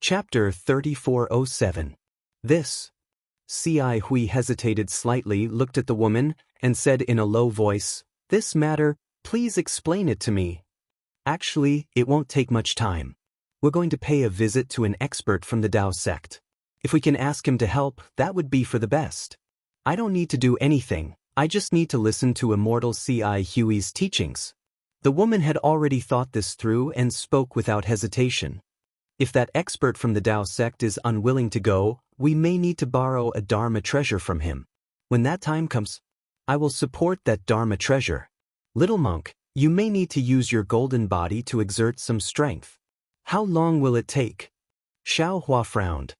Chapter 3407. This. Ci Hui hesitated slightly, looked at the woman, and said in a low voice, "This matter, please explain it to me." Actually, it won't take much time. We're going to pay a visit to an expert from the Dao sect. If we can ask him to help, that would be for the best. I don't need to do anything, I just need to listen to Immortal Ci Hui's teachings. The woman had already thought this through and spoke without hesitation. If that expert from the Dao sect is unwilling to go, we may need to borrow a Dharma treasure from him. When that time comes, I will support that Dharma treasure. Little monk, you may need to use your golden body to exert some strength. How long will it take? Xiao Hua frowned.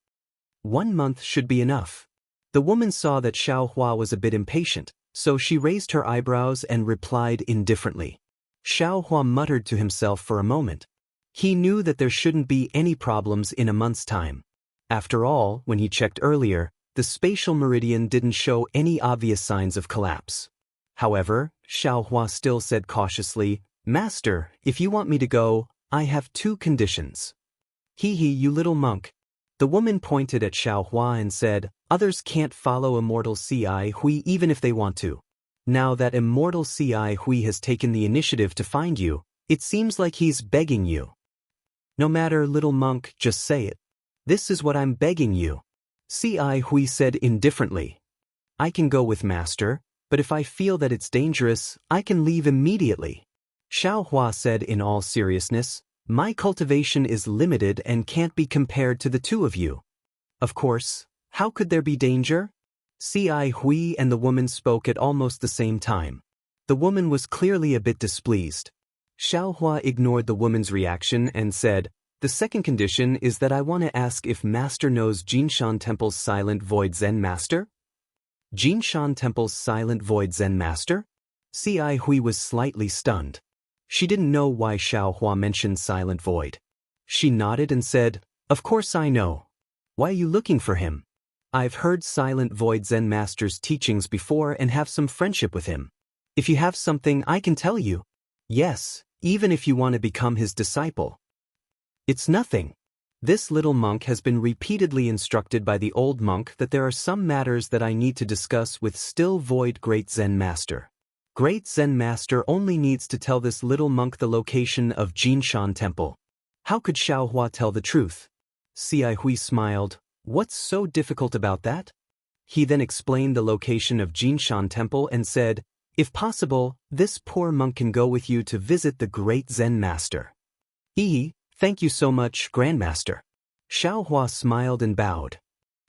1 month should be enough. The woman saw that Xiao Hua was a bit impatient, so she raised her eyebrows and replied indifferently. Xiao Hua muttered to himself for a moment. He knew that there shouldn't be any problems in a month's time. After all, when he checked earlier, the spatial meridian didn't show any obvious signs of collapse. However, Xiao Hua still said cautiously, "Master, if you want me to go, I have 2 conditions." "Hee, you little monk." The woman pointed at Xiao Hua and said, "Others can't follow Immortal Ci Hui even if they want to. Now that Immortal Ci Hui has taken the initiative to find you, it seems like he's begging you." "No matter, little monk, just say it. This is what I'm begging you." Ci Hui said indifferently. "I can go with Master, but if I feel that it's dangerous, I can leave immediately." Xiao Hua said in all seriousness, "My cultivation is limited and can't be compared to the 2 of you." "Of course, how could there be danger?" Ci Hui and the woman spoke at almost the same time. The woman was clearly a bit displeased. Xiao Hua ignored the woman's reaction and said, "The second condition is that I want to ask if Master knows Jinshan Temple's Silent Void Zen Master?" Jinshan Temple's Silent Void Zen Master? Ci Hui was slightly stunned. She didn't know why Xiao Hua mentioned Silent Void. She nodded and said, "Of course I know. Why are you looking for him?" "I've heard Silent Void Zen Master's teachings before and have some friendship with him. If you have something I can tell you." "Yes, even if you want to become his disciple." "It's nothing. This little monk has been repeatedly instructed by the old monk that there are some matters that I need to discuss with Still Void Great Zen Master. Great Zen Master only needs to tell this little monk the location of Jinshan Temple." How could Xiao Hua tell the truth? Ci Hui smiled. "What's so difficult about that?" He then explained the location of Jinshan Temple and said, "If possible, this poor monk can go with you to visit the great Zen Master." Thank you so much, Grandmaster." Xiao Hua smiled and bowed.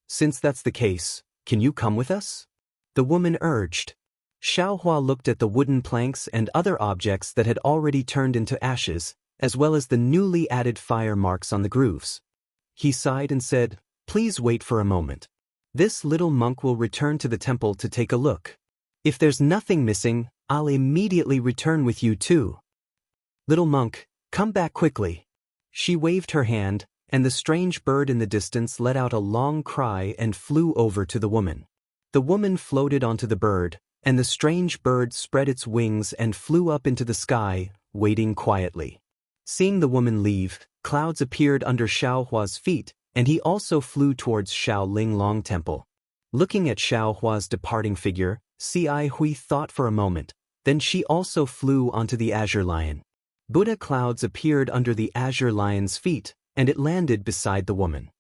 "Since that's the case, can you come with us?" the woman urged. Xiao Hua looked at the wooden planks and other objects that had already turned into ashes, as well as the newly added fire marks on the grooves. He sighed and said, "Please wait for a moment. This little monk will return to the temple to take a look. If there's nothing missing, I'll immediately return with you too. Little monk, come back quickly." She waved her hand, and the strange bird in the distance let out a long cry and flew over to the woman. The woman floated onto the bird, and the strange bird spread its wings and flew up into the sky, waiting quietly. Seeing the woman leave, clouds appeared under Xiao Hua's feet, and he also flew towards Shaolin Long Temple. Looking at Xiao Hua's departing figure, Ci Hui thought for a moment, then she also flew onto the Azure Lion. Buddha clouds appeared under the Azure Lion's feet, and it landed beside the woman.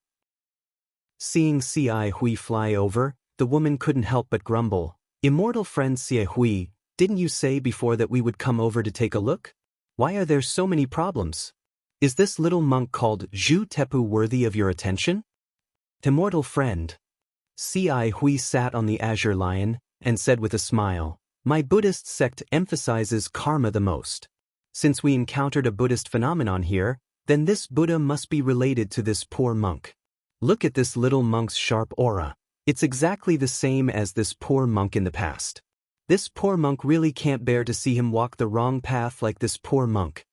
Seeing Ci Hui fly over, the woman couldn't help but grumble, "Immortal friend Ci Hui, didn't you say before that we would come over to take a look? Why are there so many problems? Is this little monk called Zhu Tepu worthy of your attention?" "Immortal friend." Ci Hui sat on the Azure Lion, and said with a smile, "My Buddhist sect emphasizes karma the most. Since we encountered a Buddhist phenomenon here, then this Buddha must be related to this poor monk. Look at this little monk's sharp aura. It's exactly the same as this poor monk in the past. This poor monk really can't bear to see him walk the wrong path like this poor monk.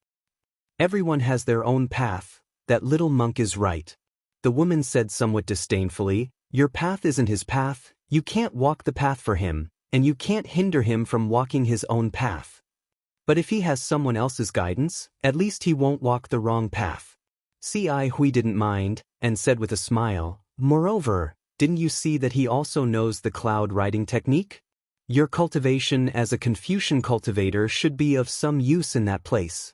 Everyone has their own path, that little monk is right." The woman said somewhat disdainfully, "Your path isn't his path, you can't walk the path for him, and you can't hinder him from walking his own path. But if he has someone else's guidance, at least he won't walk the wrong path." Ci Hui didn't mind, and said with a smile, "Moreover, didn't you see that he also knows the cloud writing technique? Your cultivation as a Confucian cultivator should be of some use in that place."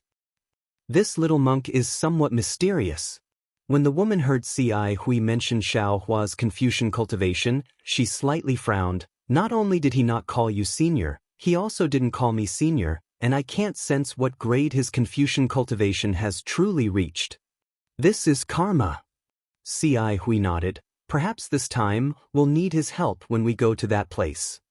This little monk is somewhat mysterious. When the woman heard Ci Hui mention Xiao Hua's Confucian cultivation, she slightly frowned. "Not only did he not call you senior, he also didn't call me senior, and I can't sense what grade his Confucian cultivation has truly reached." "This is karma." Ci Hui nodded. "Perhaps this time we'll need his help when we go to that place."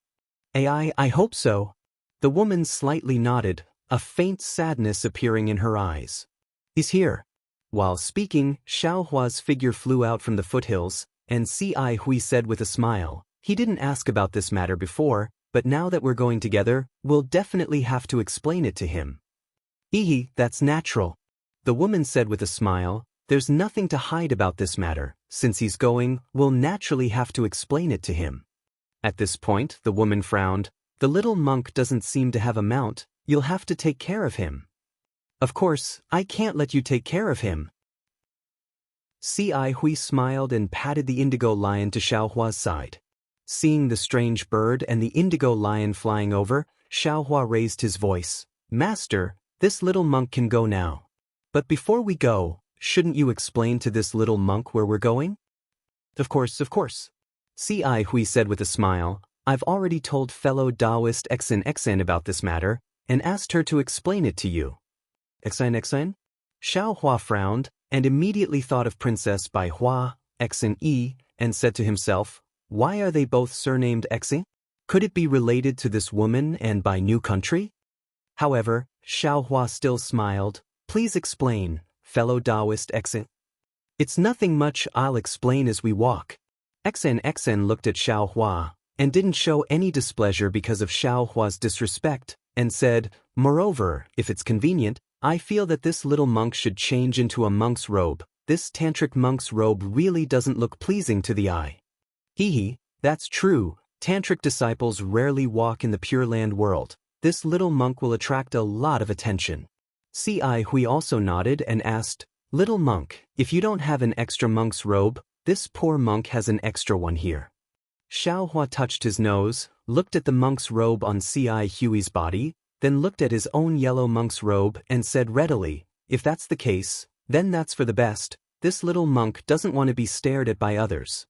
I hope so." The woman slightly nodded, a faint sadness appearing in her eyes. "He's here." While speaking, Xiao Hua's figure flew out from the foothills, and Ci Hui said with a smile, "He didn't ask about this matter before, but now that we're going together, we'll definitely have to explain it to him." That's natural." The woman said with a smile, "There's nothing to hide about this matter. Since he's going, we'll naturally have to explain it to him." At this point, the woman frowned. "The little monk doesn't seem to have a mount. You'll have to take care of him." "Of course, I can't let you take care of him." Ci Hui smiled and patted the indigo lion to Xiao Hua's side. Seeing the strange bird and the indigo lion flying over, Xiao Hua raised his voice. "Master, this little monk can go now. But before we go, shouldn't you explain to this little monk where we're going?" Of course. Ci Hui said with a smile, "I've already told fellow Taoist Xen about this matter, and asked her to explain it to you." Xen? Xiao Hua frowned, and immediately thought of Princess Bai Hua, Xen, and said to himself, "Why are they both surnamed Xen? Could it be related to this woman and Bai New country?" However, Xiao Hua still smiled. "Please explain, fellow Taoist Xen." "It's nothing much, I'll explain as we walk." Xen looked at Xiao Hua, and didn't show any displeasure because of Xiao Hua's disrespect, and said, "Moreover, if it's convenient, I feel that this little monk should change into a monk's robe. This tantric monk's robe really doesn't look pleasing to the eye." That's true. Tantric disciples rarely walk in the Pure Land world. This little monk will attract a lot of attention. Ci Hui also nodded and asked, "Little monk, if you don't have an extra monk's robe, this poor monk has an extra one here." Xiao Hua touched his nose, looked at the monk's robe on Ci Hui's body, then looked at his own yellow monk's robe and said readily, "If that's the case, then that's for the best. This little monk doesn't want to be stared at by others."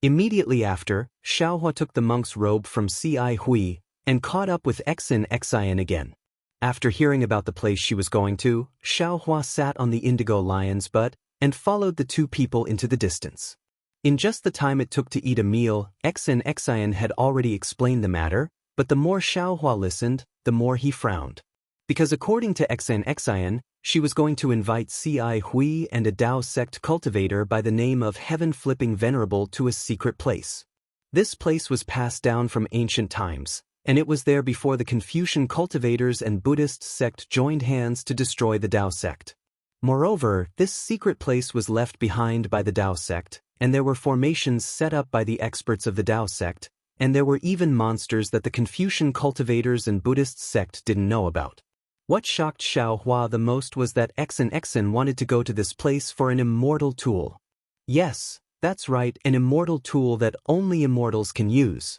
Immediately after, Xiao Hua took the monk's robe from Ci Hui and caught up with Xen again. After hearing about the place she was going to, Xiao Hua sat on the indigo lion's butt and followed the two people into the distance. In just the time it took to eat a meal, Xen had already explained the matter, but the more Xiao Hua listened, the more he frowned. Because according to Xen, she was going to invite Ci Hui and a Dao sect cultivator by the name of Heaven Flipping Venerable to a secret place. This place was passed down from ancient times, and it was there before the Confucian cultivators and Buddhist sect joined hands to destroy the Dao sect. Moreover, this secret place was left behind by the Dao sect, and there were formations set up by the experts of the Dao sect, and there were even monsters that the Confucian cultivators and Buddhist sect didn't know about. What shocked Xiao Hua the most was that Xen wanted to go to this place for an immortal tool. Yes, that's right, an immortal tool that only immortals can use.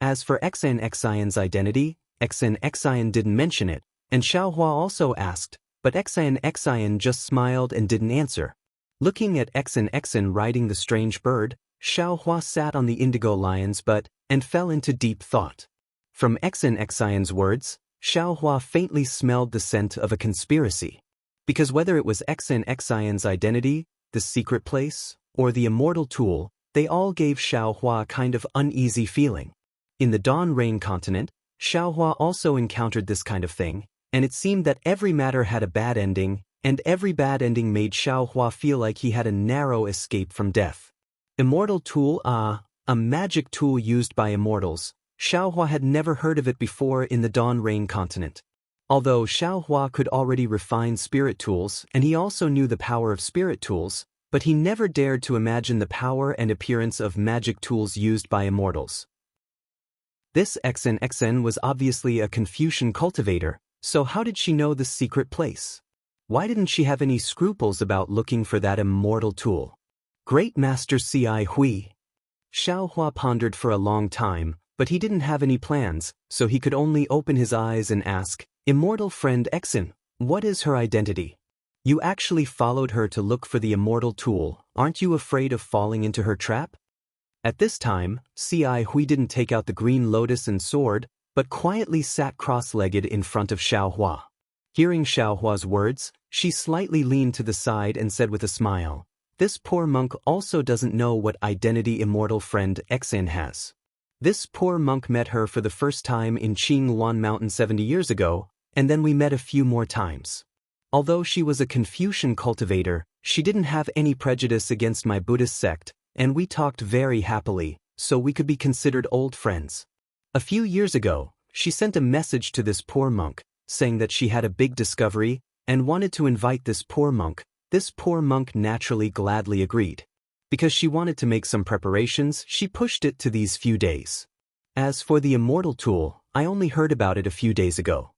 As for Xen's identity, Xen didn't mention it, and Xiao Hua also asked, but Xen just smiled and didn't answer. Looking at Xen riding the strange bird, Xiao Hua sat on the indigo lion's butt and fell into deep thought. From Xen's words, Xiao Hua faintly smelled the scent of a conspiracy. Because whether it was Xen's identity, the secret place, or the immortal tool, they all gave Xiao Hua a kind of uneasy feeling. In the Dawn Rain continent, Xiao Hua also encountered this kind of thing, and it seemed that every matter had a bad ending, and every bad ending made Xiao Hua feel like he had a narrow escape from death. Immortal tool, a magic tool used by immortals. Xiao Hua had never heard of it before in the Dawn Rain continent. Although Xiao Hua could already refine spirit tools and he also knew the power of spirit tools, but he never dared to imagine the power and appearance of magic tools used by immortals. This Xen was obviously a Confucian cultivator, so how did she know the secret place? Why didn't she have any scruples about looking for that immortal tool? Great Master Ci Hui. Xiaohua pondered for a long time, but he didn't have any plans, so he could only open his eyes and ask, Immortal friend Exin, what is her identity? You actually followed her to look for the immortal tool, aren't you afraid of falling into her trap? At this time, Ci Hui didn't take out the green lotus and sword, but quietly sat cross-legged in front of Xiaohua. Hearing Xiaohua's words, she slightly leaned to the side and said with a smile, this poor monk also doesn't know what identity immortal friend Exin has. This poor monk met her for the first time in Qingluan Mountain 70 years ago, and then we met a few more times. Although she was a Confucian cultivator, she didn't have any prejudice against my Buddhist sect, and we talked very happily, so we could be considered old friends. A few years ago, she sent a message to this poor monk, saying that she had a big discovery, and wanted to invite this poor monk. This poor monk naturally gladly agreed. Because she wanted to make some preparations, she pushed it to these few days. As for the immortal tool, I only heard about it a few days ago.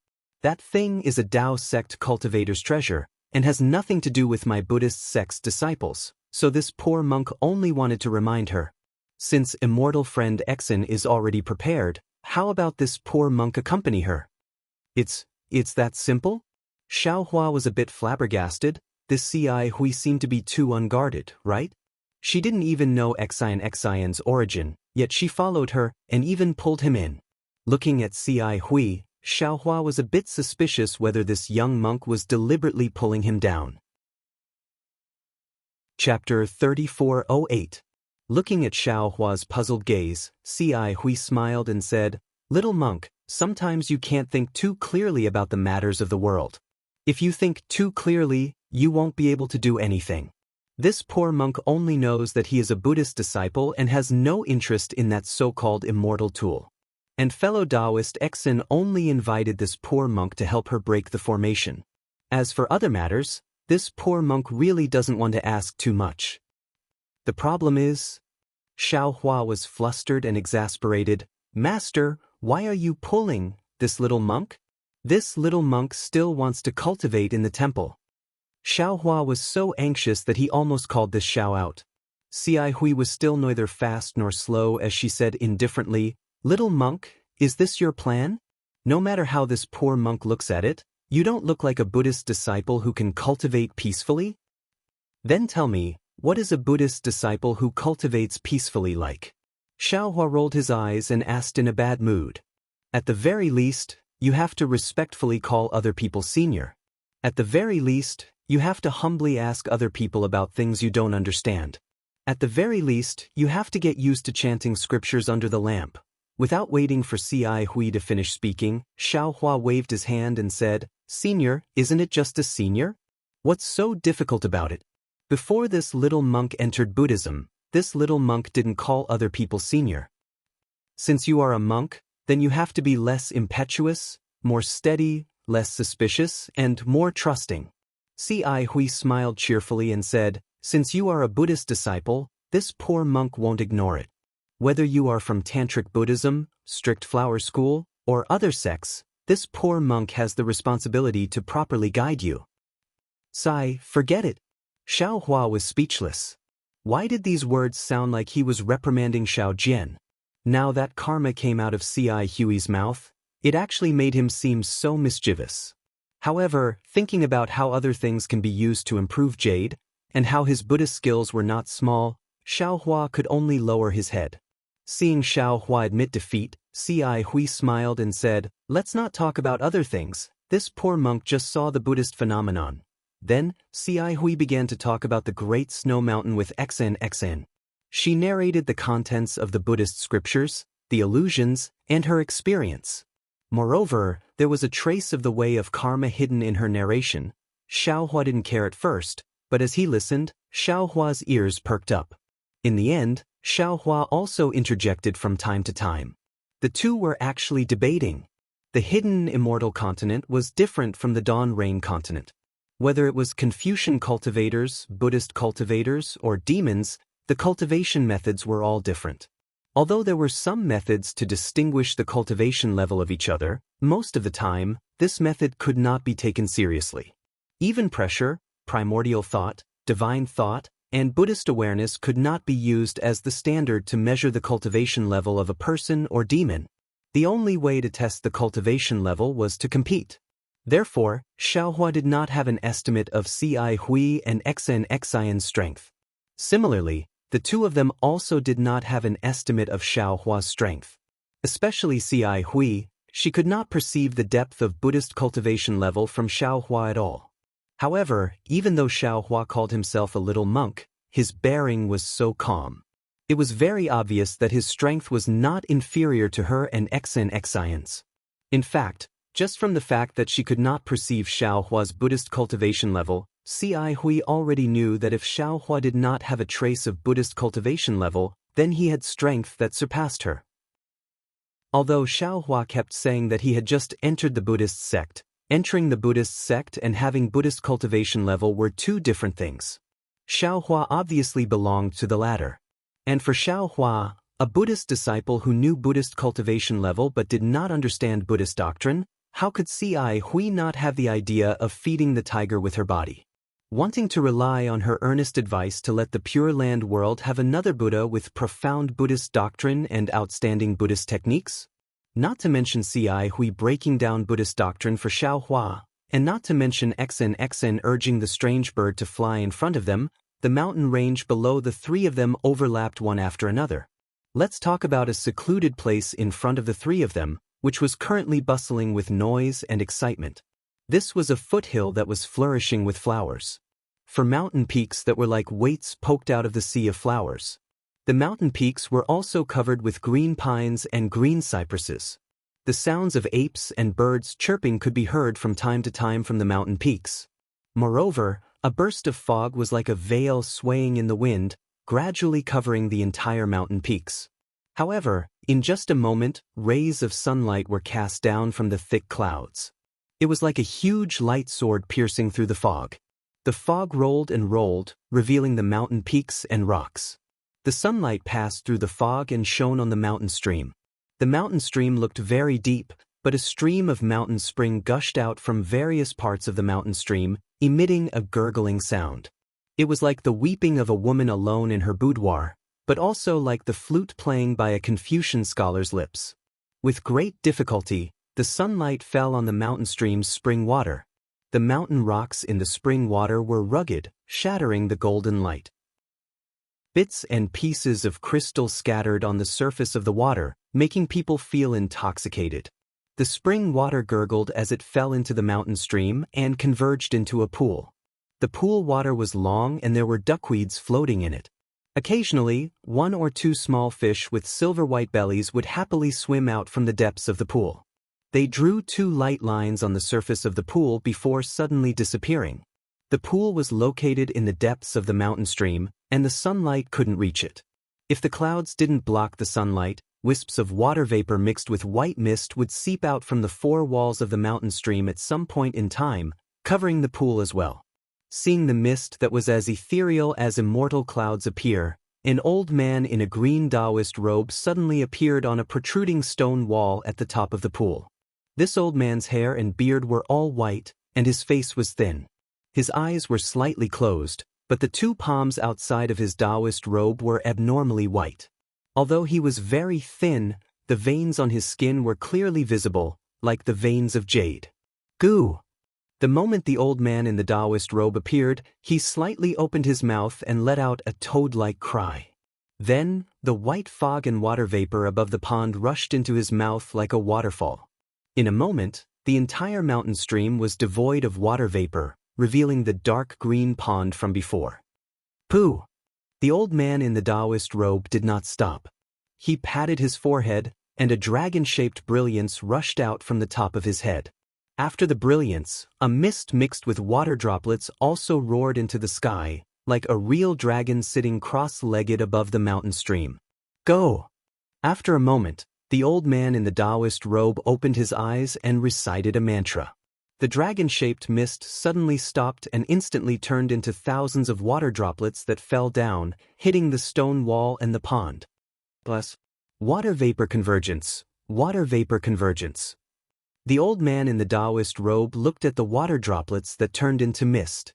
That thing is a Dao sect cultivator's treasure, and has nothing to do with my Buddhist sect's disciples, so this poor monk only wanted to remind her. Since immortal friend Exin is already prepared, how about this poor monk accompany her? It's that simple? Xiaohua was a bit flabbergasted. This Ci Hui seemed to be too unguarded, right? She didn't even know Xin's origin, yet she followed her and even pulled him in. Looking at Ci Hui, Xiaohua was a bit suspicious whether this young monk was deliberately pulling him down. Chapter 3408. Looking at Xiaohua's puzzled gaze, Ci Hui smiled and said, Little monk, sometimes you can't think too clearly about the matters of the world. If you think too clearly, you won't be able to do anything. This poor monk only knows that he is a Buddhist disciple and has no interest in that so-called immortal tool. And fellow Taoist Exin only invited this poor monk to help her break the formation. As for other matters, this poor monk really doesn't want to ask too much. The problem is, Xiaohua was flustered and exasperated. Master, why are you pulling this little monk? This little monk still wants to cultivate in the temple. Xiaohua was so anxious that he almost called this Xiao out. Ci Hui was still neither fast nor slow as she said indifferently, Little monk, is this your plan? No matter how this poor monk looks at it, you don't look like a Buddhist disciple who can cultivate peacefully? Then tell me, what is a Buddhist disciple who cultivates peacefully like? Xiaohua rolled his eyes and asked in a bad mood. At the very least, you have to respectfully call other people senior. At the very least, you have to humbly ask other people about things you don't understand. At the very least, you have to get used to chanting scriptures under the lamp. Without waiting for Ci Hui to finish speaking, Xiaohua waved his hand and said, Senior, isn't it just a senior? What's so difficult about it? Before this little monk entered Buddhism, this little monk didn't call other people senior. Since you are a monk, then you have to be less impetuous, more steady, less suspicious, and more trusting. Ci Hui smiled cheerfully and said, Since you are a Buddhist disciple, this poor monk won't ignore it. Whether you are from Tantric Buddhism, strict flower school, or other sects, this poor monk has the responsibility to properly guide you. Sai, forget it. Xiaohua was speechless. Why did these words sound like he was reprimanding Xiao Jian? Now that karma came out of Ci Hui's mouth, it actually made him seem so mischievous. However, thinking about how other things can be used to improve Jade, and how his Buddhist skills were not small, Xiaohua could only lower his head. Seeing Xiaohua admit defeat, Ci Hui smiled and said, Let's not talk about other things, this poor monk just saw the Buddhist phenomenon. Then, Ci Hui began to talk about the great snow mountain with Xn. She narrated the contents of the Buddhist scriptures, the illusions, and her experience. Moreover, there was a trace of the way of karma hidden in her narration. Xiaohua didn't care at first, but as he listened, Xiaohua's ears perked up. In the end, Xiaohua also interjected from time to time. The two were actually debating. The hidden immortal continent was different from the dawn rain continent. Whether it was Confucian cultivators, Buddhist cultivators, or demons, the cultivation methods were all different. Although there were some methods to distinguish the cultivation level of each other, most of the time, this method could not be taken seriously. Even pressure, primordial thought, divine thought, and Buddhist awareness could not be used as the standard to measure the cultivation level of a person or demon. The only way to test the cultivation level was to compete. Therefore, Xiaohua did not have an estimate of Ci Hui and Xn Xian's strength. Similarly, the two of them also did not have an estimate of Xiaohua's strength. Especially Ci Hui, she could not perceive the depth of Buddhist cultivation level from Xiaohua at all. However, even though Xiaohua called himself a little monk, his bearing was so calm. It was very obvious that his strength was not inferior to her and Xn Xian's. In fact, just from the fact that she could not perceive Xiaohua's Buddhist cultivation level, Ci Hui already knew that if Xiaohua did not have a trace of Buddhist cultivation level, then he had strength that surpassed her. Although Xiaohua kept saying that he had just entered the Buddhist sect, entering the Buddhist sect and having Buddhist cultivation level were two different things. Xiaohua obviously belonged to the latter. And for Xiaohua, a Buddhist disciple who knew Buddhist cultivation level but did not understand Buddhist doctrine, how could Ci Hui not have the idea of feeding the tiger with her body? Wanting to rely on her earnest advice to let the Pure Land world have another Buddha with profound Buddhist doctrine and outstanding Buddhist techniques? Not to mention Ci Hui breaking down Buddhist doctrine for Xiaohua, and not to mention Xn urging the strange bird to fly in front of them, the mountain range below the three of them overlapped one after another. Let's talk about a secluded place in front of the three of them, which was currently bustling with noise and excitement. This was a foothill that was flourishing with flowers. For mountain peaks that were like weights poked out of the sea of flowers. The mountain peaks were also covered with green pines and green cypresses. The sounds of apes and birds chirping could be heard from time to time from the mountain peaks. Moreover, a burst of fog was like a veil swaying in the wind, gradually covering the entire mountain peaks. However, in just a moment, rays of sunlight were cast down from the thick clouds. It was like a huge light sword piercing through the fog. The fog rolled and rolled, revealing the mountain peaks and rocks. The sunlight passed through the fog and shone on the mountain stream. The mountain stream looked very deep, but a stream of mountain spring gushed out from various parts of the mountain stream, emitting a gurgling sound. It was like the weeping of a woman alone in her boudoir, but also like the flute playing by a Confucian scholar's lips. With great difficulty, the sunlight fell on the mountain stream's spring water. The mountain rocks in the spring water were rugged, shattering the golden light. Bits and pieces of crystal scattered on the surface of the water, making people feel intoxicated. The spring water gurgled as it fell into the mountain stream and converged into a pool. The pool water was long and there were duckweeds floating in it. Occasionally, one or two small fish with silver-white bellies would happily swim out from the depths of the pool. They drew two light lines on the surface of the pool before suddenly disappearing. The pool was located in the depths of the mountain stream, and the sunlight couldn't reach it. If the clouds didn't block the sunlight, wisps of water vapor mixed with white mist would seep out from the four walls of the mountain stream at some point in time, covering the pool as well. Seeing the mist that was as ethereal as immortal clouds appear, an old man in a green Taoist robe suddenly appeared on a protruding stone wall at the top of the pool. This old man's hair and beard were all white, and his face was thin. His eyes were slightly closed, but the two palms outside of his Taoist robe were abnormally white. Although he was very thin, the veins on his skin were clearly visible, like the veins of jade. Goo! The moment the old man in the Taoist robe appeared, he slightly opened his mouth and let out a toad-like cry. Then, the white fog and water vapor above the pond rushed into his mouth like a waterfall. In a moment, the entire mountain stream was devoid of water vapor, revealing the dark green pond from before. Pooh! The old man in the Taoist robe did not stop. He patted his forehead, and a dragon-shaped brilliance rushed out from the top of his head. After the brilliance, a mist mixed with water droplets also roared into the sky, like a real dragon sitting cross-legged above the mountain stream. Go! After a moment, the old man in the Taoist robe opened his eyes and recited a mantra. The dragon-shaped mist suddenly stopped and instantly turned into thousands of water droplets that fell down, hitting the stone wall and the pond. Plus, water vapor convergence, water vapor convergence. The old man in the Taoist robe looked at the water droplets that turned into mist.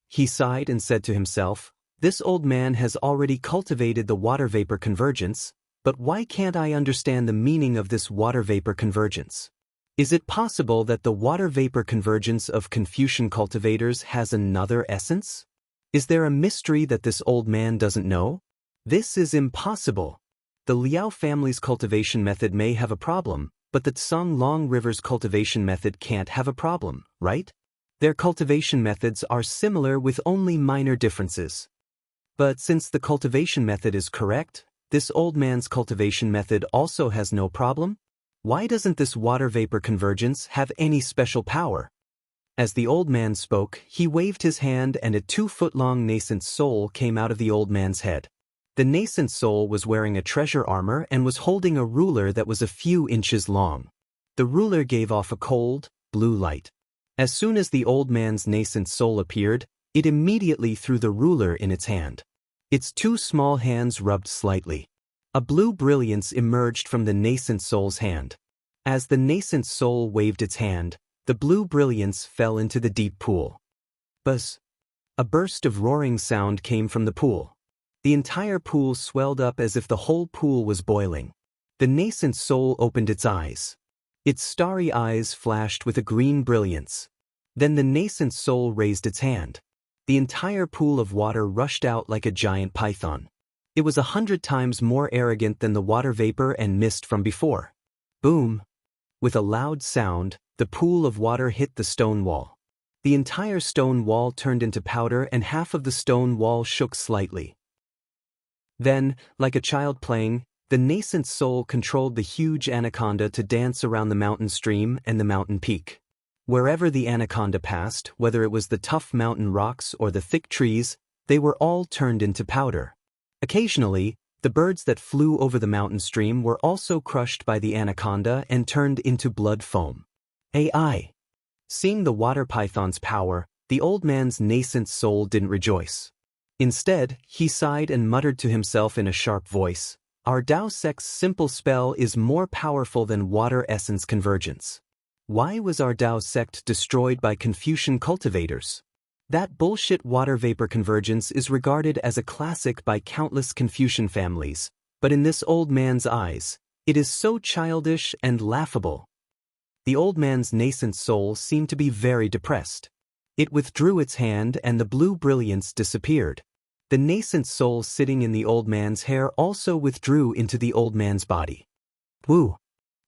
He sighed and said to himself, This old man has already cultivated the water vapor convergence, but why can't I understand the meaning of this water vapor convergence? Is it possible that the water vapor convergence of Confucian cultivators has another essence? Is there a mystery that this old man doesn't know? This is impossible. The Liao family's cultivation method may have a problem, but the Tsang-Long River's cultivation method can't have a problem, right? Their cultivation methods are similar with only minor differences. But since the cultivation method is correct, this old man's cultivation method also has no problem? Why doesn't this water vapor convergence have any special power? As the old man spoke, he waved his hand and a 2-foot-long nascent soul came out of the old man's head. The nascent soul was wearing a treasure armor and was holding a ruler that was a few inches long. The ruler gave off a cold, blue light. As soon as the old man's nascent soul appeared, it immediately threw the ruler in its hand. Its 2 small hands rubbed slightly. A blue brilliance emerged from the nascent soul's hand. As the nascent soul waved its hand, the blue brilliance fell into the deep pool. Buzz! A burst of roaring sound came from the pool. The entire pool swelled up as if the whole pool was boiling. The nascent soul opened its eyes. Its starry eyes flashed with a green brilliance. Then the nascent soul raised its hand. The entire pool of water rushed out like a giant python. It was 100 times more arrogant than the water vapor and mist from before. Boom! With a loud sound, the pool of water hit the stone wall. The entire stone wall turned into powder and half of the stone wall shook slightly. Then, like a child playing, the nascent soul controlled the huge anaconda to dance around the mountain stream and the mountain peak. Wherever the anaconda passed, whether it was the tough mountain rocks or the thick trees, they were all turned into powder. Occasionally, the birds that flew over the mountain stream were also crushed by the anaconda and turned into blood foam. AI. Seeing the water python's power, the old man's nascent soul didn't rejoice. Instead, he sighed and muttered to himself in a sharp voice, "Our Dao sect's simple spell is more powerful than water essence convergence. Why was our Dao sect destroyed by Confucian cultivators? That bullshit water vapor convergence is regarded as a classic by countless Confucian families, but in this old man's eyes, it is so childish and laughable." The old man's nascent soul seemed to be very depressed. It withdrew its hand and the blue brilliance disappeared. The nascent soul sitting in the old man's hair also withdrew into the old man's body. Woo!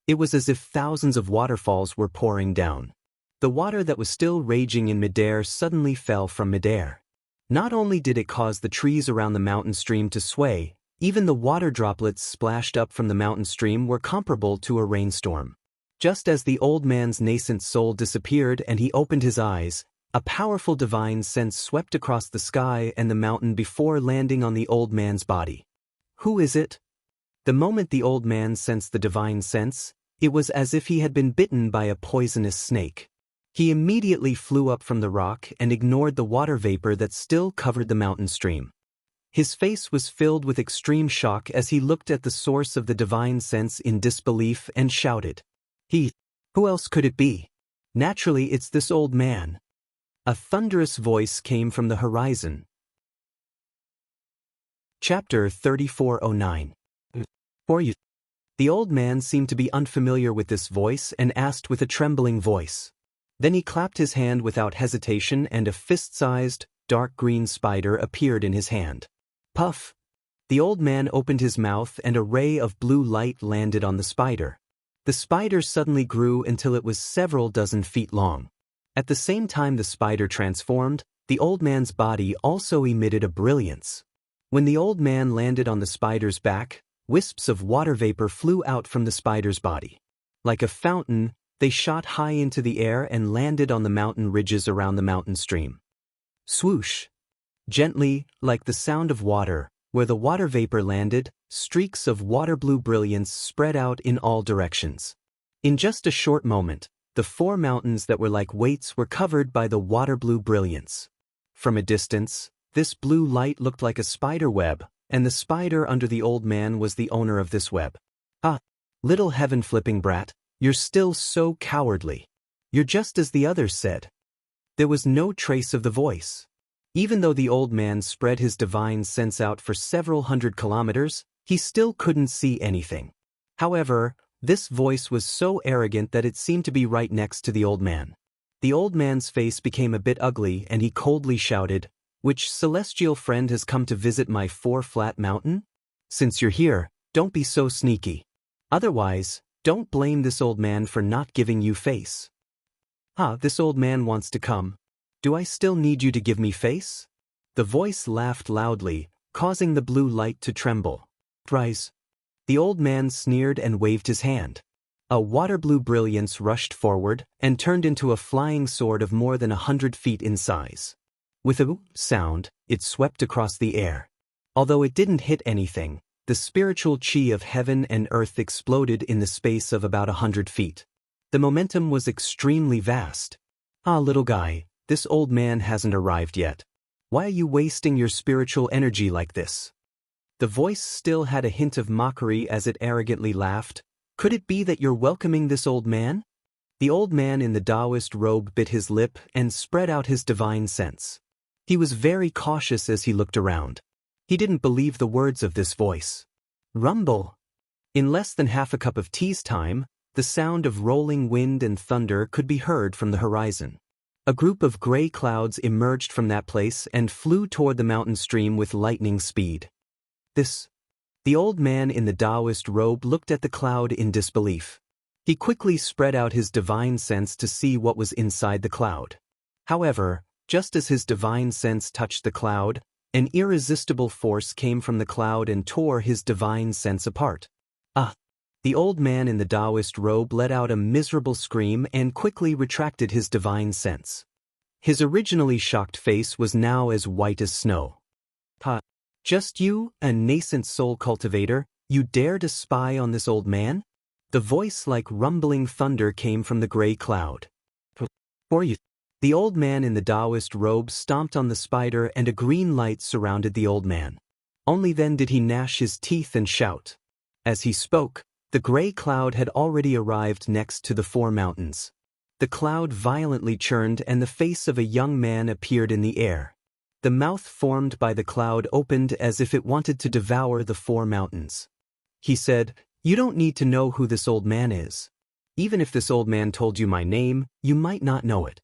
It was as if thousands of waterfalls were pouring down. The water that was still raging in midair suddenly fell from midair. Not only did it cause the trees around the mountain stream to sway, even the water droplets splashed up from the mountain stream were comparable to a rainstorm. Just as the old man's nascent soul disappeared and he opened his eyes, a powerful divine sense swept across the sky and the mountain before landing on the old man's body. Who is it? The moment the old man sensed the divine sense, it was as if he had been bitten by a poisonous snake. He immediately flew up from the rock and ignored the water vapor that still covered the mountain stream. His face was filled with extreme shock as he looked at the source of the divine sense in disbelief and shouted, Who else could it be? Naturally, it's this old man." A thunderous voice came from the horizon. Chapter 3409. For you. The old man seemed to be unfamiliar with this voice and asked with a trembling voice. Then he clapped his hand without hesitation and a fist-sized, dark green spider appeared in his hand. Puff! The old man opened his mouth and a ray of blue light landed on the spider. The spider suddenly grew until it was several dozen feet long. At the same time the spider transformed, the old man's body also emitted a brilliance. When the old man landed on the spider's back, wisps of water vapor flew out from the spider's body. Like a fountain, they shot high into the air and landed on the mountain ridges around the mountain stream. Swoosh! Gently, like the sound of water, where the water vapor landed, streaks of water blue brilliance spread out in all directions. In just a short moment, the 4 mountains that were like weights were covered by the water blue brilliance. From a distance, this blue light looked like a spider web, and the spider under the old man was the owner of this web. Ah, little heaven-flipping brat, you're still so cowardly. You're just as the others said. There was no trace of the voice. Even though the old man spread his divine sense out for several hundred kilometers, he still couldn't see anything. However, this voice was so arrogant that it seemed to be right next to the old man. The old man's face became a bit ugly and he coldly shouted, "Which celestial friend has come to visit my four-flat mountain? Since you're here, don't be so sneaky. Otherwise, don't blame this old man for not giving you face." "Ah, this old man wants to come. Do I still need you to give me face?" The voice laughed loudly, causing the blue light to tremble. "Rise." The old man sneered and waved his hand. A water-blue brilliance rushed forward and turned into a flying sword of more than 100 feet in size. With a sound, it swept across the air. Although it didn't hit anything, the spiritual chi of heaven and earth exploded in the space of about 100 feet. The momentum was extremely vast. "Ah, little guy, this old man hasn't arrived yet. Why are you wasting your spiritual energy like this?" The voice still had a hint of mockery as it arrogantly laughed. "Could it be that you're welcoming this old man?" The old man in the Taoist robe bit his lip and spread out his divine sense. He was very cautious as he looked around. He didn't believe the words of this voice. Rumble. In less than half a cup of tea's time, the sound of rolling wind and thunder could be heard from the horizon. A group of gray clouds emerged from that place and flew toward the mountain stream with lightning speed. The old man in the Taoist robe looked at the cloud in disbelief. He quickly spread out his divine sense to see what was inside the cloud. However, just as his divine sense touched the cloud, an irresistible force came from the cloud and tore his divine sense apart. "Ah!" The old man in the Taoist robe let out a miserable scream and quickly retracted his divine sense. His originally shocked face was now as white as snow. "Ha! Just you, a nascent soul cultivator, you dare to spy on this old man?" The voice like rumbling thunder came from the gray cloud. "For you." The old man in the Taoist robe stomped on the spider and a green light surrounded the old man. Only then did he gnash his teeth and shout. As he spoke, the gray cloud had already arrived next to the four mountains. The cloud violently churned and the face of a young man appeared in the air. The mouth formed by the cloud opened as if it wanted to devour the four mountains. He said, "You don't need to know who this old man is. Even if this old man told you my name, you might not know it.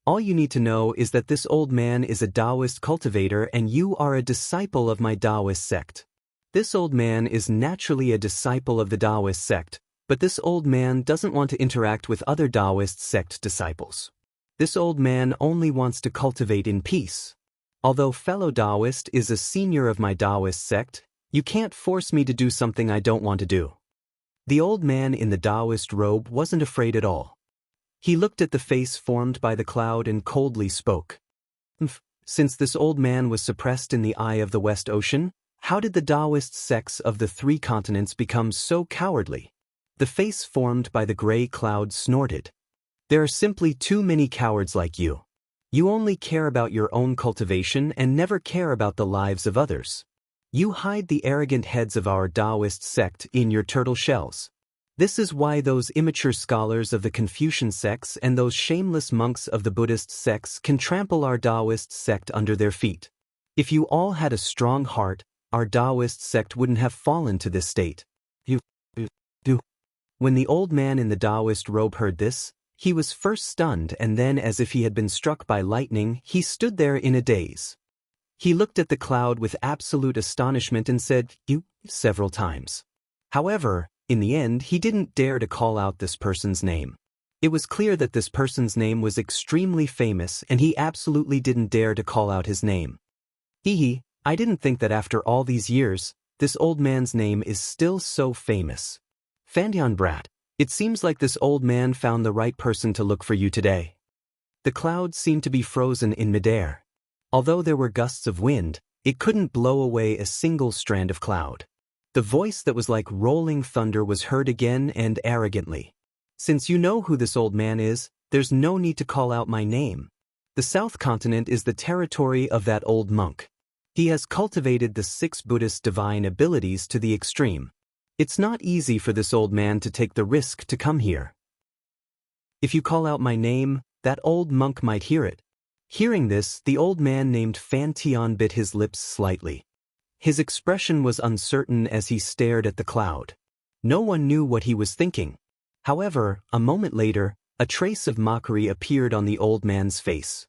All you need to know is that this old man is a Taoist cultivator and you are a disciple of my Taoist sect. This old man is naturally a disciple of the Taoist sect, but this old man doesn't want to interact with other Taoist sect disciples. This old man only wants to cultivate in peace. Although fellow Taoist is a senior of my Taoist sect, you can't force me to do something I don't want to do." The old man in the Taoist robe wasn't afraid at all. He looked at the face formed by the cloud and coldly spoke. Since this old man was suppressed in the eye of the West Ocean, how did the Taoist sects of the three continents become so cowardly?" The face formed by the gray cloud snorted. "There are simply too many cowards like you. You only care about your own cultivation and never care about the lives of others. You hide the arrogant heads of our Taoist sect in your turtle shells. This is why those immature scholars of the Confucian sects and those shameless monks of the Buddhist sects can trample our Taoist sect under their feet. If you all had a strong heart, our Taoist sect wouldn't have fallen to this state." When the old man in the Taoist robe heard this, he was first stunned and then, as if he had been struck by lightning, he stood there in a daze. He looked at the cloud with absolute astonishment and said, "You," several times. However, in the end he didn't dare to call out this person's name. It was clear that this person's name was extremely famous and he absolutely didn't dare to call out his name. I didn't think that after all these years, this old man's name is still so famous. Fandian brat. It seems like this old man found the right person to look for you today." The cloud seemed to be frozen in midair. Although there were gusts of wind, it couldn't blow away a single strand of cloud. The voice that was like rolling thunder was heard again and arrogantly. "Since you know who this old man is, there's no need to call out my name. The South Continent is the territory of that old monk. He has cultivated the 6 Buddhist divine abilities to the extreme. It's not easy for this old man to take the risk to come here. If you call out my name, that old monk might hear it. Hearing this, the old man named Fan Tian bit his lips slightly. His expression was uncertain as he stared at the cloud. No one knew what he was thinking. However, a moment later, a trace of mockery appeared on the old man's face.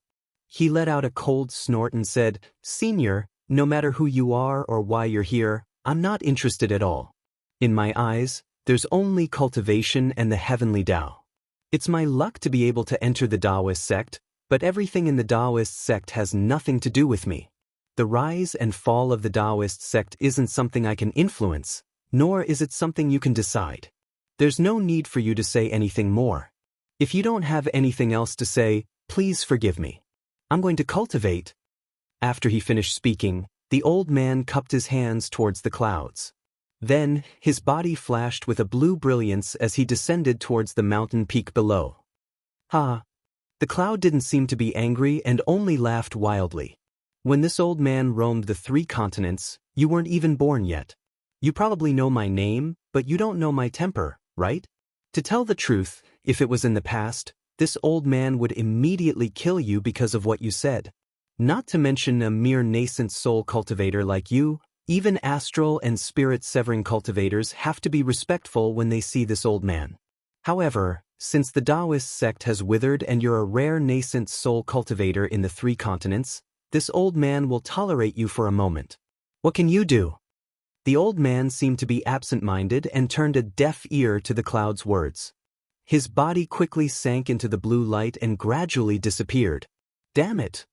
He let out a cold snort and said, "Senior, no matter who you are or why you're here, I'm not interested at all. In my eyes, there's only cultivation and the heavenly Tao. It's my luck to be able to enter the Taoist sect, but everything in the Taoist sect has nothing to do with me. The rise and fall of the Taoist sect isn't something I can influence, nor is it something you can decide. There's no need for you to say anything more. If you don't have anything else to say, please forgive me. I'm going to cultivate." After he finished speaking, the old man cupped his hands towards the clouds. Then, his body flashed with a blue brilliance as he descended towards the mountain peak below. "Ha!" The cloud didn't seem to be angry and only laughed wildly. "When this old man roamed the 3 continents, you weren't even born yet. You probably know my name, but you don't know my temper, right? To tell the truth, if it was in the past, this old man would immediately kill you because of what you said. Not to mention a mere nascent soul cultivator like you, even astral and spirit-severing cultivators have to be respectful when they see this old man. However, since the Taoist sect has withered and you're a rare nascent soul cultivator in the 3 continents, this old man will tolerate you for a moment. What can you do?" The old man seemed to be absent-minded and turned a deaf ear to the cloud's words. His body quickly sank into the blue light and gradually disappeared. Damn it!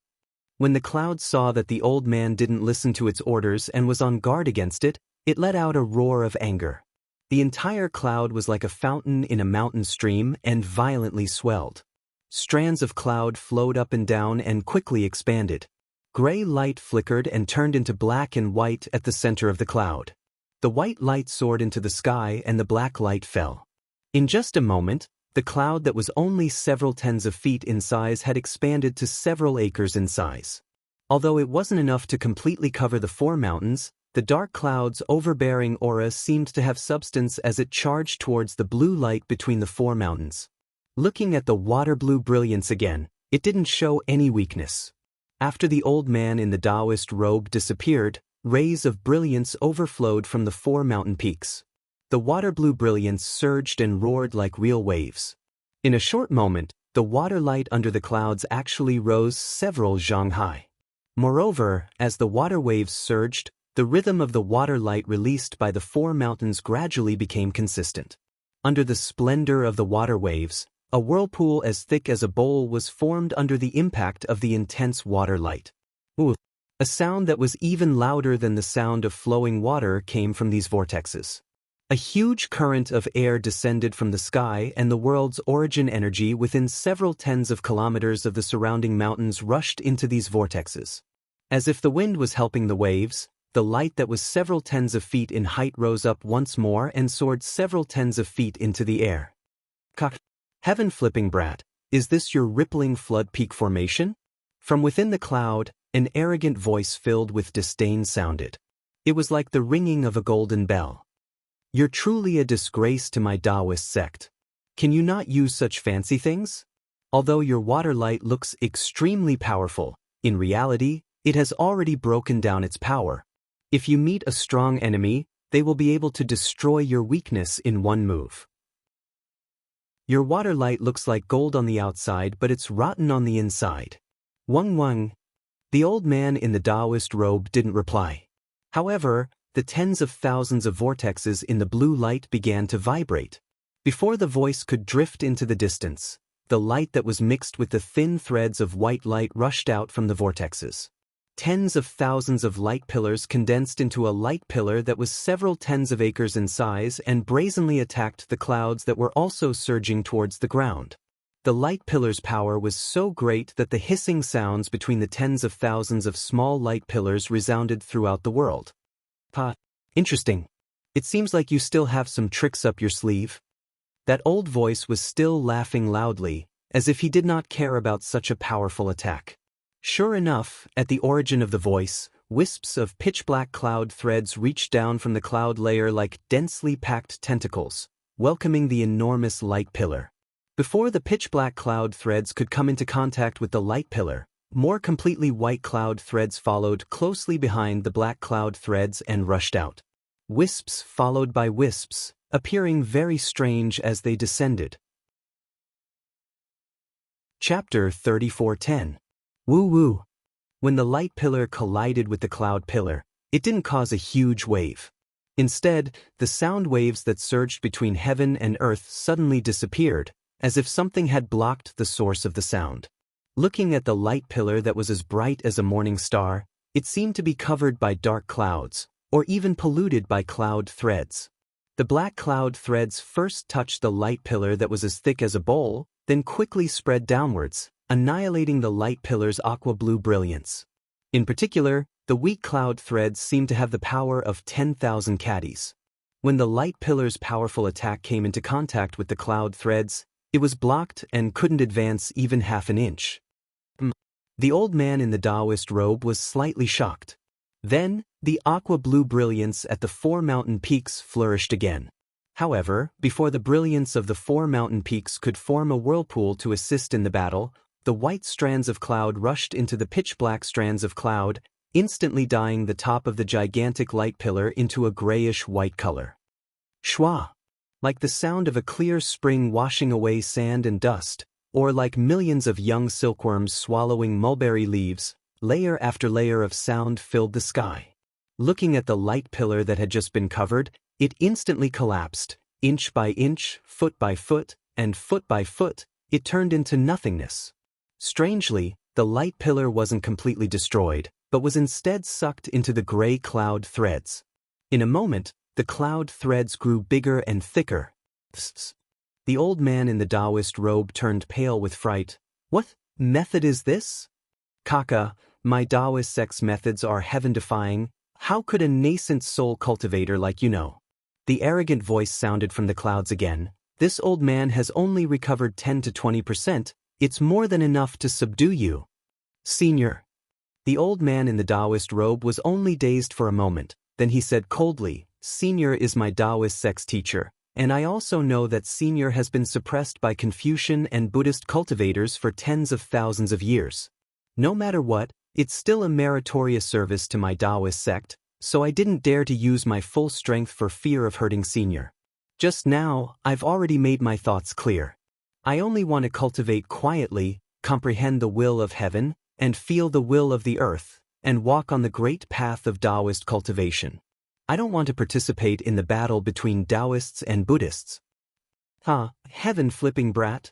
When the cloud saw that the old man didn't listen to its orders and was on guard against it, it let out a roar of anger. The entire cloud was like a fountain in a mountain stream and violently swelled. Strands of cloud flowed up and down and quickly expanded. Gray light flickered and turned into black and white at the center of the cloud. The white light soared into the sky and the black light fell. In just a moment, the cloud that was only several tens of feet in size had expanded to several acres in size. Although it wasn't enough to completely cover the 4 mountains, the dark cloud's overbearing aura seemed to have substance as it charged towards the blue light between the 4 mountains. Looking at the water blue brilliance again, it didn't show any weakness. After the old man in the Taoist robe disappeared, rays of brilliance overflowed from the 4 mountain peaks. The water blue brilliance surged and roared like real waves. In a short moment, the water light under the clouds actually rose several zhang high. Moreover, as the water waves surged, the rhythm of the water light released by the 4 mountains gradually became consistent. Under the splendor of the water waves, a whirlpool as thick as a bowl was formed under the impact of the intense water light. Ooh! A sound that was even louder than the sound of flowing water came from these vortexes. A huge current of air descended from the sky and the world's origin energy within several tens of kilometers of the surrounding mountains rushed into these vortexes. As if the wind was helping the waves, the light that was several tens of feet in height rose up once more and soared several tens of feet into the air. Heaven-flipping brat, is this your rippling flood peak formation? From within the cloud, an arrogant voice filled with disdain sounded. It was like the ringing of a golden bell. "You're truly a disgrace to my Taoist sect. Can you not use such fancy things? Although your water light looks extremely powerful, in reality, it has already broken down its power. If you meet a strong enemy, they will be able to destroy your weakness in one move. Your water light looks like gold on the outside, but it's rotten on the inside." Wang Wang. The old man in the Taoist robe didn't reply. However, the tens of thousands of vortexes in the blue light began to vibrate. Before the voice could drift into the distance, the light that was mixed with the thin threads of white light rushed out from the vortexes. Tens of thousands of light pillars condensed into a light pillar that was several tens of acres in size and brazenly attacked the clouds that were also surging towards the ground. The light pillar's power was so great that the hissing sounds between the tens of thousands of small light pillars resounded throughout the world. Interesting. It seems like you still have some tricks up your sleeve. That old voice was still laughing loudly, as if he did not care about such a powerful attack. Sure enough, at the origin of the voice, wisps of pitch-black cloud threads reached down from the cloud layer like densely packed tentacles, welcoming the enormous light pillar. Before the pitch-black cloud threads could come into contact with the light pillar, More completely white cloud threads followed closely behind the black cloud threads and rushed out. Wisps followed by wisps, appearing very strange as they descended. Chapter 34:10. Woo woo. When the light pillar collided with the cloud pillar, it didn't cause a huge wave. Instead, the sound waves that surged between heaven and earth suddenly disappeared, as if something had blocked the source of the sound. Looking at the light pillar that was as bright as a morning star, it seemed to be covered by dark clouds, or even polluted by cloud threads. The black cloud threads first touched the light pillar that was as thick as a bowl, then quickly spread downwards, annihilating the light pillar's aqua blue brilliance. In particular, the weak cloud threads seemed to have the power of 10,000 caddies. When the light pillar's powerful attack came into contact with the cloud threads, it was blocked and couldn't advance even half an inch. The old man in the Taoist robe was slightly shocked. Then, the aqua blue brilliance at the 4 mountain peaks flourished again. However, before the brilliance of the 4 mountain peaks could form a whirlpool to assist in the battle, the white strands of cloud rushed into the pitch-black strands of cloud, instantly dyeing the top of the gigantic light pillar into a grayish-white color. Shwa! Like the sound of a clear spring washing away sand and dust, or like millions of young silkworms swallowing mulberry leaves, layer after layer of sound filled the sky. Looking at the light pillar that had just been covered, it instantly collapsed, inch by inch, foot by foot, and foot by foot, it turned into nothingness. Strangely, the light pillar wasn't completely destroyed, but was instead sucked into the gray cloud threads. In a moment, the cloud threads grew bigger and thicker. The old man in the Taoist robe turned pale with fright. What method is this? Kaka, my Taoist sect's methods are heaven-defying. How could a nascent soul cultivator like you know? The arrogant voice sounded from the clouds again. This old man has only recovered 10 to 20%. It's more than enough to subdue you. Senior. The old man in the Taoist robe was only dazed for a moment. Then he said coldly, Senior is my Taoist sect's teacher, and I also know that Senior has been suppressed by Confucian and Buddhist cultivators for tens of thousands of years. No matter what, it's still a meritorious service to my Taoist sect, so I didn't dare to use my full strength for fear of hurting Senior. Just now, I've already made my thoughts clear. I only want to cultivate quietly, comprehend the will of heaven, and feel the will of the earth, and walk on the great path of Taoist cultivation. I don't want to participate in the battle between Taoists and Buddhists. Heaven-flipping brat.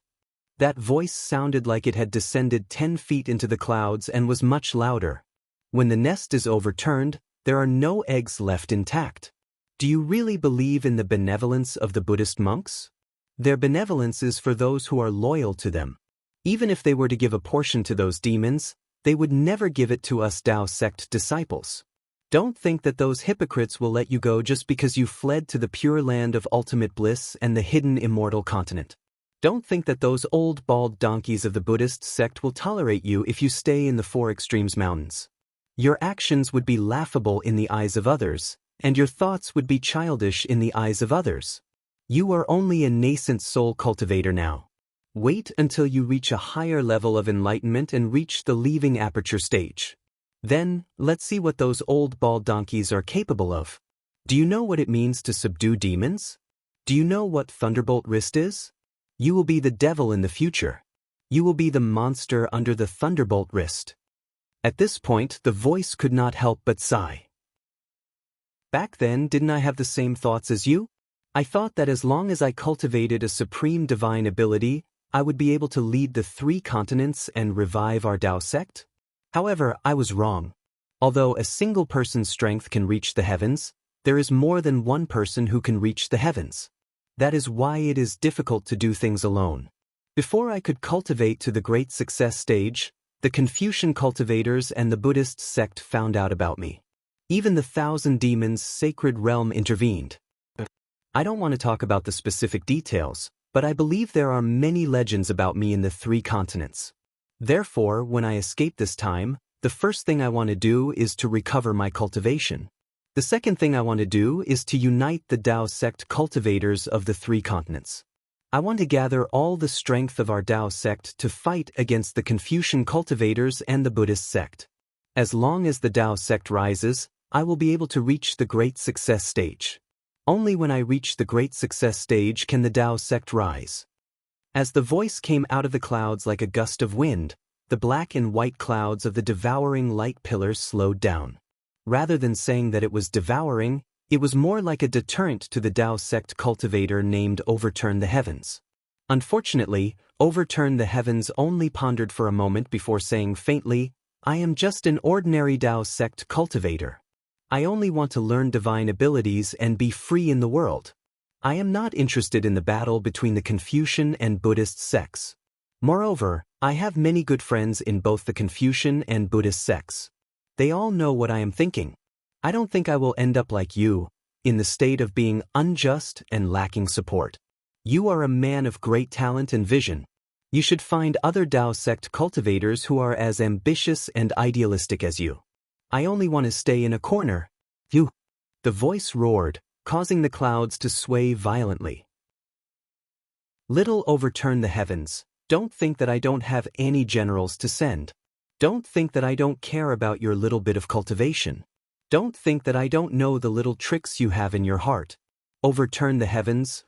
That voice sounded like it had descended 10 feet into the clouds and was much louder. When the nest is overturned, there are no eggs left intact. Do you really believe in the benevolence of the Buddhist monks? Their benevolence is for those who are loyal to them. Even if they were to give a portion to those demons, they would never give it to us Tao sect disciples. Don't think that those hypocrites will let you go just because you fled to the pure land of ultimate bliss and the hidden immortal continent. Don't think that those old bald donkeys of the Buddhist sect will tolerate you if you stay in the 4 extremes mountains. Your actions would be laughable in the eyes of others, and your thoughts would be childish in the eyes of others. You are only a nascent soul cultivator now. Wait until you reach a higher level of enlightenment and reach the leaving aperture stage. Then, let's see what those old bald donkeys are capable of. Do you know what it means to subdue demons? Do you know what Thunderbolt Wrist is? You will be the devil in the future. You will be the monster under the Thunderbolt Wrist. At this point, the voice could not help but sigh. Back then, didn't I have the same thoughts as you? I thought that as long as I cultivated a supreme divine ability, I would be able to lead the 3 continents and revive our Tao sect. However, I was wrong. Although a single person's strength can reach the heavens, there is more than one person who can reach the heavens. That is why it is difficult to do things alone. Before I could cultivate to the great success stage, the Confucian cultivators and the Buddhist sect found out about me. Even the 1,000 demons' sacred realm intervened. I don't want to talk about the specific details, but I believe there are many legends about me in the 3 continents. Therefore, when I escape this time, the first thing I want to do is to recover my cultivation. The second thing I want to do is to unite the Tao sect cultivators of the 3 continents. I want to gather all the strength of our Tao sect to fight against the Confucian cultivators and the Buddhist sect. As long as the Tao sect rises, I will be able to reach the great success stage. Only when I reach the great success stage can the Tao sect rise. As the voice came out of the clouds like a gust of wind, the black and white clouds of the devouring light pillars slowed down. Rather than saying that it was devouring, it was more like a deterrent to the Tao sect cultivator named Overturn the Heavens. Unfortunately, Overturn the Heavens only pondered for a moment before saying faintly, I am just an ordinary Tao sect cultivator. I only want to learn divine abilities and be free in the world. I am not interested in the battle between the Confucian and Buddhist sects. Moreover, I have many good friends in both the Confucian and Buddhist sects. They all know what I am thinking. I don't think I will end up like you, in the state of being unjust and lacking support. You are a man of great talent and vision. You should find other Tao sect cultivators who are as ambitious and idealistic as you. I only want to stay in a corner. You. The voice roared, causing the clouds to sway violently. Little Overturn the Heavens, don't think that I don't have any generals to send. Don't think that I don't care about your little bit of cultivation. Don't think that I don't know the little tricks you have in your heart. Overturn the heavens,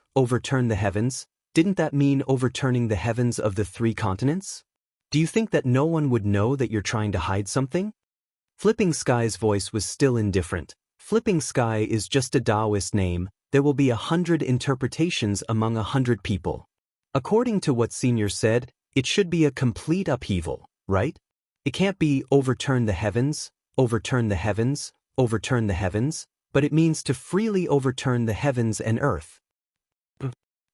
didn't that mean overturning the heavens of the 3 continents? Do you think that no one would know that you're trying to hide something? Flipping Sky's voice was still indifferent. Flipping Sky is just a Taoist name. There will be 100 interpretations among 100 people. According to what Senior said, it should be a complete upheaval, right? It can't be overturn the heavens, overturn the heavens, overturn the heavens, but it means to freely overturn the heavens and earth.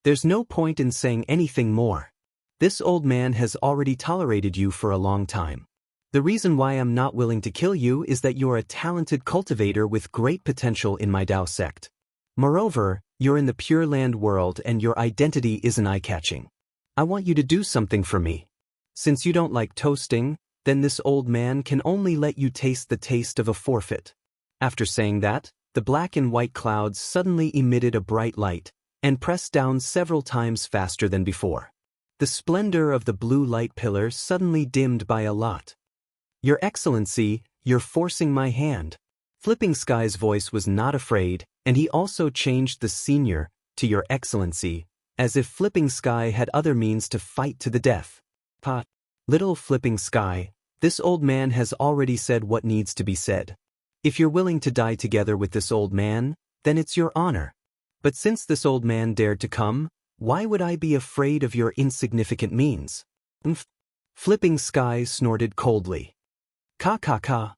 There's no point in saying anything more. This old man has already tolerated you for a long time. The reason why I'm not willing to kill you is that you're a talented cultivator with great potential in my Tao sect. Moreover, you're in the Pure Land world and your identity isn't eye-catching. I want you to do something for me. Since you don't like toasting, then this old man can only let you taste the taste of a forfeit. After saying that, the black and white clouds suddenly emitted a bright light, and pressed down several times faster than before. The splendor of the blue light pillar suddenly dimmed by a lot. Your Excellency, you're forcing my hand. Flipping Sky's voice was not afraid, and he also changed the Senior to Your Excellency, as if Flipping Sky had other means to fight to the death. Little Flipping Sky, this old man has already said what needs to be said. If you're willing to die together with this old man, then it's your honor. But since this old man dared to come, why would I be afraid of your insignificant means? Flipping Sky snorted coldly. Ka ka ka.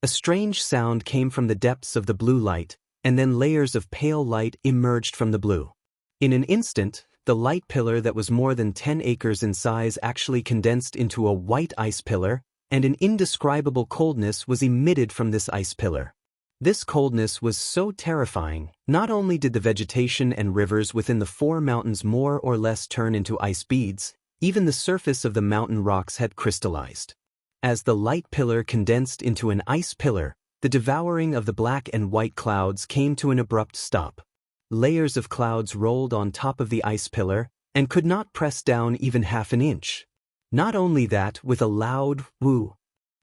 A strange sound came from the depths of the blue light, and then layers of pale light emerged from the blue. In an instant, the light pillar that was more than 10 acres in size actually condensed into a white ice pillar, and an indescribable coldness was emitted from this ice pillar. This coldness was so terrifying, not only did the vegetation and rivers within the 4 mountains more or less turn into ice beads, even the surface of the mountain rocks had crystallized. As the light pillar condensed into an ice pillar, the devouring of the black and white clouds came to an abrupt stop. Layers of clouds rolled on top of the ice pillar, and could not press down even half an inch. Not only that, with a loud whoo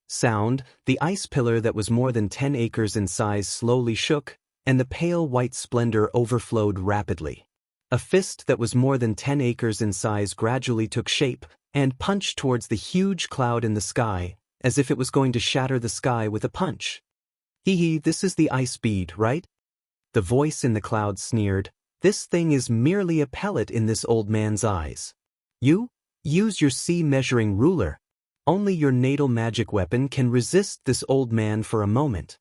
sound, the ice pillar that was more than 10 acres in size slowly shook, and the pale white splendor overflowed rapidly. A fist that was more than 10 acres in size gradually took shape, and punched towards the huge cloud in the sky, as if it was going to shatter the sky with a punch. Hee, this is the ice bead, right? The voice in the cloud sneered, this thing is merely a pellet in this old man's eyes. You? Use your sea measuring ruler. Only your natal magic weapon can resist this old man for a moment.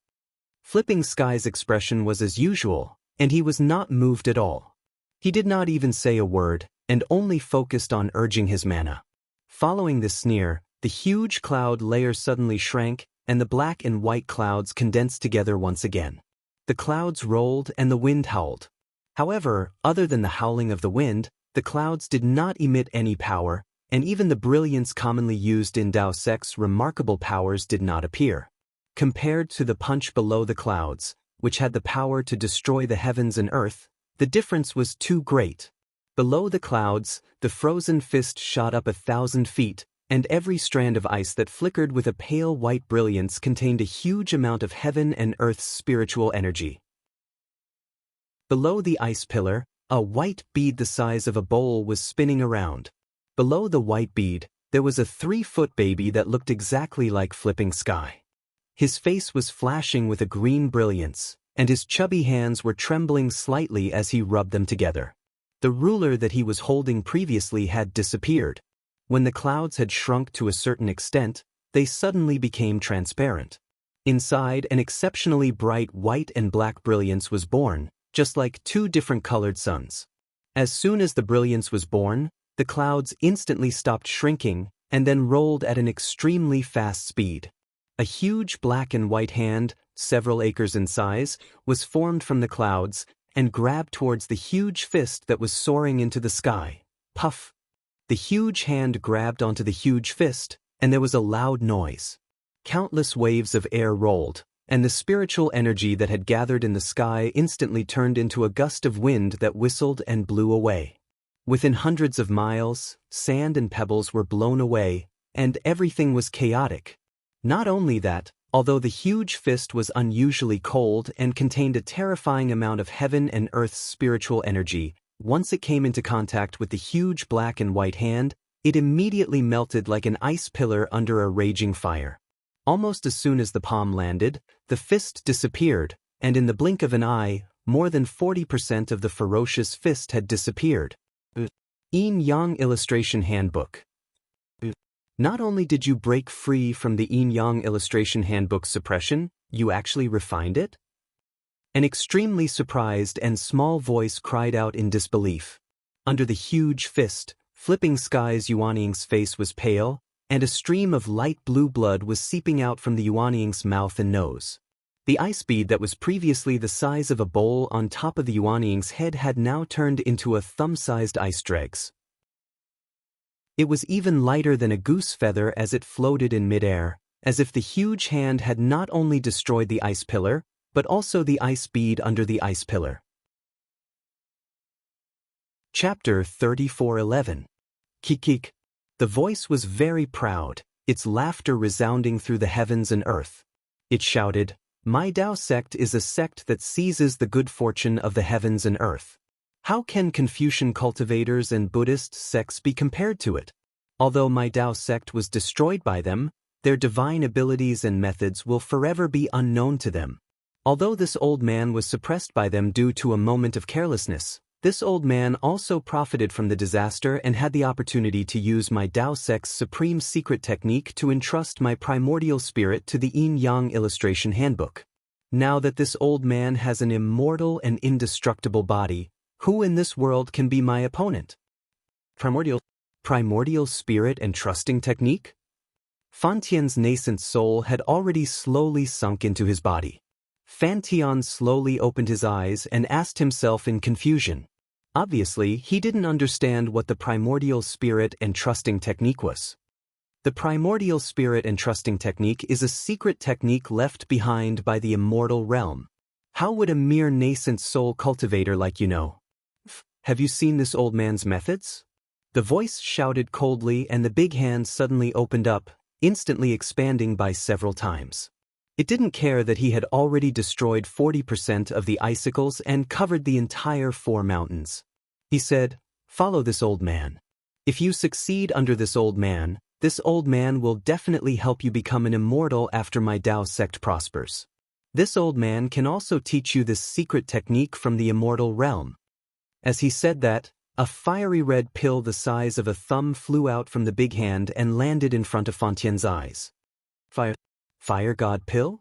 Flipping Sky's expression was as usual, and he was not moved at all. He did not even say a word, and only focused on urging his mana. Following this sneer, the huge cloud layer suddenly shrank, and the black and white clouds condensed together once again. The clouds rolled and the wind howled. However, other than the howling of the wind, the clouds did not emit any power, and even the brilliance commonly used in Tao sect's remarkable powers did not appear. Compared to the punch below the clouds, which had the power to destroy the heavens and earth, the difference was too great. Below the clouds, the frozen fist shot up 1,000 feet, and every strand of ice that flickered with a pale white brilliance contained a huge amount of heaven and earth's spiritual energy. Below the ice pillar, a white bead the size of a bowl was spinning around. Below the white bead, there was a 3-foot baby that looked exactly like Flipping Sky. His face was flashing with a green brilliance, and his chubby hands were trembling slightly as he rubbed them together. The ruler that he was holding previously had disappeared. When the clouds had shrunk to a certain extent, they suddenly became transparent. Inside, an exceptionally bright white and black brilliance was born, just like 2 different colored suns. As soon as the brilliance was born, the clouds instantly stopped shrinking and then rolled at an extremely fast speed. A huge black and white hand, several acres in size, was formed from the clouds and grabbed towards the huge fist that was soaring into the sky. Puff! The huge hand grabbed onto the huge fist, and there was a loud noise. Countless waves of air rolled, and the spiritual energy that had gathered in the sky instantly turned into a gust of wind that whistled and blew away. Within hundreds of miles, sand and pebbles were blown away, and everything was chaotic. Not only that, although the huge fist was unusually cold and contained a terrifying amount of heaven and earth's spiritual energy, once it came into contact with the huge black and white hand, it immediately melted like an ice pillar under a raging fire. Almost as soon as the palm landed, the fist disappeared, and in the blink of an eye, more than 40% of the ferocious fist had disappeared. Yin Yang Illustration Handbook. Not only did you break free from the Yin Yang Illustration Handbook suppression, you actually refined it? An extremely surprised and small voice cried out in disbelief. Under the huge fist, Flipping Sky's Yuanying's face was pale, and a stream of light blue blood was seeping out from the Yuanying's mouth and nose. The ice bead that was previously the size of a bowl on top of the Yuanying's head had now turned into a thumb-sized ice dregs. It was even lighter than a goose feather as it floated in midair, as if the huge hand had not only destroyed the ice pillar, but also the ice bead under the ice pillar. Chapter 34:11. Kikik. The voice was very proud, its laughter resounding through the heavens and earth. It shouted, "My Tao sect is a sect that seizes the good fortune of the heavens and earth. How can Confucian cultivators and Buddhist sects be compared to it? Although my Tao sect was destroyed by them, their divine abilities and methods will forever be unknown to them. Although this old man was suppressed by them due to a moment of carelessness, this old man also profited from the disaster and had the opportunity to use my Tao sect's supreme secret technique to entrust my primordial spirit to the Yin Yang Illustration Handbook. Now that this old man has an immortal and indestructible body, who in this world can be my opponent?" Primordial spirit and trusting technique? Fantian's nascent soul had already slowly sunk into his body. Fantian slowly opened his eyes and asked himself in confusion. Obviously, he didn't understand what the primordial spirit and trusting technique was. The primordial spirit and trusting technique is a secret technique left behind by the immortal realm. How would a mere nascent soul cultivator like you know? Have you seen this old man's methods? The voice shouted coldly, and the big hand suddenly opened up, instantly expanding by several times. It didn't care that he had already destroyed 40% of the icicles and covered the entire 4 mountains. He said, "Follow this old man. If you succeed under this old man will definitely help you become an immortal after my Tao sect prospers. This old man can also teach you this secret technique from the immortal realm." As he said that, a fiery red pill the size of a thumb flew out from the big hand and landed in front of Fantian's eyes. Fire God pill?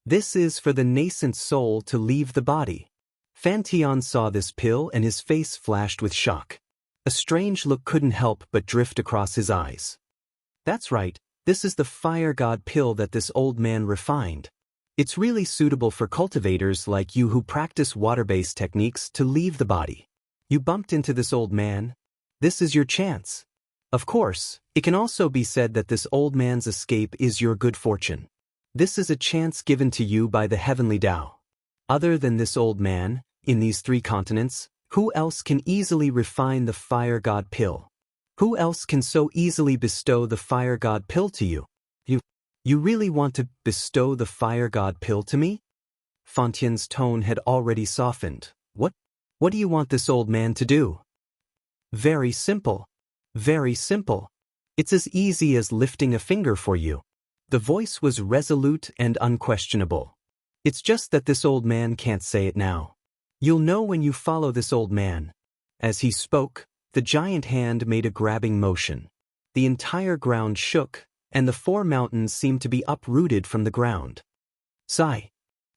This is for the nascent soul to leave the body. Fantian saw this pill and his face flashed with shock. A strange look couldn't help but drift across his eyes. That's right, this is the Fire God pill that this old man refined. It's really suitable for cultivators like you who practice water-based techniques to leave the body. You bumped into this old man. This is your chance. Of course, it can also be said that this old man's escape is your good fortune. This is a chance given to you by the heavenly Tao. Other than this old man, in these 3 continents, Who else can easily refine the fire god pill? Who else can so easily bestow the fire god pill to you? You really want to bestow the fire god pill to me? Fontien's tone had already softened. What do you want this old man to do? Very simple. Very simple. It's as easy as lifting a finger for you. The voice was resolute and unquestionable. It's just that this old man can't say it now. You'll know when you follow this old man. As he spoke, the giant hand made a grabbing motion. The entire ground shook, and the 4 mountains seemed to be uprooted from the ground. Sigh.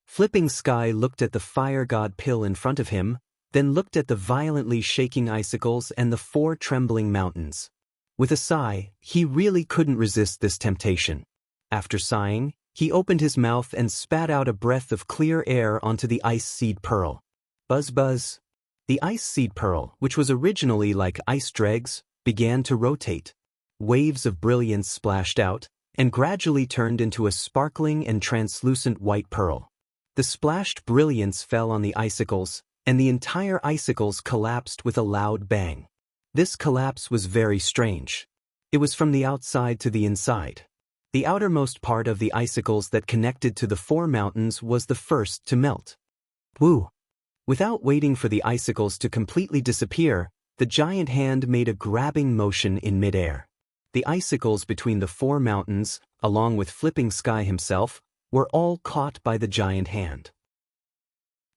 Flipping Sky looked at the fire god pill in front of him, then looked at the violently shaking icicles and the 4 trembling mountains. With a sigh, he really couldn't resist this temptation. After sighing, he opened his mouth and spat out a breath of clear air onto the ice seed pearl. Buzz buzz. The ice seed pearl, which was originally like ice dregs, began to rotate. Waves of brilliance splashed out, and gradually turned into a sparkling and translucent white pearl. The splashed brilliance fell on the icicles, and the entire icicles collapsed with a loud bang. This collapse was very strange. It was from the outside to the inside. The outermost part of the icicles that connected to the 4 mountains was the first to melt. Woo! Without waiting for the icicles to completely disappear, the giant hand made a grabbing motion in midair. The icicles between the 4 mountains, along with Flipping Sky himself, were all caught by the giant hand.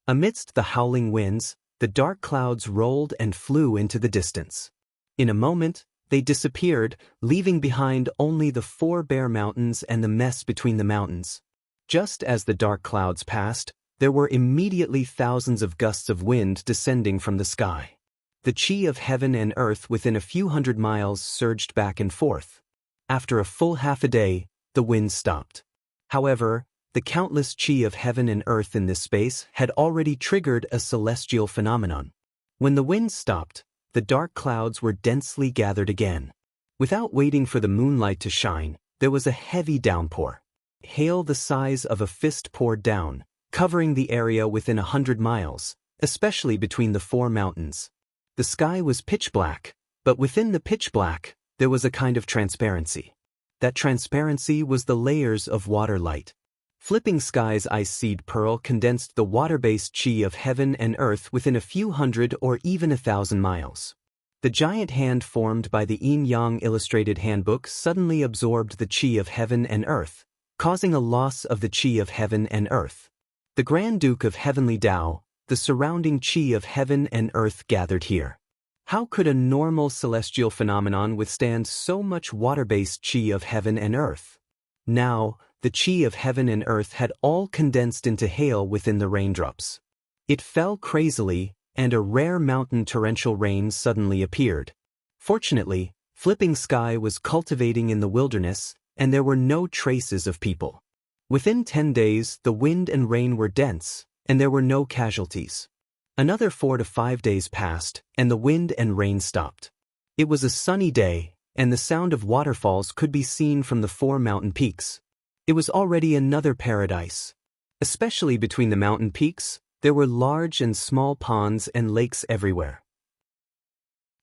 Amidst the howling winds, the dark clouds rolled and flew into the distance. In a moment, they disappeared, leaving behind only the 4 bare mountains and the mess between the mountains. Just as the dark clouds passed, there were immediately thousands of gusts of wind descending from the sky. The chi of heaven and earth within a few hundred miles surged back and forth. After a full half a day, the wind stopped. However, the countless chi of heaven and earth in this space had already triggered a celestial phenomenon. When the wind stopped, the dark clouds were densely gathered again. Without waiting for the moonlight to shine, there was a heavy downpour. Hail the size of a fist poured down, covering the area within 100 miles, especially between the 4 mountains. The sky was pitch black, but within the pitch black, there was a kind of transparency. That transparency was the layers of water light. Flipping Sky's ice seed pearl condensed the water-based chi of heaven and earth within a few hundred or even 1,000 miles. The giant hand formed by the Yin-Yang Illustrated Handbook suddenly absorbed the chi of heaven and earth, causing a loss of the chi of heaven and earth. The Grand Duke of Heavenly Tao, the surrounding chi of heaven and earth gathered here. How could a normal celestial phenomenon withstand so much water-based chi of heaven and earth? Now, the chi of heaven and earth had all condensed into hail within the raindrops. It fell crazily, and a rare mountain torrential rain suddenly appeared. Fortunately, Flipping Sky was cultivating in the wilderness, and there were no traces of people. Within 10 days, the wind and rain were dense, and there were no casualties. Another 4 to 5 days passed, and the wind and rain stopped. It was a sunny day, and the sound of waterfalls could be seen from the 4 mountain peaks. It was already another paradise. Especially between the mountain peaks, there were large and small ponds and lakes everywhere.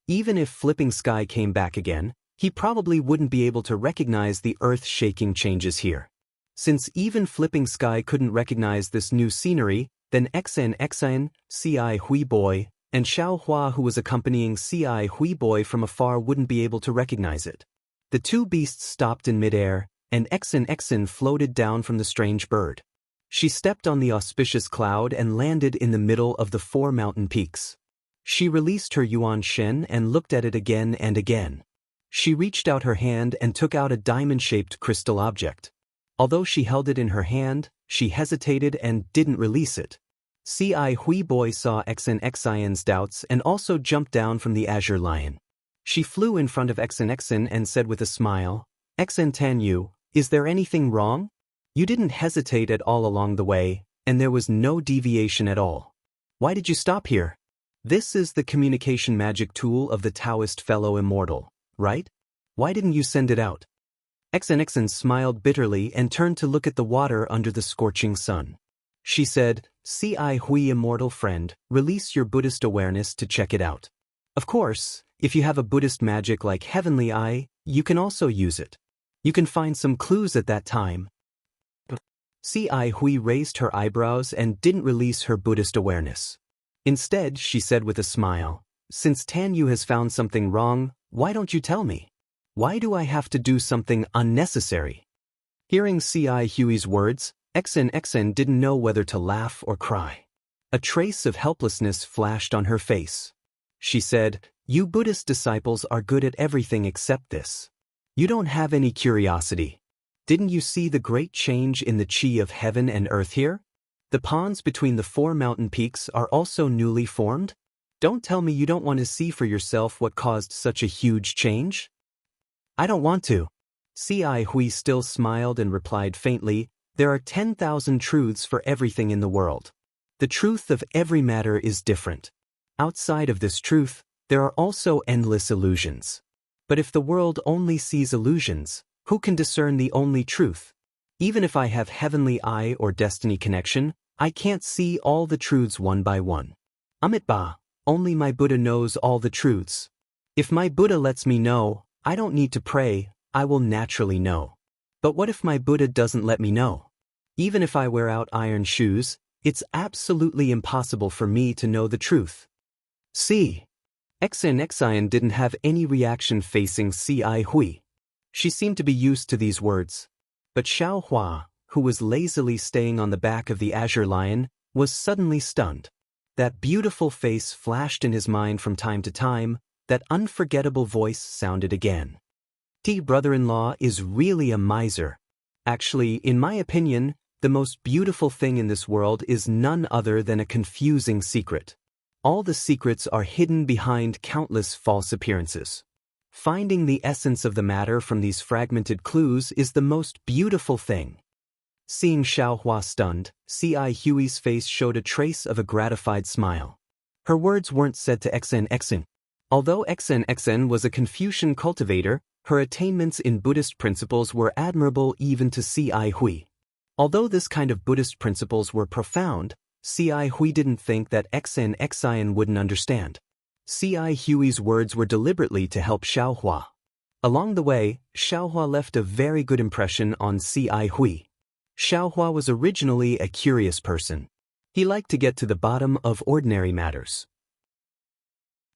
Even if Flipping Sky came back again, he probably wouldn't be able to recognize the earth-shaking changes here. Since even Flipping Sky couldn't recognize this new scenery, then Xn, Ci Hui Boy, and Xiao Hua, who was accompanying Ci Hui Boy from afar, wouldn't be able to recognize it. The 2 beasts stopped in midair, and Xn floated down from the strange bird. She stepped on the auspicious cloud and landed in the middle of the 4 mountain peaks. She released her Yuan Shen and looked at it again and again. She reached out her hand and took out a diamond-shaped crystal object. Although she held it in her hand, she hesitated and didn't release it. Ci Hui Boy saw Xn's doubts and also jumped down from the azure lion. She flew in front of Xn and said with a smile, "Xn Tan Yu, is there anything wrong? You didn't hesitate at all along the way, and there was no deviation at all. Why did you stop here? This is the communication magic tool of the Taoist fellow Immortal, right? Why didn't you send it out?" Xn smiled bitterly and turned to look at the water under the scorching sun. She said, CI Hui Immortal friend, release your Buddhist awareness to check it out. Of course, if you have a Buddhist magic like Heavenly Eye, you can also use it. You can find some clues at that time. CI Hui raised her eyebrows and didn't release her Buddhist awareness. Instead, she said with a smile, "Since Tan Yu has found something wrong, why don't you tell me? Why do I have to do something unnecessary?" Hearing CI Hui's words, XN didn't know whether to laugh or cry. A trace of helplessness flashed on her face. She said, "You Buddhist disciples are good at everything except this. You don't have any curiosity. Didn't you see the great change in the chi of heaven and earth here? The ponds between the 4 mountain peaks are also newly formed? Don't tell me you don't want to see for yourself what caused such a huge change?" "I don't want to." CI Hui still smiled and replied faintly, "There are 10,000 truths for everything in the world. The truth of every matter is different. Outside of this truth, there are also endless illusions. But if the world only sees illusions, who can discern the only truth? Even if I have Heavenly Eye or Destiny Connection, I can't see all the truths one by one. Amitba, only my Buddha knows all the truths. If my Buddha lets me know, I don't need to pray, I will naturally know. But what if my Buddha doesn't let me know? Even if I wear out iron shoes, it's absolutely impossible for me to know the truth." XN didn't have any reaction facing CI Hui. She seemed to be used to these words. But Xiao Hua, who was lazily staying on the back of the Azure Lion, was suddenly stunned. That beautiful face flashed in his mind from time to time, that unforgettable voice sounded again. "T brother-in-law is really a miser. Actually, in my opinion, the most beautiful thing in this world is none other than a confusing secret. All the secrets are hidden behind countless false appearances. Finding the essence of the matter from these fragmented clues is the most beautiful thing." Seeing Xiao Hua stunned, CI Hui's face showed a trace of a gratified smile. Her words weren't said to XN. Although XN was a Confucian cultivator, her attainments in Buddhist principles were admirable even to CI Hui. Although this kind of Buddhist principles were profound, CI Hui didn't think that XN wouldn't understand. CI Hui's words were deliberately to help Xiao Hua. Along the way, Xiao Hua left a very good impression on CI Hui. Xiao Hua was originally a curious person. He liked to get to the bottom of ordinary matters.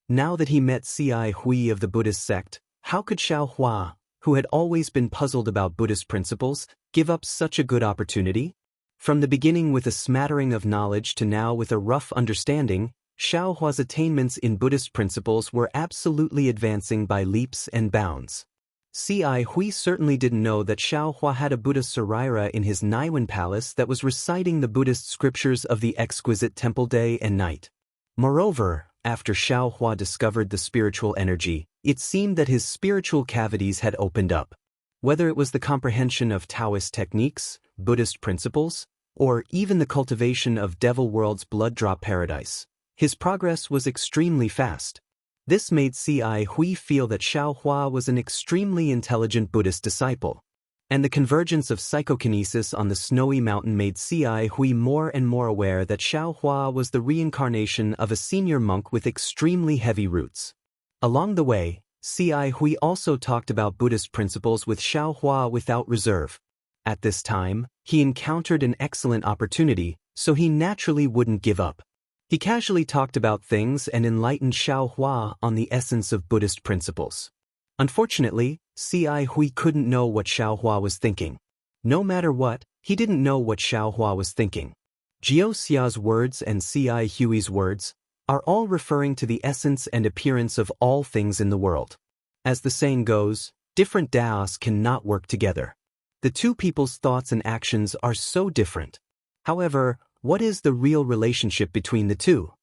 Now that he met CI Hui of the Buddhist sect, how could Xiao Hua, who had always been puzzled about Buddhist principles, give up such a good opportunity? From the beginning with a smattering of knowledge to now with a rough understanding, Xiao Hua's attainments in Buddhist principles were absolutely advancing by leaps and bounds. CI Hui certainly didn't know that Xiao Hua had a Buddha Saraira in his Naiwan palace that was reciting the Buddhist scriptures of the exquisite temple day and night. Moreover, after Xiao Hua discovered the spiritual energy, it seemed that his spiritual cavities had opened up. Whether it was the comprehension of Taoist techniques, Buddhist principles, or even the cultivation of Devil World's blood drop paradise, his progress was extremely fast. This made CI Hui feel that Xiao Hua was an extremely intelligent Buddhist disciple. And the convergence of psychokinesis on the snowy mountain made CI Hui more and more aware that Xiao Hua was the reincarnation of a senior monk with extremely heavy roots. Along the way, CI Hui also talked about Buddhist principles with Xiao Hua without reserve. At this time, he encountered an excellent opportunity, so he naturally wouldn't give up. He casually talked about things and enlightened Xiao Hua on the essence of Buddhist principles. Unfortunately, CI Hui couldn't know what Xiao Hua was thinking. No matter what, he didn't know what Xiao Hua was thinking. Jiao Xia's words and CI Hui's words are all referring to the essence and appearance of all things in the world. As the saying goes, different Daos cannot work together. The two people's thoughts and actions are so different. However, what is the real relationship between the two?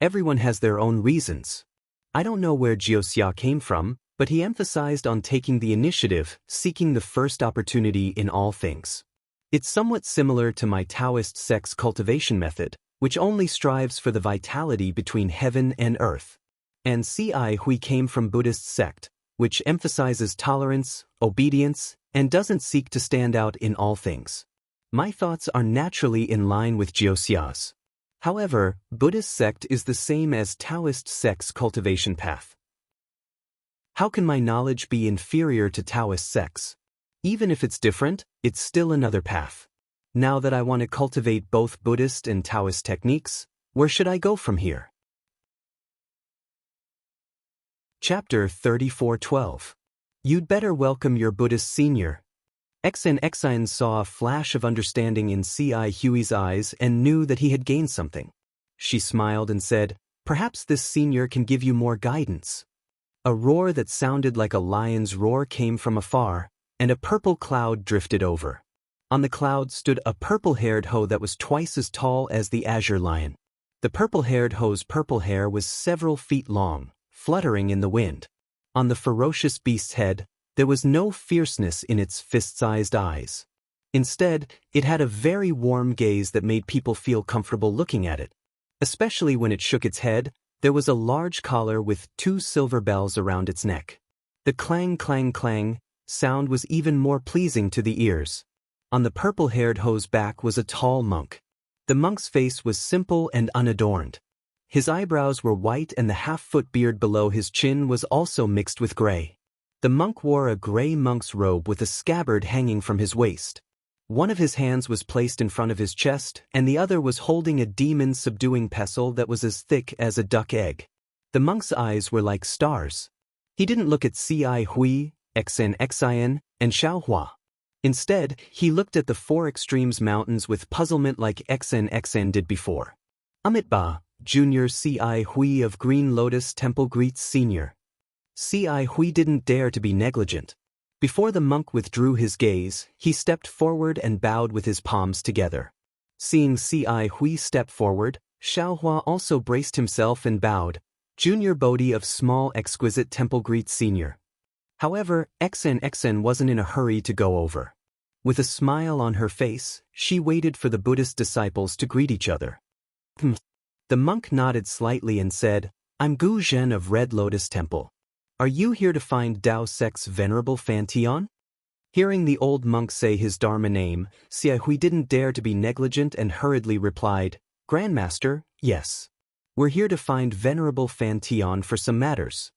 Everyone has their own reasons. I don't know where Jiao Xia came from, but he emphasized on taking the initiative, seeking the first opportunity in all things. It's somewhat similar to my Taoist sect's cultivation method, which only strives for the vitality between heaven and earth. And CI Hui came from Buddhist sect, which emphasizes tolerance, obedience, and doesn't seek to stand out in all things. My thoughts are naturally in line with Jiao Xia's. However, Buddhist sect is the same as Taoist sect's cultivation path. How can my knowledge be inferior to Taoist sects? Even if it's different, it's still another path. Now that I want to cultivate both Buddhist and Taoist techniques, where should I go from here? Chapter 34:12. You'd better welcome your Buddhist senior. Xin saw a flash of understanding in C.I. Huey's eyes and knew that he had gained something. She smiled and said, "Perhaps this senior can give you more guidance." A roar that sounded like a lion's roar came from afar, and a purple cloud drifted over. On the cloud stood a purple-haired hoe that was twice as tall as the azure lion. The purple-haired hoe's purple hair was several feet long, fluttering in the wind. On the ferocious beast's head, there was no fierceness in its fist-sized eyes. Instead, it had a very warm gaze that made people feel comfortable looking at it. Especially when it shook its head, there was a large collar with 2 silver bells around its neck. The clang clang clang sound was even more pleasing to the ears. On the purple-haired hoe's back was a tall monk. The monk's face was simple and unadorned. His eyebrows were white and the half-foot beard below his chin was also mixed with gray. The monk wore a gray monk's robe with a scabbard hanging from his waist. One of his hands was placed in front of his chest, and the other was holding a demon-subduing pestle that was as thick as a duck egg. The monk's eyes were like stars. He didn't look at C.I. Hui, Xin, and Xiaohua. Instead, he looked at the 4 extremes mountains with puzzlement like Xin did before. Amitba, Junior C.I. Hui of Green Lotus Temple greets Senior. C.I. Hui didn't dare to be negligent. Before the monk withdrew his gaze, he stepped forward and bowed with his palms together. Seeing C.I. Hui step forward, Xiaohua also braced himself and bowed. Junior Bodhi of Small Exquisite Temple greets Senior. However, Xin wasn't in a hurry to go over. With a smile on her face, she waited for the Buddhist disciples to greet each other. The monk nodded slightly and said, "I'm Gu Zhen of Red Lotus Temple. Are you here to find Dao Sect's venerable Fantion?" Hearing the old monk say his Dharma name, Xia Hui didn't dare to be negligent and hurriedly replied, "Grandmaster, yes. We're here to find venerable Fantion for some matters."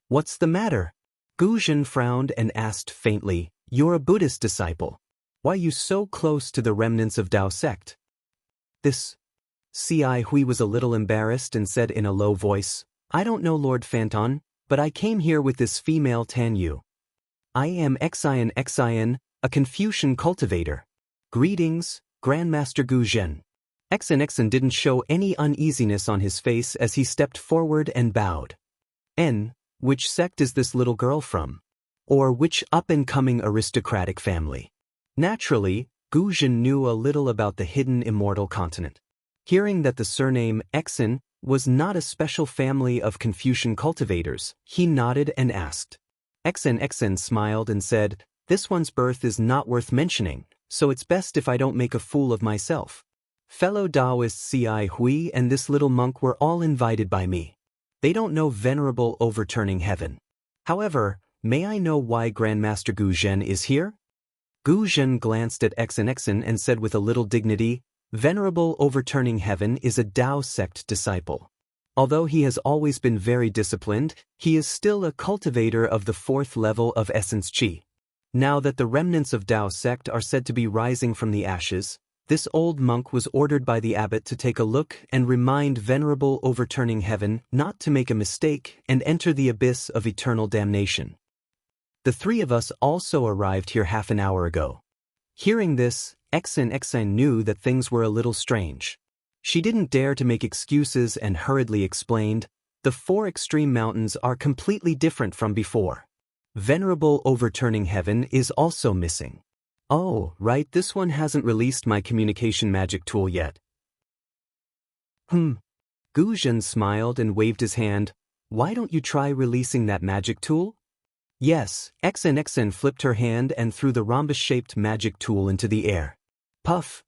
"What's the matter?" Gu Zhen frowned and asked faintly, "You're a Buddhist disciple. Why are you so close to the remnants of Dao Sect?" This C.I. Hui was a little embarrassed and said in a low voice, "I don't know Lord Fanton, but I came here with this female Tan Yu. I am Xin, a Confucian cultivator. Greetings, Grandmaster Gu Zhen." Xin didn't show any uneasiness on his face as he stepped forward and bowed. Which sect is this little girl from? Or which up-and-coming aristocratic family? Naturally, Gu Zhen knew a little about the hidden Immortal continent. Hearing that the surname Xin was not a special family of Confucian cultivators, he nodded and asked. Xin smiled and said, "This one's birth is not worth mentioning, so it's best if I don't make a fool of myself. Fellow Taoists C.I. Hui and this little monk were all invited by me. They don't know Venerable Overturning Heaven. However, may I know why Grandmaster Gu Zhen is here?" Gu Zhen glanced at Xin and said with a little dignity, "Venerable Overturning Heaven is a Dao Sect disciple. Although he has always been very disciplined, he is still a cultivator of the 4th level of Essence Qi. Now that the remnants of Dao Sect are said to be rising from the ashes, this old monk was ordered by the abbot to take a look and remind Venerable Overturning Heaven not to make a mistake and enter the abyss of eternal damnation. The 3 of us also arrived here half an hour ago." Hearing this, Xin knew that things were a little strange. She didn't dare to make excuses and hurriedly explained, "The 4 extreme mountains are completely different from before. Venerable Overturning Heaven is also missing. Oh, right, this one hasn't released my communication magic tool yet." Gu Zhen smiled and waved his hand. "Why don't you try releasing that magic tool?" Yes, Xin flipped her hand and threw the rhombus-shaped magic tool into the air. Puff!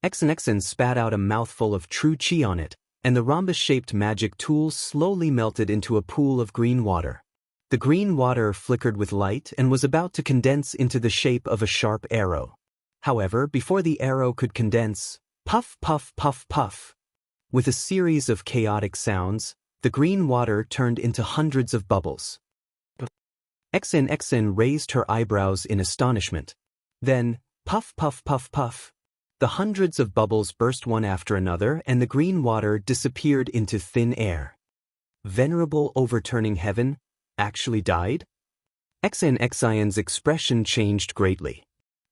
Xin spat out a mouthful of true qi on it, and the rhombus-shaped magic tool slowly melted into a pool of green water. The green water flickered with light and was about to condense into the shape of a sharp arrow. However, before the arrow could condense, puff, puff, puff, puff. With a series of chaotic sounds, the green water turned into hundreds of bubbles. XN raised her eyebrows in astonishment. Then, puff puff puff puff. The hundreds of bubbles burst one after another and the green water disappeared into thin air. Venerable overturning heaven actually died? XNXIN's expression changed greatly.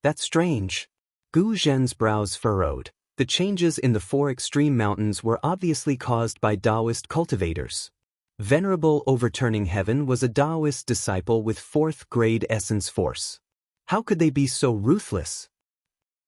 That's strange. Gu Zhen's brows furrowed. The changes in the four extreme mountains were obviously caused by Taoist cultivators. Venerable overturning heaven was a Taoist disciple with 4th grade essence force. How could they be so ruthless?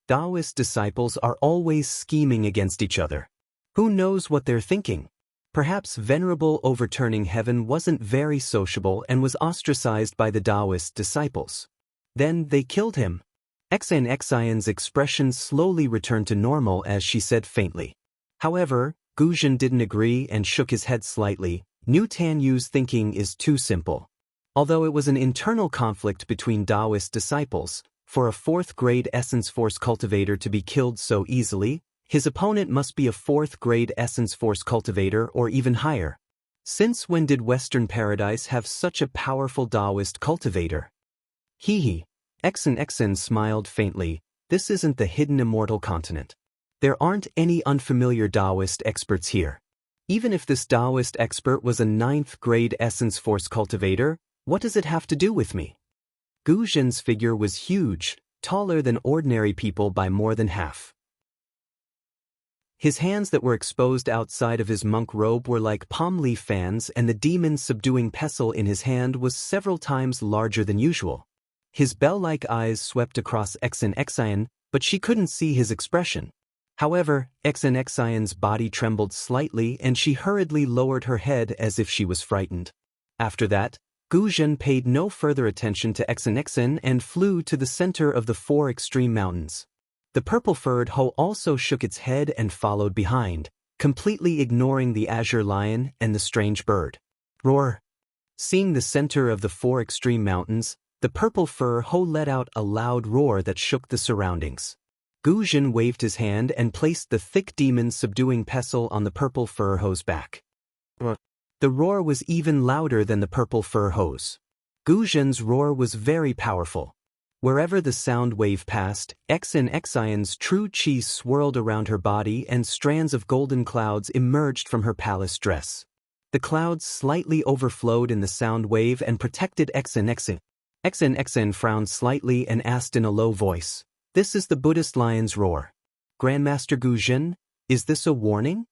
Taoist disciples are always scheming against each other. Who knows what they're thinking? Perhaps Venerable overturning heaven wasn't very sociable and was ostracized by the Taoist disciples. Then they killed him. XNXIN's expression slowly returned to normal as she said faintly. However, Gu Zhen didn't agree and shook his head slightly. New Tanyu's thinking is too simple. Although it was an internal conflict between Taoist disciples, for a 4th grade essence force cultivator to be killed so easily, his opponent must be a 4th grade essence force cultivator or even higher. Since when did Western Paradise have such a powerful Taoist cultivator? Hee. XN smiled faintly. This isn't the hidden immortal continent. There aren't any unfamiliar Taoist experts here. Even if this Taoist expert was a 9th grade essence force cultivator, what does it have to do with me? Gu Zhen's figure was huge, taller than ordinary people by more than half. His hands that were exposed outside of his monk robe were like palm leaf fans and the demon subduing pestle in his hand was several times larger than usual. His bell-like eyes swept across XNXIN, but she couldn't see his expression. However, XNXIN's body trembled slightly and she hurriedly lowered her head as if she was frightened. After that, Gu Zhen paid no further attention to XNXIN and flew to the center of the 4 extreme mountains. The purple-furred Ho also shook its head and followed behind, completely ignoring the azure lion and the strange bird. Roar! Seeing the center of the 4 extreme mountains, the purple fur Ho let out a loud roar that shook the surroundings. Gu Zhen waved his hand and placed the thick demon subduing pestle on the purple fur Ho's back. The roar was even louder than the purple fur Ho's. Gu Zhen's roar was very powerful. Wherever the sound wave passed, XNXIN's true chi swirled around her body and strands of golden clouds emerged from her palace dress. The clouds slightly overflowed in the sound wave and protected XNXIN. XNXIN frowned slightly and asked in a low voice, "This is the Buddhist lion's roar. Grandmaster Gu Zhen, is this a warning?"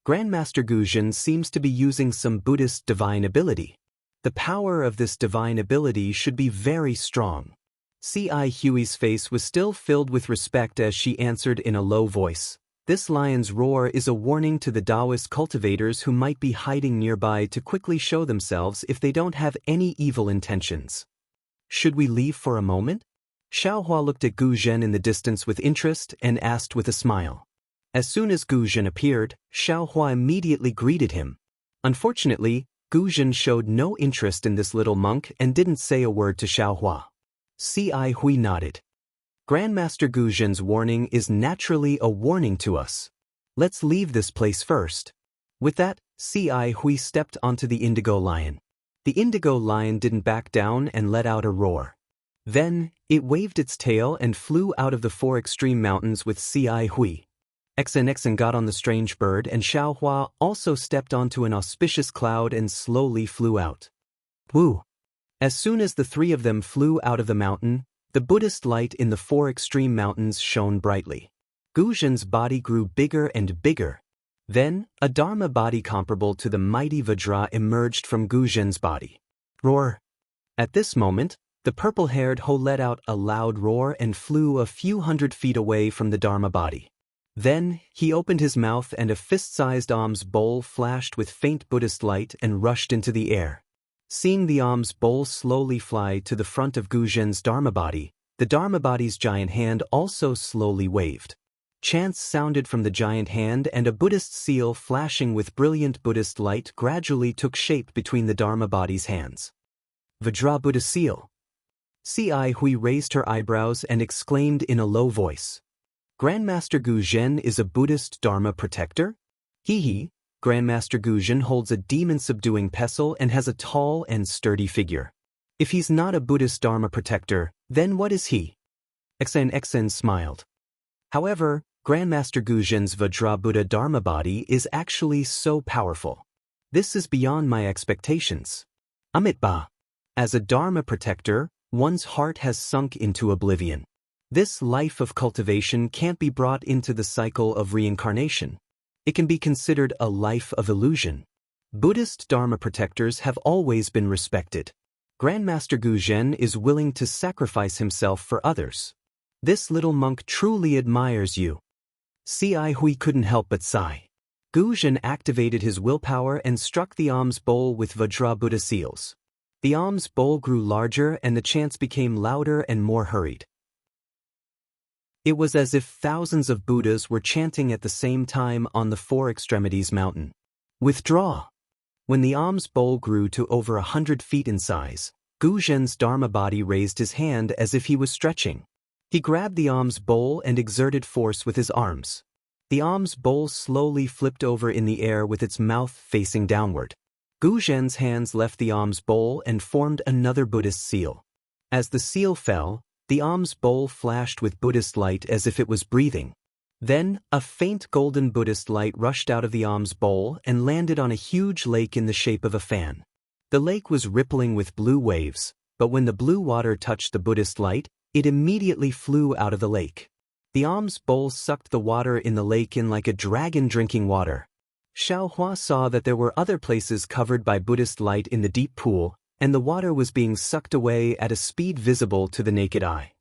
Grandmaster Gu Zhen seems to be using some Buddhist divine ability. The power of this divine ability should be very strong. C.I. Huey's face was still filled with respect as she answered in a low voice, "This lion's roar is a warning to the Taoist cultivators who might be hiding nearby to quickly show themselves if they don't have any evil intentions. Should we leave for a moment?" Xiaohua looked at Gu Zhen in the distance with interest and asked with a smile. As soon as Gu Zhen appeared, Xiaohua immediately greeted him. Unfortunately, Gu Zhen showed no interest in this little monk and didn't say a word to Xiaohua. C.I. Hui nodded. Grandmaster Gu Zhen's warning is naturally a warning to us. Let's leave this place first. With that, C.I. Hui stepped onto the indigo lion. The indigo lion didn't back down and let out a roar. Then, it waved its tail and flew out of the 4 extreme mountains with C.I. Hui. XNXN got on the strange bird and Xiaohua also stepped onto an auspicious cloud and slowly flew out. Woo! As soon as the 3 of them flew out of the mountain, the Buddhist light in the 4 extreme mountains shone brightly. Gu Zhen's body grew bigger and bigger. Then, a Dharma body comparable to the mighty Vajra emerged from Gu Zhen's body. Roar! At this moment, the purple-haired Ho let out a loud roar and flew a few hundred feet away from the Dharma body. Then, he opened his mouth and a fist-sized alms bowl flashed with faint Buddhist light and rushed into the air. Seeing the alms bowl slowly fly to the front of Gu Zhen's Dharma body, the Dharma body's giant hand also slowly waved. Chants sounded from the giant hand and a Buddhist seal flashing with brilliant Buddhist light gradually took shape between the Dharma body's hands. Vajra Buddha seal. C.I. Hui raised her eyebrows and exclaimed in a low voice, "Grandmaster Gu Zhen is a Buddhist Dharma protector?" Hee. Grandmaster Guzhen holds a demon-subduing pestle and has a tall and sturdy figure. If he's not a Buddhist Dharma protector, then what is he? Xen smiled. However, Grandmaster Guzhen's Vajra Buddha Dharma body is actually so powerful. This is beyond my expectations. Amitba. As a Dharma protector, one's heart has sunk into oblivion. This life of cultivation can't be brought into the cycle of reincarnation. It can be considered a life of illusion. Buddhist Dharma protectors have always been respected. Grandmaster Guzhen is willing to sacrifice himself for others. This little monk truly admires you. Ci Hui couldn't help but sigh. Guzhen activated his willpower and struck the alms bowl with Vajra Buddha seals. The alms bowl grew larger and the chants became louder and more hurried. It was as if thousands of Buddhas were chanting at the same time on the Four Extremities Mountain. Withdraw. When the alms bowl grew to over 100 feet in size, Guzhen's Dharma body raised his hand as if he was stretching. He grabbed the alms bowl and exerted force with his arms. The alms bowl slowly flipped over in the air with its mouth facing downward. Guzhen's hands left the alms bowl and formed another Buddhist seal. As the seal fell, the alms bowl flashed with Buddhist light as if it was breathing. Then, a faint golden Buddhist light rushed out of the alms bowl and landed on a huge lake in the shape of a fan. The lake was rippling with blue waves, but when the blue water touched the Buddhist light, it immediately flew out of the lake. The alms bowl sucked the water in the lake in like a dragon drinking water. Xiaohua saw that there were other places covered by Buddhist light in the deep pool, and the water was being sucked away at a speed visible to the naked eye.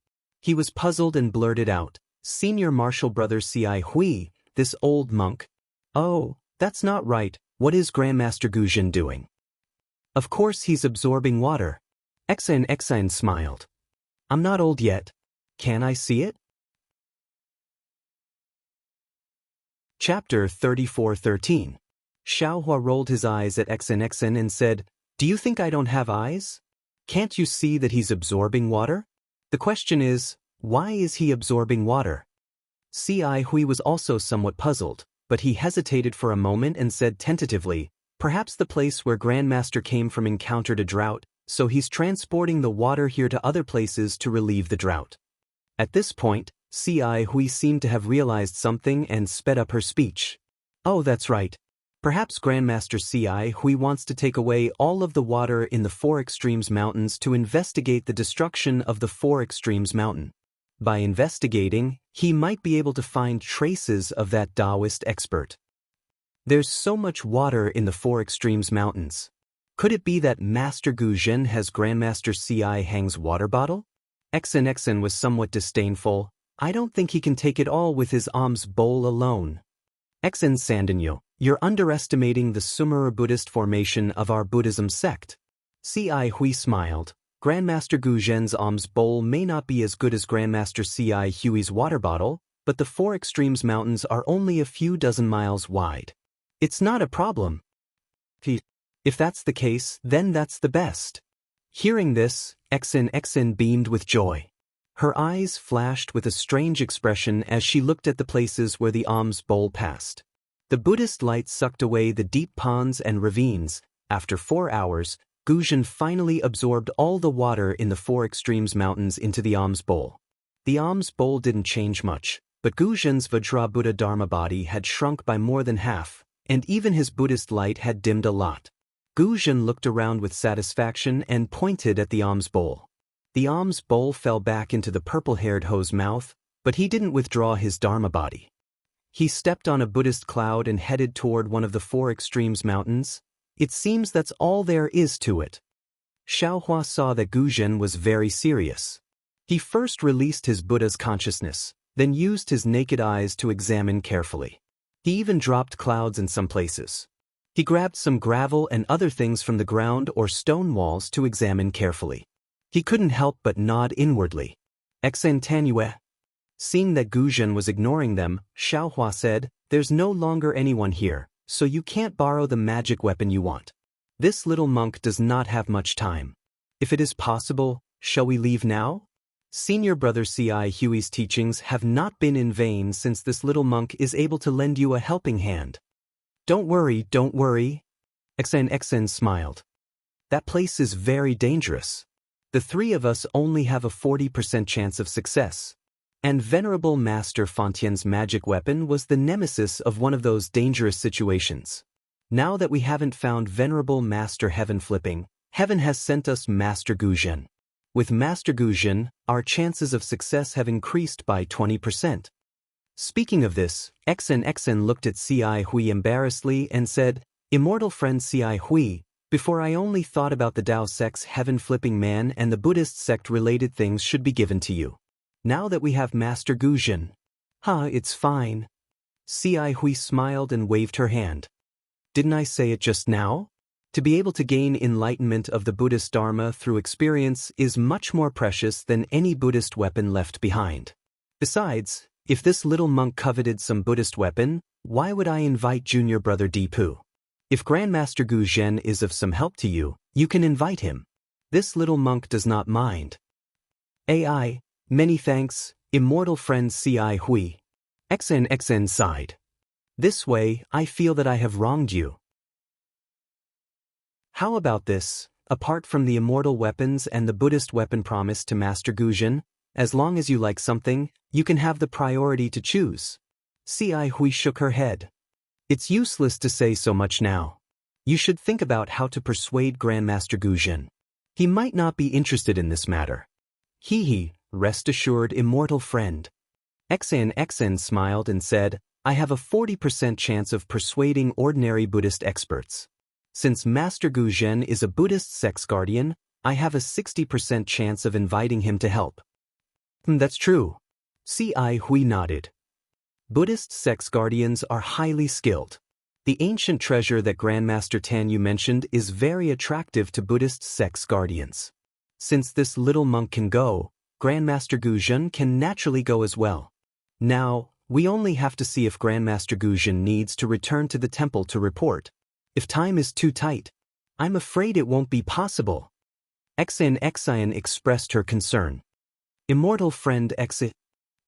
He was puzzled and blurted out, "Senior Martial Brother Ci Hui, this old monk." "Oh, that's not right. What is Grandmaster Guzhen doing?" "Of course he's absorbing water." Xen smiled. "I'm not old yet. Can I see it?" Chapter 34:13. Xiaohua rolled his eyes at Xen and said, "Do you think I don't have eyes? Can't you see that he's absorbing water? The question is, why is he absorbing water?" Ci Hui was also somewhat puzzled, but he hesitated for a moment and said tentatively, "Perhaps the place where Grandmaster came from encountered a drought, so he's transporting the water here to other places to relieve the drought." At this point, Ci Hui seemed to have realized something and sped up her speech. "Oh, that's right. Perhaps Grandmaster Ci Hui wants to take away all of the water in the Four Extremes Mountains to investigate the destruction of the Four Extremes Mountain. By investigating, he might be able to find traces of that Taoist expert. There's so much water in the Four Extremes Mountains. Could it be that Master Guzhen has Grandmaster Ci Hang's water bottle?" Xen was somewhat disdainful. "I don't think he can take it all with his alms bowl alone." Xen Sandinyo, you're underestimating the Sumer Buddhist formation of our Buddhism sect. Ci Hui smiled. Grandmaster Guzhen's alms bowl may not be as good as Grandmaster Ci Hui's water bottle, but the Four Extremes Mountains are only a few dozen miles wide. It's not a problem. If that's the case, then that's the best. Hearing this, Xen beamed with joy. Her eyes flashed with a strange expression as she looked at the places where the alms bowl passed. The Buddhist light sucked away the deep ponds and ravines. After 4 hours, Guzhen finally absorbed all the water in the Four Extremes Mountains into the alms bowl. The alms bowl didn't change much, but Guzhen's Vajra Buddha Dharma body had shrunk by more than half, and even his Buddhist light had dimmed a lot. Guzhen looked around with satisfaction and pointed at the alms bowl. The alms bowl fell back into the purple-haired Ho's mouth, but he didn't withdraw his Dharma body. He stepped on a Buddhist cloud and headed toward one of the Four Extremes Mountains. It seems that's all there is to it. Xiaohua saw that Guzhen was very serious. He first released his Buddha's consciousness, then used his naked eyes to examine carefully. He even dropped clouds in some places. He grabbed some gravel and other things from the ground or stone walls to examine carefully. He couldn't help but nod inwardly. Xen Tanyue. Seeing that Guzhen was ignoring them, Xiaohua said, "There's no longer anyone here, so you can't borrow the magic weapon you want. This little monk does not have much time. If it is possible, shall we leave now? Senior Brother Ci Hui's teachings have not been in vain since this little monk is able to lend you a helping hand." Don't worry. XN smiled. That place is very dangerous. The three of us only have a 40% chance of success. And Venerable Master Fontien's magic weapon was the nemesis of one of those dangerous situations. Now that we haven't found Venerable Master Heaven Flipping, Heaven has sent us Master Guzhen. With Master Guzhen, our chances of success have increased by 20%. Speaking of this, XN looked at Ci Hui embarrassedly and said, Immortal friend Ci Hui, before I only thought about the Tao sect's heaven-flipping man and the Buddhist sect-related things should be given to you. Now that we have Master Guzhen. It's fine. Ci Hui smiled and waved her hand. Didn't I say it just now? To be able to gain enlightenment of the Buddhist Dharma through experience is much more precious than any Buddhist weapon left behind. Besides, if this little monk coveted some Buddhist weapon, why would I invite junior brother Deepu? If Grandmaster Guzhen is of some help to you, you can invite him. This little monk does not mind. AI, many thanks, immortal friend Ci Hui. XN sighed. This way, I feel that I have wronged you. How about this, apart from the immortal weapons and the Buddhist weapon promised to Master Guzhen, as long as you like something, you can have the priority to choose. Ci Hui shook her head. It's useless to say so much now. You should think about how to persuade Grandmaster Guzhen. He might not be interested in this matter. Rest assured, immortal friend. XN smiled and said, I have a 40% chance of persuading ordinary Buddhist experts. Since Master Guzhen is a Buddhist sex guardian, I have a 60% chance of inviting him to help. That's true. Ci Hui nodded. Buddhist sex guardians are highly skilled. The ancient treasure that Grandmaster Tan you mentioned is very attractive to Buddhist sex guardians. Since this little monk can go, Grandmaster Guzhen can naturally go as well. Now, we only have to see if Grandmaster Guzhen needs to return to the temple to report. If time is too tight, I'm afraid it won't be possible. XN expressed her concern. Immortal friend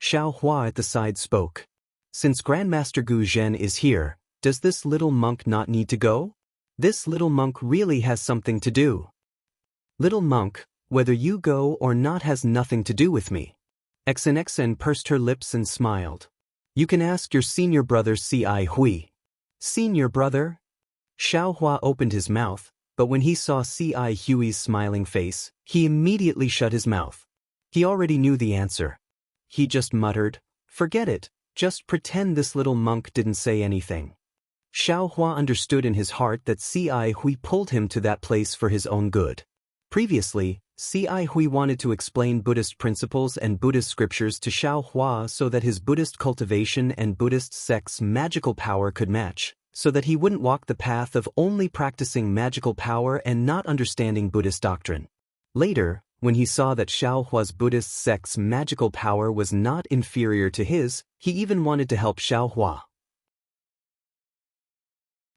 Xiao Hua at the side spoke. Since Grandmaster Guzhen is here, does this little monk not need to go? This little monk really has something to do. Little monk, whether you go or not has nothing to do with me. XN pursed her lips and smiled. You can ask your senior brother Ci Hui. Senior brother? Xiao Hua opened his mouth, but when he saw Ci Hui's smiling face, he immediately shut his mouth. He already knew the answer. He just muttered, Forget it, just pretend this little monk didn't say anything. Xiao Hua understood in his heart that Ci Hui pulled him to that place for his own good. Previously, Ci Hui wanted to explain Buddhist principles and Buddhist scriptures to Xiao Hua so that his Buddhist cultivation and Buddhist sect's magical power could match, so that he wouldn't walk the path of only practicing magical power and not understanding Buddhist doctrine. Later, when he saw that Xiao Hua's Buddhist sect's magical power was not inferior to his, he even wanted to help Xiao Hua.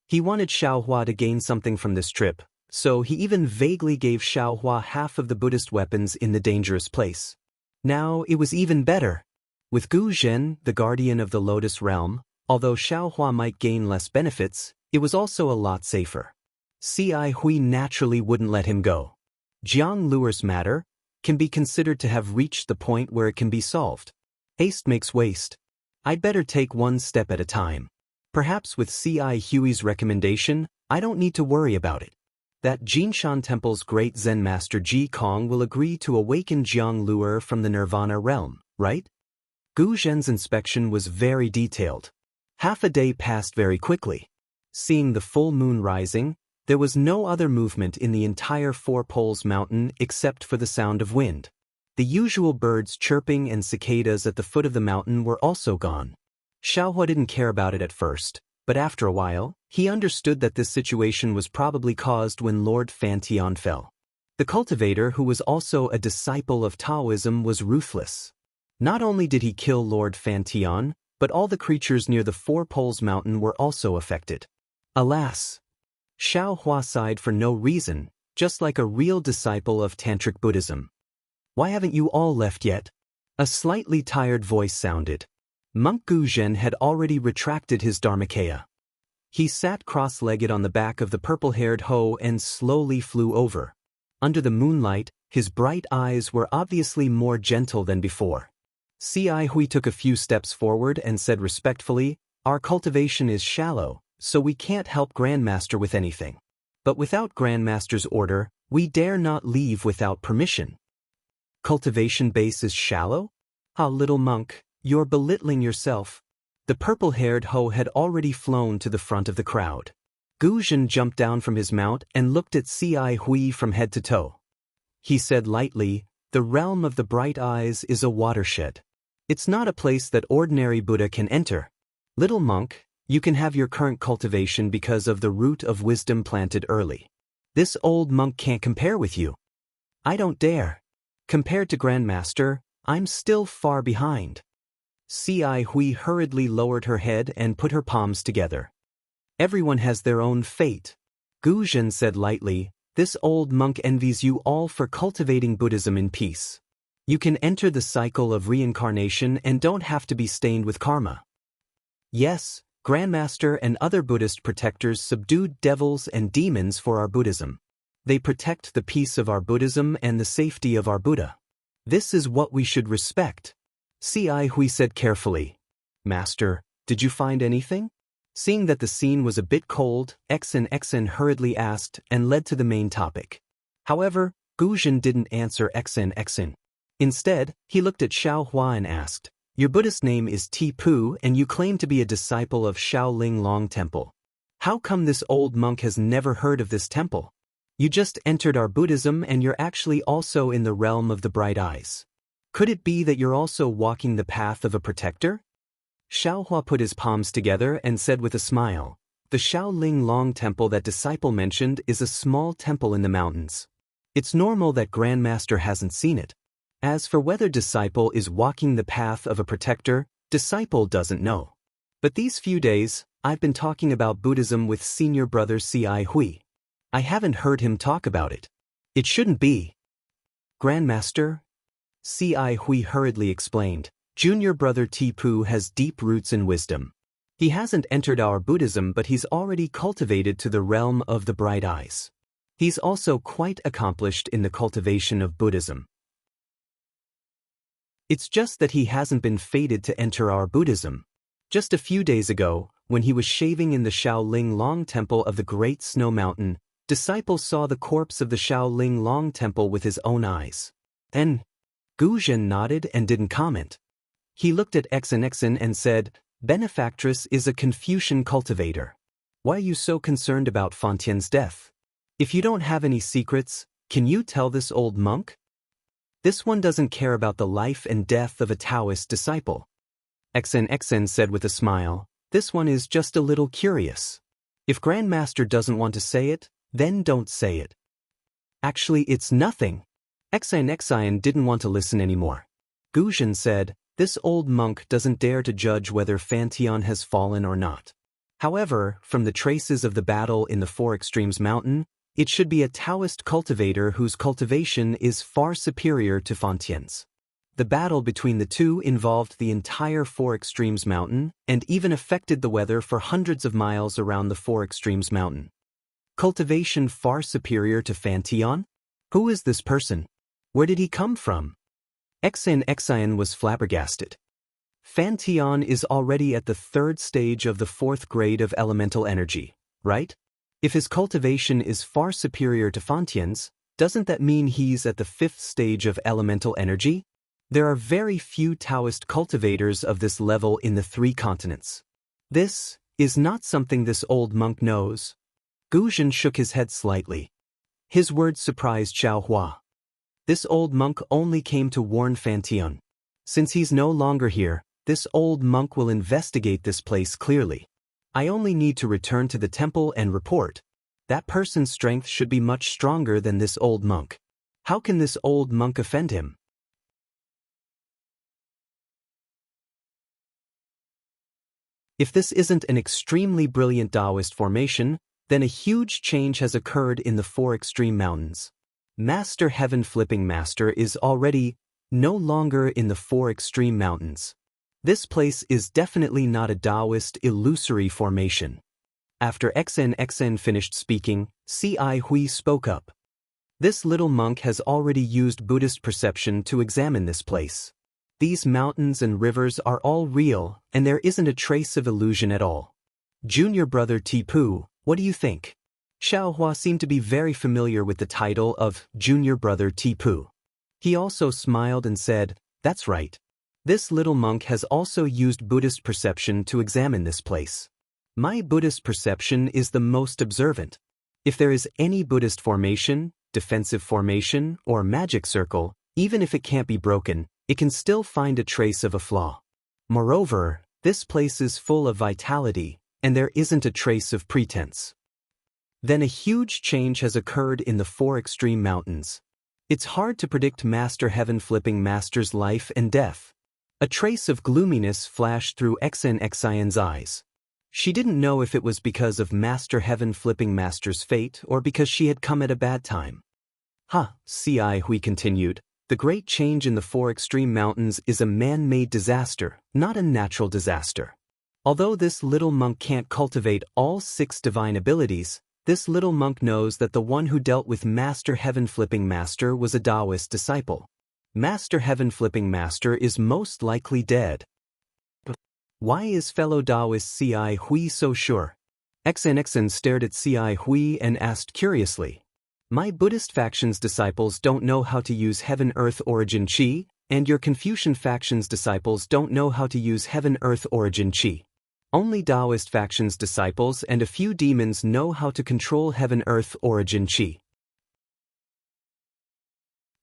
He wanted Xiao Hua to gain something from this trip, so he even vaguely gave Xiao Hua half of the Buddhist weapons in the dangerous place. Now it was even better. With Guzhen, the guardian of the Lotus Realm, although Xiao Hua might gain less benefits, it was also a lot safer. Ci Hui naturally wouldn't let him go. Jianghu's matter can be considered to have reached the point where it can be solved. Haste makes waste. I'd better take one step at a time. Perhaps with Ci Hui's recommendation, I don't need to worry about it. That Jinshan Temple's great Zen master Ji Kong will agree to awaken Jianghu from the Nirvana realm, right? Guzhen's inspection was very detailed. Half a day passed very quickly. Seeing the full moon rising, there was no other movement in the entire Four Poles Mountain except for the sound of wind. The usual birds chirping and cicadas at the foot of the mountain were also gone. Xiao Hua didn't care about it at first, but after a while, he understood that this situation was probably caused when Lord Fantian fell. The cultivator, who was also a disciple of Taoism, was ruthless. Not only did he kill Lord Fantian, but all the creatures near the Four Poles Mountain were also affected. Alas! Xiao Hua sighed for no reason, just like a real disciple of Tantric Buddhism. Why haven't you all left yet? A slightly tired voice sounded. Monk Guzhen had already retracted his Dharmakaya. He sat cross-legged on the back of the purple-haired Ho and slowly flew over. Under the moonlight, his bright eyes were obviously more gentle than before. Ci Hui took a few steps forward and said respectfully, "Our cultivation is shallow, so we can't help Grandmaster with anything. But without Grandmaster's order, we dare not leave without permission." "Cultivation base is shallow? Ah, little monk, you're belittling yourself." The purple-haired Ho had already flown to the front of the crowd. Gu Zhen jumped down from his mount and looked at Ci Hui from head to toe. He said lightly, "The realm of the bright eyes is a watershed. It's not a place that ordinary Buddha can enter. Little monk, you can have your current cultivation because of the root of wisdom planted early. This old monk can't compare with you." "I don't dare. Compared to Grandmaster, I'm still far behind." Ci Hui hurriedly lowered her head and put her palms together. "Everyone has their own fate." Gu Zhen said lightly, "This old monk envies you all for cultivating Buddhism in peace. You can enter the cycle of reincarnation and don't have to be stained with karma." "Yes, Grandmaster and other Buddhist protectors subdued devils and demons for our Buddhism. They protect the peace of our Buddhism and the safety of our Buddha. This is what we should respect." Ci Hui said carefully, "Master, did you find anything?" Seeing that the scene was a bit cold, Xen hurriedly asked and led to the main topic. However, Gu Zhen didn't answer Xen. Instead, he looked at Xiao Hua and asked, "Your Buddhist name is Tipu and you claim to be a disciple of Shaolin Long Temple. How come this old monk has never heard of this temple? You just entered our Buddhism and you're actually also in the realm of the bright eyes. Could it be that you're also walking the path of a protector?" Xiao Hua put his palms together and said with a smile, "The Shaolin Long Temple that disciple mentioned is a small temple in the mountains. It's normal that Grandmaster hasn't seen it. As for whether disciple is walking the path of a protector, disciple doesn't know. But these few days, I've been talking about Buddhism with senior brother Ci Hui. I haven't heard him talk about it. It shouldn't be." "Grandmaster," Ci Hui hurriedly explained, "Junior brother Tipu has deep roots in wisdom. He hasn't entered our Buddhism but he's already cultivated to the realm of the bright eyes. He's also quite accomplished in the cultivation of Buddhism. It's just that he hasn't been fated to enter our Buddhism. Just a few days ago, when he was shaving in the Shaolin Long Temple of the Great Snow Mountain, disciples saw the corpse of the Shaolin Long Temple with his own eyes." Then, Gu Zhen nodded and didn't comment. He looked at Xen and said, "Benefactress is a Confucian cultivator. Why are you so concerned about Fontien's death? If you don't have any secrets, can you tell this old monk? This one doesn't care about the life and death of a Taoist disciple." Xen said with a smile, "This one is just a little curious. If Grandmaster doesn't want to say it, then don't say it." "Actually, it's nothing." Xen didn't want to listen anymore. Gu Zhen said, "This old monk doesn't dare to judge whether Fantian has fallen or not. However, from the traces of the battle in the Four Extremes Mountain, it should be a Taoist cultivator whose cultivation is far superior to Fantian's. The battle between the two involved the entire Four Extremes Mountain and even affected the weather for hundreds of miles around the Four Extremes Mountain. Cultivation far superior to Fantian? Who is this person? Where did he come from?" Xen was flabbergasted. "Fantian is already at the 3rd stage of the 4th grade of elemental energy, right? If his cultivation is far superior to Fantian's, doesn't that mean he's at the 5th stage of elemental energy? There are very few Taoist cultivators of this level in the 3 continents. This is not something this old monk knows." Gu Zhen shook his head slightly. His words surprised Xiao Hua. This old monk only came to warn Fantian. Since he's no longer here, this old monk will investigate this place clearly. I only need to return to the temple and report. That person's strength should be much stronger than this old monk. How can this old monk offend him? If this isn't an extremely brilliant Taoist formation, then a huge change has occurred in the Four Extreme Mountains. Master Heaven Flipping Master is already no longer in the Four Extreme Mountains. This place is definitely not a Taoist illusory formation. After XNXN finished speaking, Ci Hui spoke up. This little monk has already used Buddhist perception to examine this place. These mountains and rivers are all real, and there isn't a trace of illusion at all. Junior brother Tipu, what do you think? Xiaohua seemed to be very familiar with the title of Junior brother Tipu. He also smiled and said, "That's right. This little monk has also used Buddhist perception to examine this place. My Buddhist perception is the most observant. If there is any Buddhist formation, defensive formation, or magic circle, even if it can't be broken, it can still find a trace of a flaw. Moreover, this place is full of vitality, and there isn't a trace of pretense." Then a huge change has occurred in the four extreme mountains. It's hard to predict Master Heaven Flipping Master's life and death. A trace of gloominess flashed through XNXIN's eyes. She didn't know if it was because of Master Heaven Flipping Master's fate or because she had come at a bad time. Ci Hui continued, the great change in the four extreme mountains is a man-made disaster, not a natural disaster. Although this little monk can't cultivate all 6 divine abilities, this little monk knows that the one who dealt with Master Heaven Flipping Master was a Taoist disciple. Master Heaven Flipping Master is most likely dead. Why is fellow Taoist Ci Hui so sure? XNXN stared at Ci Hui and asked curiously. My Buddhist faction's disciples don't know how to use Heaven-Earth Origin Qi, and your Confucian faction's disciples don't know how to use Heaven-Earth Origin Qi. Only Taoist faction's disciples and a few demons know how to control Heaven-Earth Origin Qi.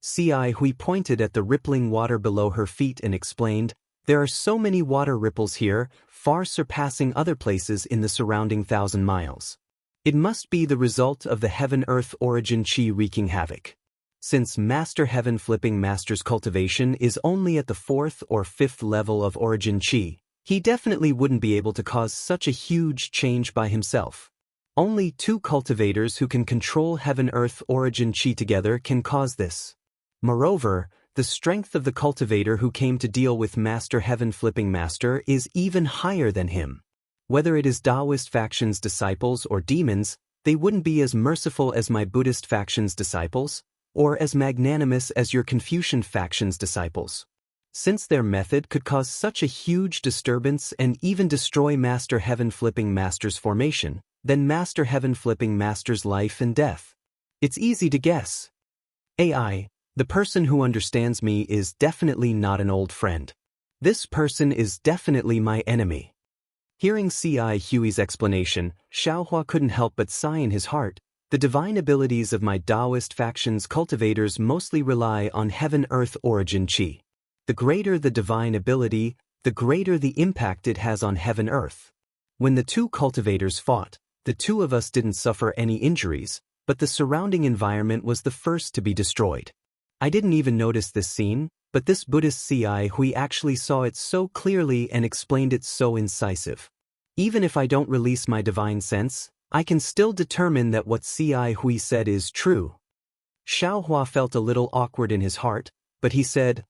Ci Hui pointed at the rippling water below her feet and explained, there are so many water ripples here, far surpassing other places in the surrounding 1,000 miles. It must be the result of the Heaven-Earth Origin Qi wreaking havoc. Since Master Heaven Flipping Master's cultivation is only at the 4th or 5th level of Origin Qi, he definitely wouldn't be able to cause such a huge change by himself. Only 2 cultivators who can control Heaven-Earth Origin Qi together can cause this. Moreover, the strength of the cultivator who came to deal with Master Heaven Flipping Master is even higher than him. Whether it is Taoist faction's disciples or demons, they wouldn't be as merciful as my Buddhist faction's disciples, or as magnanimous as your Confucian faction's disciples. Since their method could cause such a huge disturbance and even destroy Master Heaven Flipping Master's formation, then Master Heaven Flipping Master's life and death. It's easy to guess. AI, the person who understands me is definitely not an old friend. This person is definitely my enemy. Hearing Ci Hui's explanation, Xiaohua couldn't help but sigh in his heart. The divine abilities of my Taoist faction's cultivators mostly rely on Heaven-Earth Origin Qi. The greater the divine ability, the greater the impact it has on Heaven-Earth. When the 2 cultivators fought, the 2 of us didn't suffer any injuries, but the surrounding environment was the first to be destroyed. I didn't even notice this scene, but this Buddhist Ci Hui actually saw it so clearly and explained it so incisive. Even if I don't release my divine sense, I can still determine that what Ci Hui said is true. Xiaohua felt a little awkward in his heart, but he said,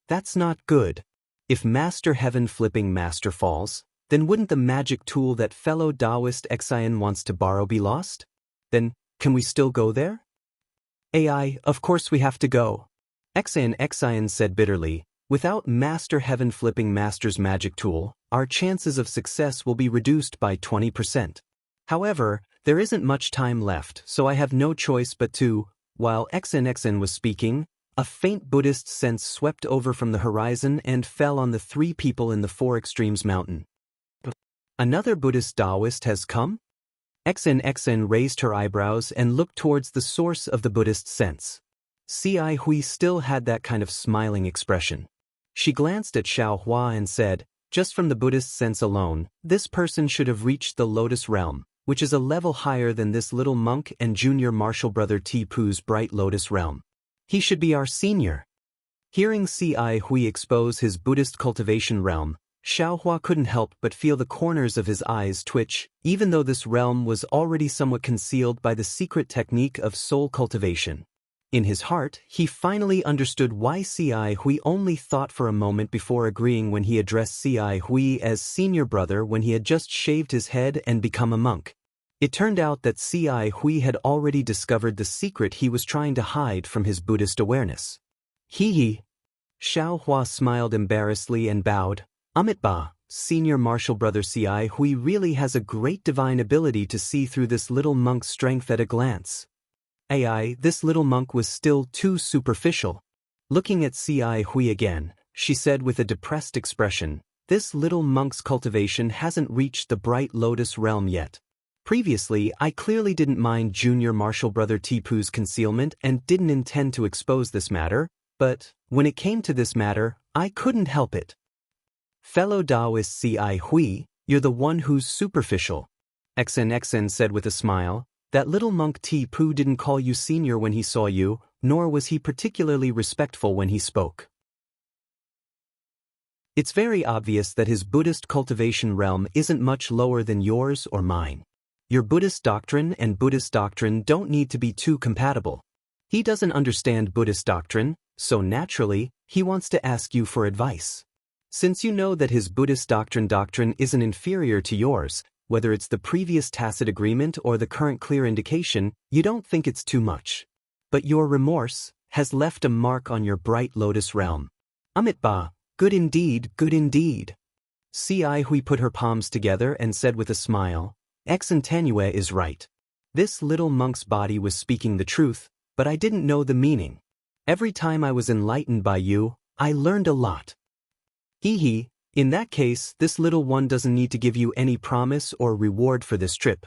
that's not good. If Master Heaven Flipping Master falls, then wouldn't the magic tool that fellow Taoist Xian wants to borrow be lost? Then, can we still go there? AI, of course we have to go. Xian said bitterly, without Master Heaven Flipping Master's magic tool, our chances of success will be reduced by 20%. However, there isn't much time left, so I have no choice but to. While Xn was speaking, a faint Buddhist sense swept over from the horizon and fell on the 3 people in the 4 extremes mountain. Another Buddhist Taoist has come? Xn raised her eyebrows and looked towards the source of the Buddhist sense. Ci Hui still had that kind of smiling expression. She glanced at Xiaohua and said, just from the Buddhist sense alone, this person should have reached the Lotus Realm, which is a level higher than this little monk and junior martial brother Tipu's bright Lotus Realm. He should be our senior. Hearing Ci Hui expose his Buddhist cultivation realm, Xiaohua couldn't help but feel the corners of his eyes twitch, even though this realm was already somewhat concealed by the secret technique of soul cultivation. In his heart, he finally understood why C.I. Hui only thought for a moment before agreeing when he addressed C.I. Hui as senior brother when he had just shaved his head and become a monk. It turned out that C.I. Hui had already discovered the secret he was trying to hide from his Buddhist awareness. Hee. Xiao Hua smiled embarrassedly and bowed. Amitabha, senior martial brother C.I. Hui really has a great divine ability to see through this little monk's strength at a glance. This little monk was still too superficial. Looking at C.I. Hui again, she said with a depressed expression, this little monk's cultivation hasn't reached the bright lotus realm yet. Previously, I clearly didn't mind junior martial brother Tipu's concealment and didn't intend to expose this matter, but when it came to this matter, I couldn't help it. Fellow Taoist C.I. Hui, you're the one who's superficial. XN said with a smile. That little monk Tipu didn't call you senior when he saw you, nor was he particularly respectful when he spoke. It's very obvious that his Buddhist cultivation realm isn't much lower than yours or mine. Your Buddhist doctrine and Buddhist doctrine don't need to be too compatible. He doesn't understand Buddhist doctrine, so naturally, he wants to ask you for advice. Since you know that his Buddhist doctrine isn't inferior to yours, whether it's the previous tacit agreement or the current clear indication, you don't think it's too much. But your remorse has left a mark on your bright lotus realm. Amitabha, good indeed, good indeed. C.I. Hui put her palms together and said with a smile, Exantanue is right. This little monk's body was speaking the truth, but I didn't know the meaning. Every time I was enlightened by you, I learned a lot. Hee. In that case, this little one doesn't need to give you any promise or reward for this trip.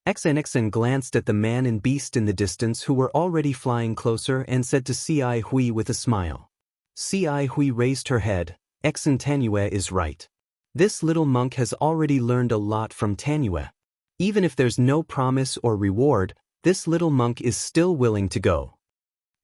XN glanced at the man and beast in the distance who were already flying closer and said to C.I. Hui with a smile. C.I. Hui raised her head. Exantanue is right. This little monk has already learned a lot from Tanue. Even if there's no promise or reward, this little monk is still willing to go.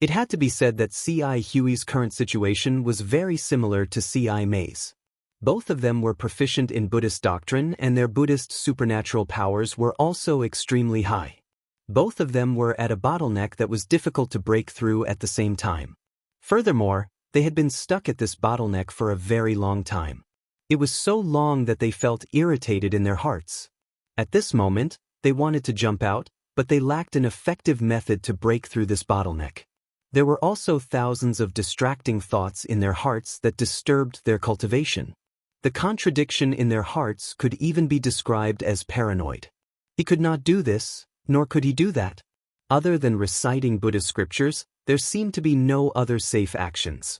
It had to be said that C.I. Hui's current situation was very similar to C.I. Mei's. Both of them were proficient in Buddhist doctrine and their Buddhist supernatural powers were also extremely high. Both of them were at a bottleneck that was difficult to break through at the same time. Furthermore, they had been stuck at this bottleneck for a very long time. It was so long that they felt irritated in their hearts. At this moment, they wanted to jump out, but they lacked an effective method to break through this bottleneck. There were also thousands of distracting thoughts in their hearts that disturbed their cultivation. The contradiction in their hearts could even be described as paranoid. He could not do this, nor could he do that. Other than reciting Buddhist scriptures, there seemed to be no other safe actions.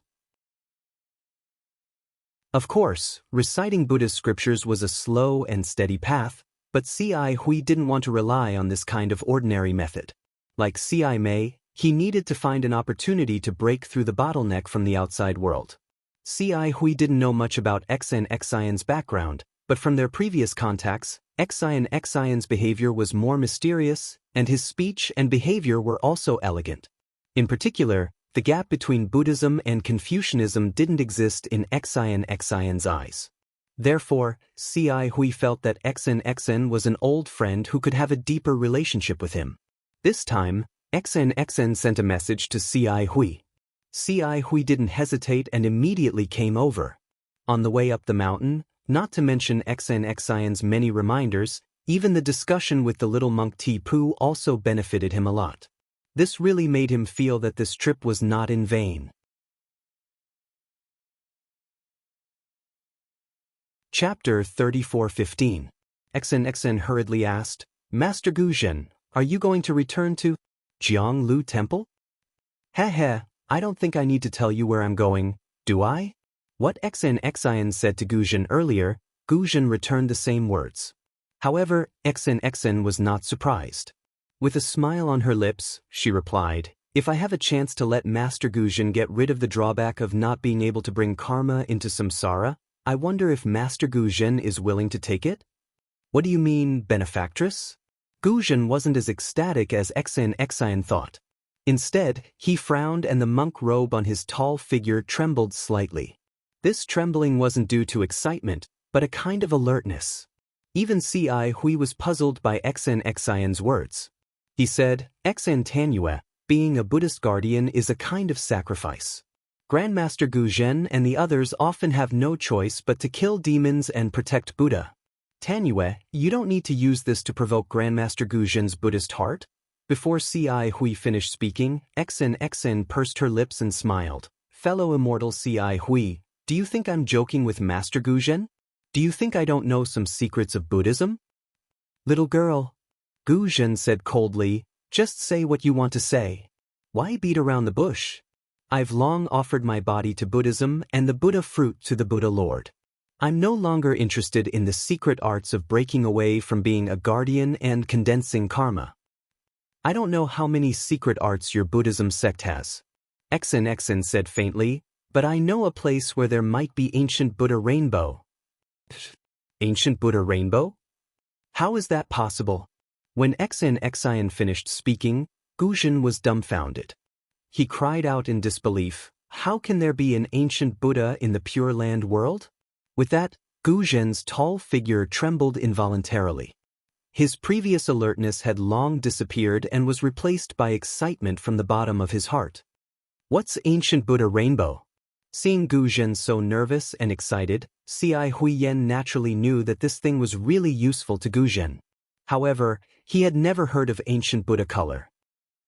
Of course, reciting Buddhist scriptures was a slow and steady path, but C.I. Hui didn't want to rely on this kind of ordinary method. Like C.I. Mei, he needed to find an opportunity to break through the bottleneck from the outside world. C.I. Hui didn't know much about Xian's background, but from their previous contacts, Xian's behavior was more mysterious, and his speech and behavior were also elegant. In particular, the gap between Buddhism and Confucianism didn't exist in Xian's eyes. Therefore, C.I. Hui felt that Xn was an old friend who could have a deeper relationship with him. This time, Xn sent a message to C.I. Hui. C.I. Hui didn't hesitate and immediately came over. On the way up the mountain, not to mention Xian's many reminders, even the discussion with the little monk Tipu also benefited him a lot. This really made him feel that this trip was not in vain. Chapter 34:15. Xn hurriedly asked, Master Guzhen, are you going to return to Jianghu Temple? Heh, I don't think I need to tell you where I'm going, do I? What Xn said to Guzhen earlier, Guzhen returned the same words. However, Xn was not surprised. With a smile on her lips, she replied, If I have a chance to let Master Guzhen get rid of the drawback of not being able to bring karma into samsara, I wonder if Master Guzhen is willing to take it? What do you mean, benefactress? Guzhen wasn't as ecstatic as Xn thought. Instead, he frowned and the monk robe on his tall figure trembled slightly. This trembling wasn't due to excitement, but a kind of alertness. Even C.I. Hui was puzzled by Xn's words. He said, Xantanue, Being a Buddhist guardian is a kind of sacrifice. Grandmaster Gu Zhen and the others often have no choice but to kill demons and protect Buddha. Tanyue, you don't need to use this to provoke Grandmaster Gu Zhen's Buddhist heart. Before Ci Hui finished speaking, Xen pursed her lips and smiled. Fellow immortal Ci Hui, do you think I'm joking with Master Gu Zhen? Do you think I don't know some secrets of Buddhism? Little girl, Gu Zhen said coldly, just say what you want to say. Why beat around the bush? I've long offered my body to Buddhism and the Buddha fruit to the Buddha Lord. I'm no longer interested in the secret arts of breaking away from being a guardian and condensing karma. I don't know how many secret arts your Buddhism sect has. Xen said faintly, but I know a place where there might be ancient Buddha rainbow. Ancient Buddha rainbow? How is that possible? When Xen finished speaking, Gu Zhen was dumbfounded. He cried out in disbelief, how can there be an ancient Buddha in the Pure Land world? With that, Gu Zhen's tall figure trembled involuntarily. His previous alertness had long disappeared and was replaced by excitement from the bottom of his heart. What's ancient Buddha rainbow? Seeing Gu Zhen so nervous and excited, Ci Huiyan naturally knew that this thing was really useful to Gu Zhen. However, he had never heard of ancient Buddha color.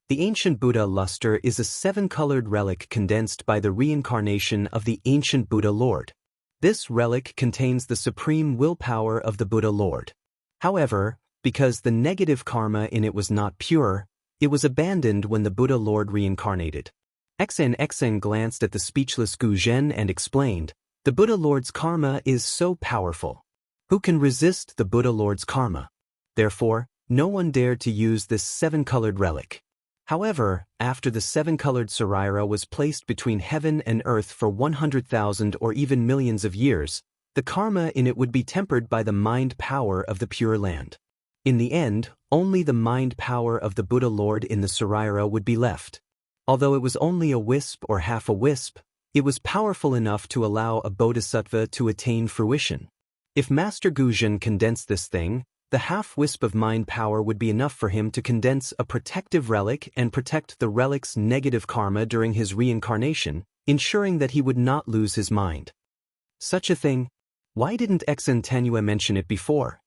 The ancient Buddha luster is a 7-colored relic condensed by the reincarnation of the ancient Buddha Lord. This relic contains the supreme willpower of the Buddha Lord. However, because the negative karma in it was not pure, it was abandoned when the Buddha Lord reincarnated. Xen glanced at the speechless Gu Zhen and explained, the Buddha Lord's karma is so powerful. Who can resist the Buddha Lord's karma? Therefore, no one dared to use this 7-colored relic. However, after the 7-colored Saraira was placed between heaven and earth for 100,000 or even millions of years, the karma in it would be tempered by the mind power of the Pure Land. In the end, only the mind power of the Buddha Lord in the Saraira would be left. Although it was only a wisp or half a wisp, it was powerful enough to allow a bodhisattva to attain fruition. If Master Gu Zhen condensed this thing, the half-wisp of mind power would be enough for him to condense a protective relic and protect the relic's negative karma during his reincarnation, ensuring that he would not lose his mind. Such a thing? Why didn't Xen Tanyue mention it before?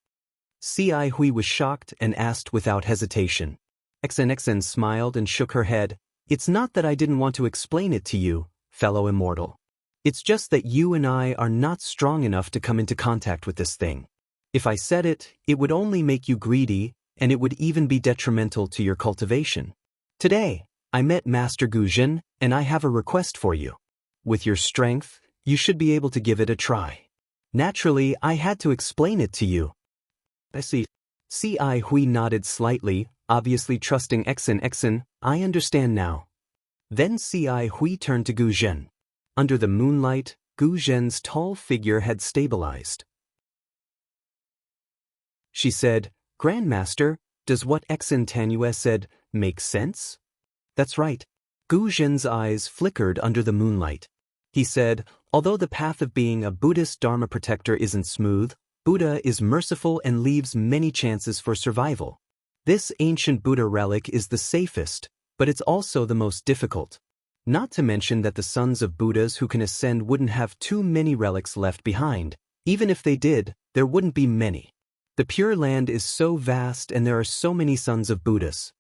Ci Hui was shocked and asked without hesitation. Xen smiled and shook her head. It's not that I didn't want to explain it to you, fellow immortal. It's just that you and I are not strong enough to come into contact with this thing. If I said it, it would only make you greedy, and it would even be detrimental to your cultivation. Today, I met Master Gu Zhen, and I have a request for you. With your strength, you should be able to give it a try. Naturally, I had to explain it to you. I see. Ci Hui nodded slightly, obviously trusting Xen. I understand now. Then Ci Hui turned to Gu Zhen. Under the moonlight, Gu Zhen's tall figure had stabilized. She said, Grandmaster, does what Xen Tanyue said make sense? That's right. Gu Zhen's eyes flickered under the moonlight. He said, although the path of being a Buddhist Dharma protector isn't smooth, Buddha is merciful and leaves many chances for survival. This ancient Buddha relic is the safest, but it's also the most difficult. Not to mention that the sons of Buddhas who can ascend wouldn't have too many relics left behind. Even if they did, there wouldn't be many. The Pure Land is so vast and there are so many sons of Buddhas.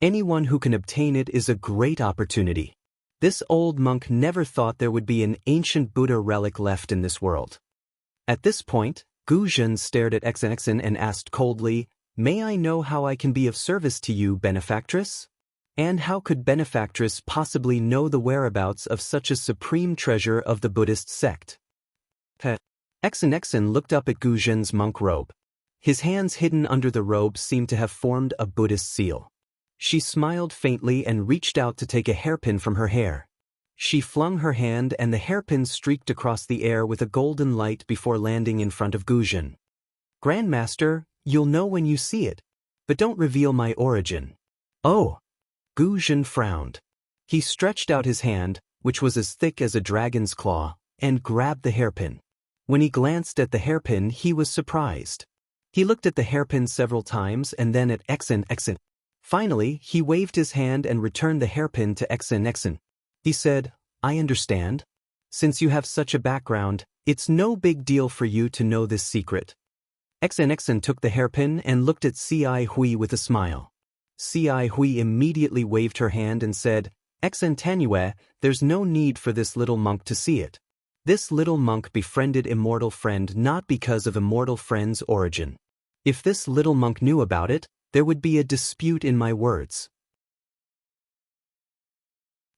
Anyone who can obtain it is a great opportunity. This old monk never thought there would be an ancient Buddha relic left in this world. At this point, Gu Zhen stared at Xen and asked coldly, May I know how I can be of service to you, benefactress? And how could benefactress possibly know the whereabouts of such a supreme treasure of the Buddhist sect? Xen looked up at Gu Zhen's monk robe. His hands hidden under the robe seemed to have formed a Buddhist seal. She smiled faintly and reached out to take a hairpin from her hair. She flung her hand and the hairpin streaked across the air with a golden light before landing in front of Gu Zhen. Grandmaster, you'll know when you see it. But don't reveal my origin. Oh! Gu Zhen frowned. He stretched out his hand, which was as thick as a dragon's claw, and grabbed the hairpin. When he glanced at the hairpin, he was surprised. He looked at the hairpin several times and then at Xen. Finally, he waved his hand and returned the hairpin to Exen. He said, I understand. Since you have such a background, it's no big deal for you to know this secret. Exen took the hairpin and looked at Ci Hui with a smile. Ci Hui immediately waved her hand and said, Exen Tanue, there's no need for this little monk to see it. This little monk befriended Immortal Friend not because of Immortal Friend's origin. If this little monk knew about it, there would be a dispute in my words.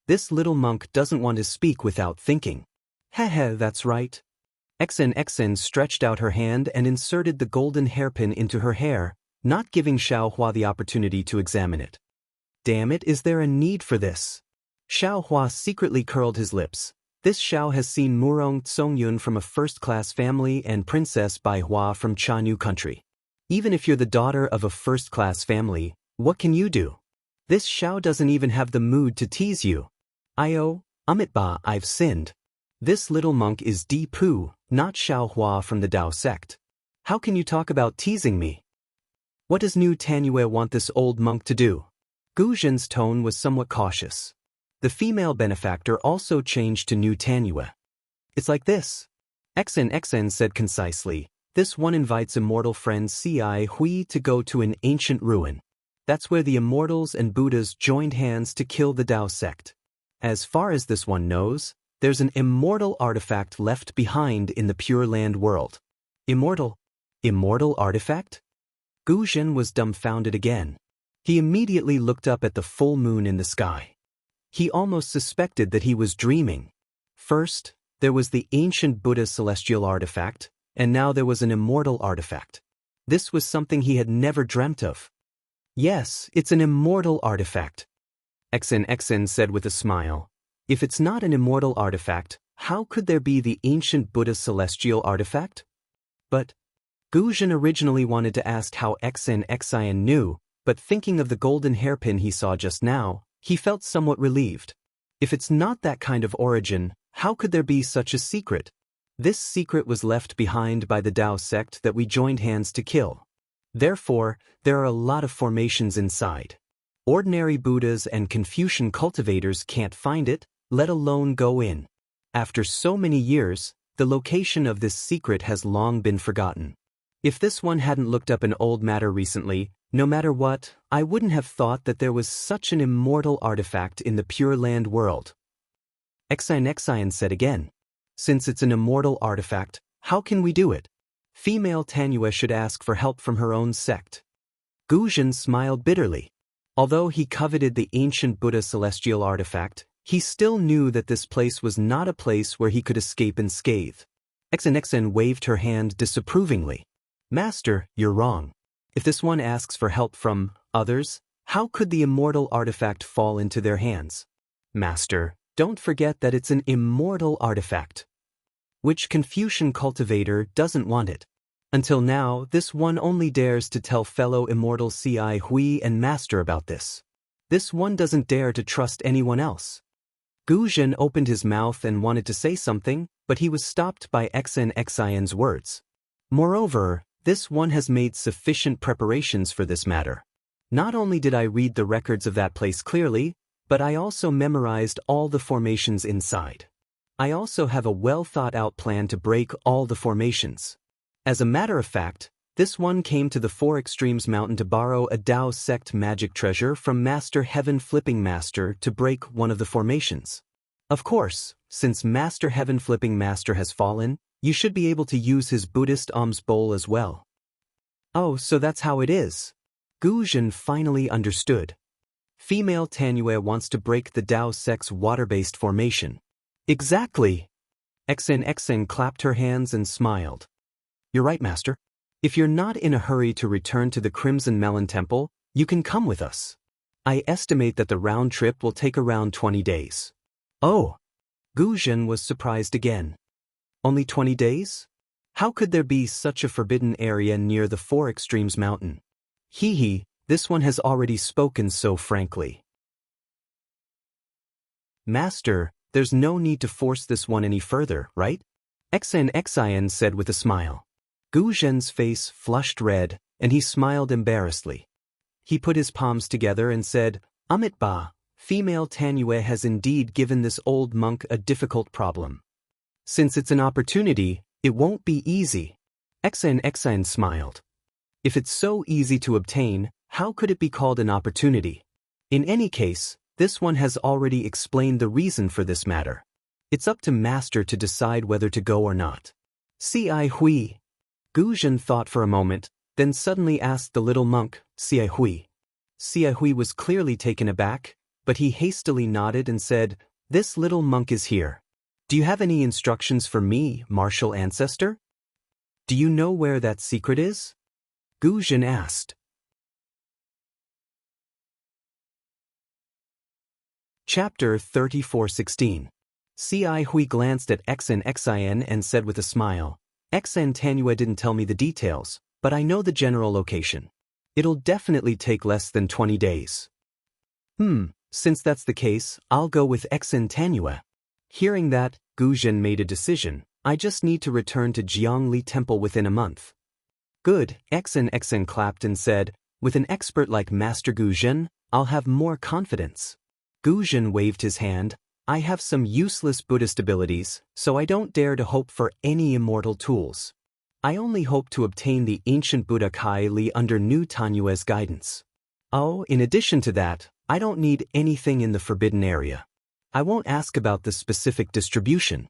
This little monk doesn't want to speak without thinking. Heh, that's right. Exen stretched out her hand and inserted the golden hairpin into her hair, not giving Xiaohua the opportunity to examine it. Damn it, is there a need for this? Xiaohua secretly curled his lips. This Xiao has seen Murong Tsongyun from a first-class family and Princess Baihua from Chanu country. Even if you're the daughter of a first-class family, what can you do? This Xiao doesn't even have the mood to tease you. Amitba, I've sinned. This little monk is Di Pu, not Xiaohua from the Dao sect. How can you talk about teasing me? What does New Tanue want this old monk to do? Gu Zhen's tone was somewhat cautious. The female benefactor also changed to New Tanue. It's like this. Exen said concisely, this one invites immortal friend Ci Hui to go to an ancient ruin. That's where the immortals and Buddhas joined hands to kill the Dao sect. As far as this one knows, there's an immortal artifact left behind in the Pure Land world. Immortal? Immortal artifact? Gu Zhen was dumbfounded again. He immediately looked up at the full moon in the sky. He almost suspected that he was dreaming. First, there was the ancient Buddha celestial artifact, and now there was an immortal artifact. This was something he had never dreamt of. Yes, it's an immortal artifact. Exen said with a smile. If it's not an immortal artifact, how could there be the ancient Buddha celestial artifact? But Gu Zhen originally wanted to ask how Exen knew, but thinking of the golden hairpin he saw just now, he felt somewhat relieved. If it's not that kind of origin, how could there be such a secret? This secret was left behind by the Dao sect that we joined hands to kill. Therefore, there are a lot of formations inside. Ordinary Buddhas and Confucian cultivators can't find it, let alone go in. After so many years, the location of this secret has long been forgotten. If this one hadn't looked up an old matter recently, no matter what, I wouldn't have thought that there was such an immortal artifact in the Pure Land world. Exen said again. Since it's an immortal artifact, how can we do it? Female Tanue should ask for help from her own sect. Gu Zhen smiled bitterly. Although he coveted the ancient Buddha celestial artifact, he still knew that this place was not a place where he could escape unscathed. Exen waved her hand disapprovingly. Master, you're wrong. If this one asks for help from others, how could the immortal artifact fall into their hands? Master, don't forget that it's an immortal artifact. Which Confucian cultivator doesn't want it? Until now, this one only dares to tell fellow immortal Ci Hui and Master about this. This one doesn't dare to trust anyone else. Gu Zhen opened his mouth and wanted to say something, but he was stopped by Exen's words. Moreover, this one has made sufficient preparations for this matter. Not only did I read the records of that place clearly, but I also memorized all the formations inside. I also have a well-thought-out plan to break all the formations. As a matter of fact, this one came to the Four Extremes Mountain to borrow a Dao sect magic treasure from Master Heaven Flipping Master to break one of the formations. Of course, since Master Heaven Flipping Master has fallen, you should be able to use his Buddhist alms bowl as well. Oh, so that's how it is. Gu Zhen finally understood. Female Tanue wants to break the Dao sect's water-based formation. Exactly. Exen clapped her hands and smiled. You're right, Master. If you're not in a hurry to return to the Crimson Melon Temple, you can come with us. I estimate that the round trip will take around 20 days. Oh! Gu Zhen was surprised again. Only 20 days? How could there be such a forbidden area near the Four Extremes Mountain? This one has already spoken so frankly. Master, there's no need to force this one any further, right? Exen said with a smile. Gu Zhen's face flushed red, and he smiled embarrassedly. He put his palms together and said, Amit Ba, female Tanyue has indeed given this old monk a difficult problem. Since it's an opportunity, it won't be easy. Xn smiled. If it's so easy to obtain, how could it be called an opportunity? In any case, this one has already explained the reason for this matter. It's up to master to decide whether to go or not. Ci Hui. Gu Zhen thought for a moment, then suddenly asked the little monk, Ci Hui. Ci Hui was clearly taken aback, but he hastily nodded and said, This little monk is here. Do you have any instructions for me, martial ancestor? Do you know where that secret is? Gu Zhen asked. Chapter 34:16. Ci Hui glanced at Xin and said with a smile, Xin Tanyue didn't tell me the details, but I know the general location. It'll definitely take less than 20 days. Since that's the case, I'll go with Xin Tanyue. Hearing that, Gu Zhen made a decision. I just need to return to Jianghu Temple within a month. Good, Xin clapped and said, with an expert like Master Gu Zhen, I'll have more confidence. Gu Zhen waved his hand. I have some useless Buddhist abilities, so I don't dare to hope for any immortal tools. I only hope to obtain the ancient Buddha Kai Li under new Tanyue's guidance. Oh, in addition to that, I don't need anything in the forbidden area. I won't ask about the specific distribution.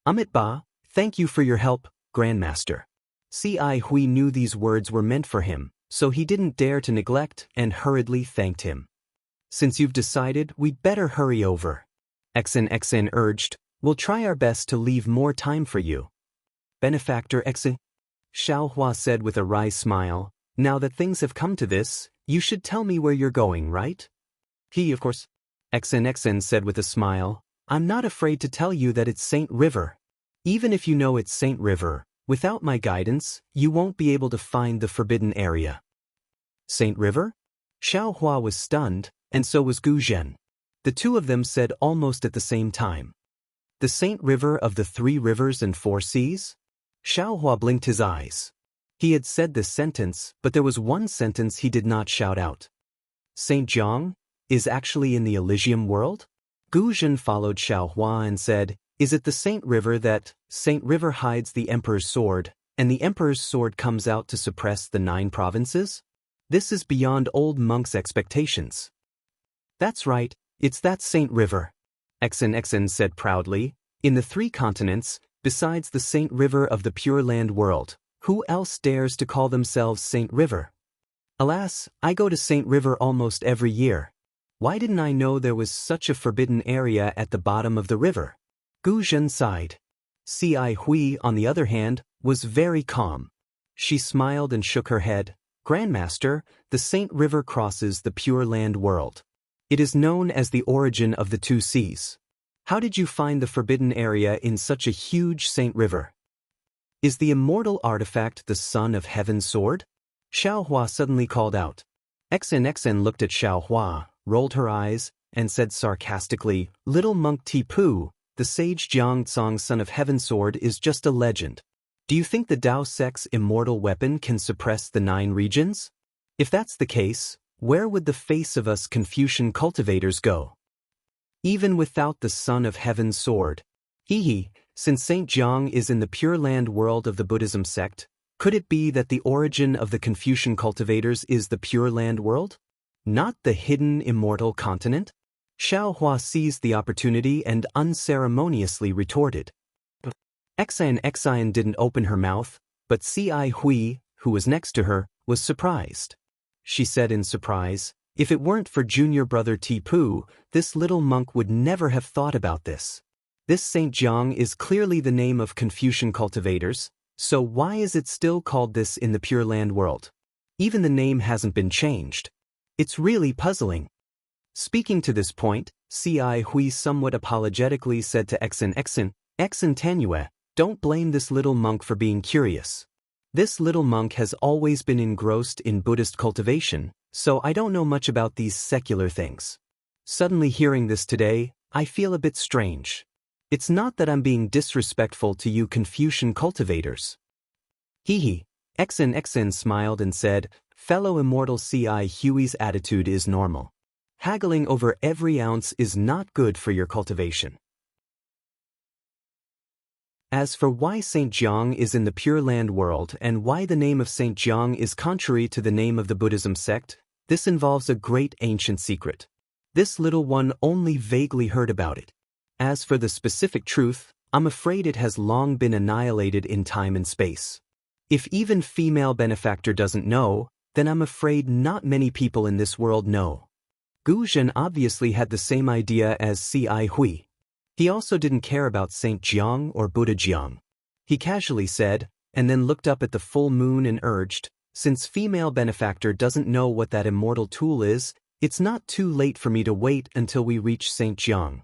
Amit Ba, thank you for your help, Grandmaster. Ci Hui knew these words were meant for him, so he didn't dare to neglect and hurriedly thanked him. Since you've decided, we'd better hurry over. Xin urged, we'll try our best to leave more time for you. Benefactor Xin, Xiaohua said with a wry smile, now that things have come to this, you should tell me where you're going, right? He, of course. Xin said with a smile, I'm not afraid to tell you that it's Saint River. Even if you know it's Saint River, without my guidance, you won't be able to find the forbidden area. Saint River? Xiaohua was stunned, and so was Gu Zhen. The two of them said almost at the same time. The Saint River of the 3 rivers and 4 seas? Xiaohua blinked his eyes. He had said this sentence, but there was one sentence he did not shout out. Saint Jiang is actually in the Elysium world? Gu Zhen followed Xiaohua and said, Is it the Saint River that Saint River hides the Emperor's sword, and the Emperor's sword comes out to suppress the 9 provinces? This is beyond old monk's expectations. That's right, it's that Saint River. Xin said proudly, in the 3 continents, besides the Saint River of the Pure Land world, who else dares to call themselves Saint River? Alas, I go to Saint River almost every year. Why didn't I know there was such a forbidden area at the bottom of the river? Gu Zhen sighed. Ci Hui, on the other hand, was very calm. She smiled and shook her head. Grandmaster, the Saint River crosses the Pure Land world. It is known as the origin of the 2 seas. How did you find the forbidden area in such a huge Saint River? Is the immortal artifact the Son of Heaven's sword? Xiaohua suddenly called out. Xin looked at Xiaohua, rolled her eyes, and said sarcastically, Little monk Tipu, the sage Jiangtsong's Son of Heaven's sword is just a legend. Do you think the Dao Sect's immortal weapon can suppress the 9 regions? If that's the case, where would the face of us Confucian cultivators go? Even without the Son of Heaven's sword. Since Saint Jiang is in the Pure Land world of the Buddhism sect, could it be that the origin of the Confucian cultivators is the Pure Land world? Not the hidden immortal continent? Xiaohua seized the opportunity and unceremoniously retorted. Xin didn't open her mouth, but Ci Hui, who was next to her, was surprised. She said in surprise, if it weren't for junior brother Tipu, this little monk would never have thought about this. This Saint Jiang is clearly the name of Confucian cultivators, so why is it still called this in the Pure Land world? Even the name hasn't been changed. It's really puzzling. Speaking to this point, Ci Hui somewhat apologetically said to Xin Tanyue, don't blame this little monk for being curious. This little monk has always been engrossed in Buddhist cultivation, so I don't know much about these secular things. Suddenly hearing this today, I feel a bit strange. It's not that I'm being disrespectful to you Confucian cultivators. Xin smiled and said, Fellow Immortal C.I. Huey's attitude is normal. Haggling over every ounce is not good for your cultivation. As for why St. Jiang is in the Pure Land world and why the name of St. Jiang is contrary to the name of the Buddhism sect, this involves a great ancient secret. This little one only vaguely heard about it. As for the specific truth, I'm afraid it has long been annihilated in time and space. If even female benefactor doesn't know, then I'm afraid not many people in this world know. Gu Zhen obviously had the same idea as C.I. Hui. He also didn't care about Saint Jiang or Buddha Jiang. He casually said, and then looked up at the full moon and urged, since female benefactor doesn't know what that immortal tool is, it's not too late for me to wait until we reach Saint Jiang.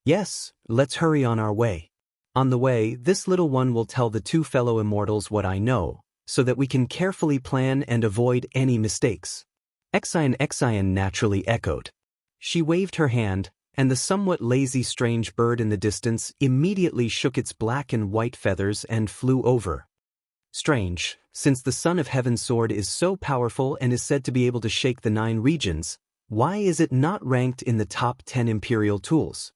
Yes, let's hurry on our way. On the way, this little one will tell the two fellow immortals what I know, so that we can carefully plan and avoid any mistakes. Xian naturally echoed. She waved her hand, and the somewhat lazy strange bird in the distance immediately shook its black and white feathers and flew over. Strange, since the Son of Heaven's sword is so powerful and is said to be able to shake the 9 regions, why is it not ranked in the top 10 imperial tools?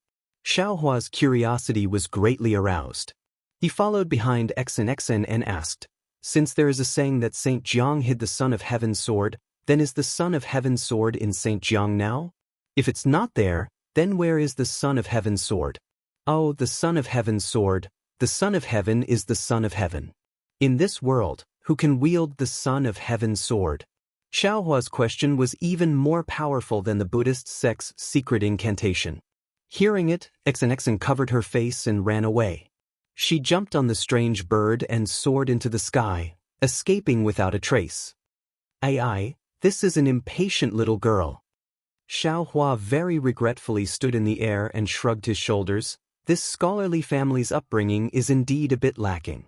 Xiaohua's curiosity was greatly aroused. He followed behind Xian and asked, since there is a saying that Saint Jiang hid the Son of Heaven's sword, then is the Son of Heaven's sword in Saint Jiang now? If it's not there, then where is the Son of Heaven's sword? Oh, the Son of Heaven's sword, the Son of Heaven is the Son of Heaven. In this world, who can wield the Son of Heaven's sword? Xiaohua's question was even more powerful than the Buddhist sect's secret incantation. Hearing it, Xian covered her face and ran away. She jumped on the strange bird and soared into the sky, escaping without a trace. Ai, this is an impatient little girl. Xiaohua very regretfully stood in the air and shrugged his shoulders. This scholarly family's upbringing is indeed a bit lacking.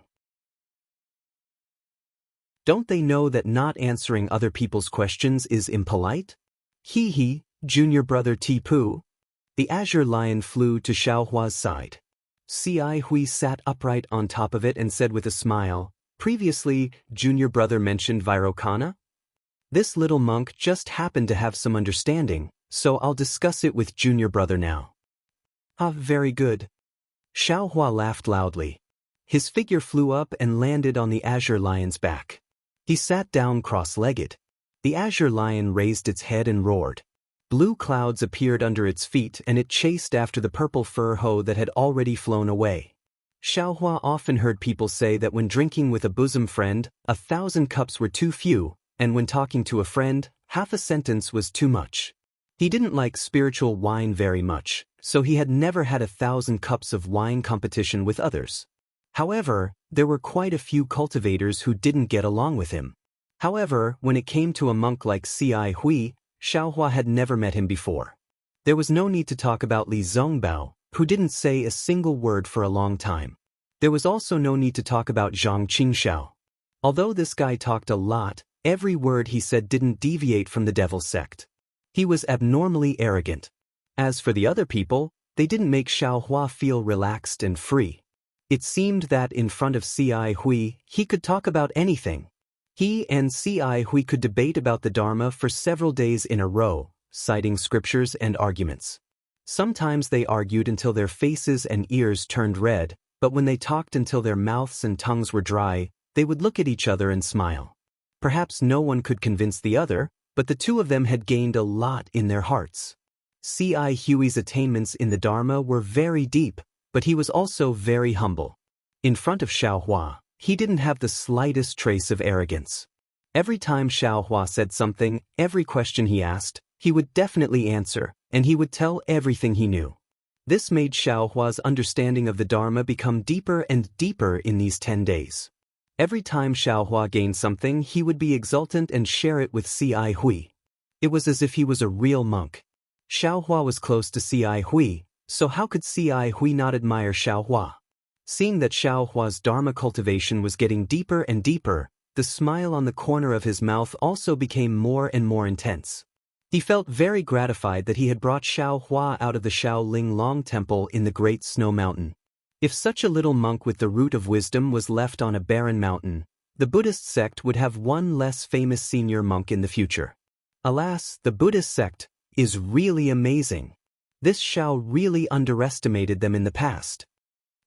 Don't they know that not answering other people's questions is impolite? Hee hee, junior brother Tipu. The azure lion flew to Xiaohua's side. C.I. Hui sat upright on top of it and said with a smile, previously, junior brother mentioned Vairocana? This little monk just happened to have some understanding, so I'll discuss it with junior brother now. Ah, very good. Xiaohua laughed loudly. His figure flew up and landed on the azure lion's back. He sat down cross-legged. The azure lion raised its head and roared. Blue clouds appeared under its feet and it chased after the purple fur hoe that had already flown away. Xiaohua often heard people say that when drinking with a bosom friend, 1,000 cups were too few, and when talking to a friend, half a sentence was too much. He didn't like spiritual wine very much, so he had never had 1,000 cups of wine competition with others. However, there were quite a few cultivators who didn't get along with him. However, when it came to a monk like C.I. Hui, Xiaohua had never met him before. There was no need to talk about Li Zongbao, who didn't say a single word for a long time. There was also no need to talk about Zhang Qingxiao. Although this guy talked a lot, every word he said didn't deviate from the devil sect. He was abnormally arrogant. As for the other people, they didn't make Xiaohua feel relaxed and free. It seemed that in front of C.I. Hui, he could talk about anything. He and C.I. Hui could debate about the Dharma for several days in a row, citing scriptures and arguments. Sometimes they argued until their faces and ears turned red, but when they talked until their mouths and tongues were dry, they would look at each other and smile. Perhaps no one could convince the other, but the two of them had gained a lot in their hearts. C.I. Hui's attainments in the Dharma were very deep, but he was also very humble. In front of Xiaohua, he didn't have the slightest trace of arrogance. Every time Xiaohua said something, every question he asked, he would definitely answer, and he would tell everything he knew. This made Xiaohua's understanding of the Dharma become deeper and deeper in these 10 days. Every time Xiaohua gained something, he would be exultant and share it with C.I. Hui. It was as if he was a real monk. Xiaohua was close to C.I. Hui, so how could C.I. Hui not admire Xiaohua? Seeing that Xiaohua's Dharma cultivation was getting deeper and deeper, the smile on the corner of his mouth also became more and more intense. He felt very gratified that he had brought Xiaohua out of the Shaolin Long Temple in the Great Snow Mountain. If such a little monk with the root of wisdom was left on a barren mountain, The Buddhist sect would have one less famous senior monk in the future. Alas, the Buddhist sect is really amazing. This Xiao really underestimated them in the past.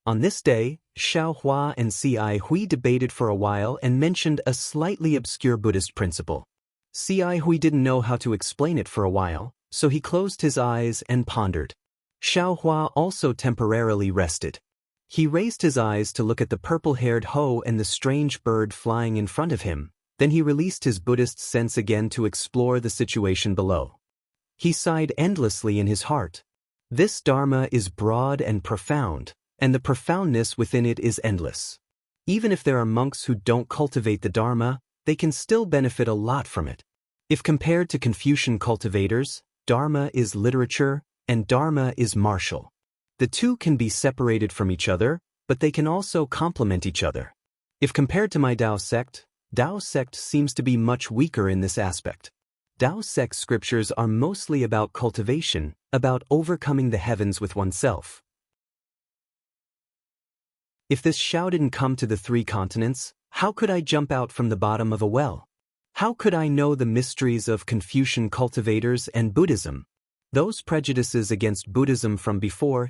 On this day, Xiao Hua and Ci Hui debated for a while and mentioned a slightly obscure Buddhist principle. Ci Hui didn't know how to explain it for a while, so he closed his eyes and pondered. Xiao Hua also temporarily rested. He raised his eyes to look at the purple-haired Ho and the strange bird flying in front of him, then he released his Buddhist sense again to explore the situation below. He sighed endlessly in his heart. This Dharma is broad and profound, and the profoundness within it is endless. Even if there are monks who don't cultivate the Dharma, they can still benefit a lot from it. If compared to Confucian cultivators, Dharma is literature, and Dharma is martial. The two can be separated from each other, but they can also complement each other. If compared to my Dao sect seems to be much weaker in this aspect. Dao sect scriptures are mostly about cultivation, about overcoming the heavens with oneself. If this Xiao didn't come to the 3 continents, how could I jump out from the bottom of a well? How could I know the mysteries of Confucian cultivators and Buddhism? Those prejudices against Buddhism from before,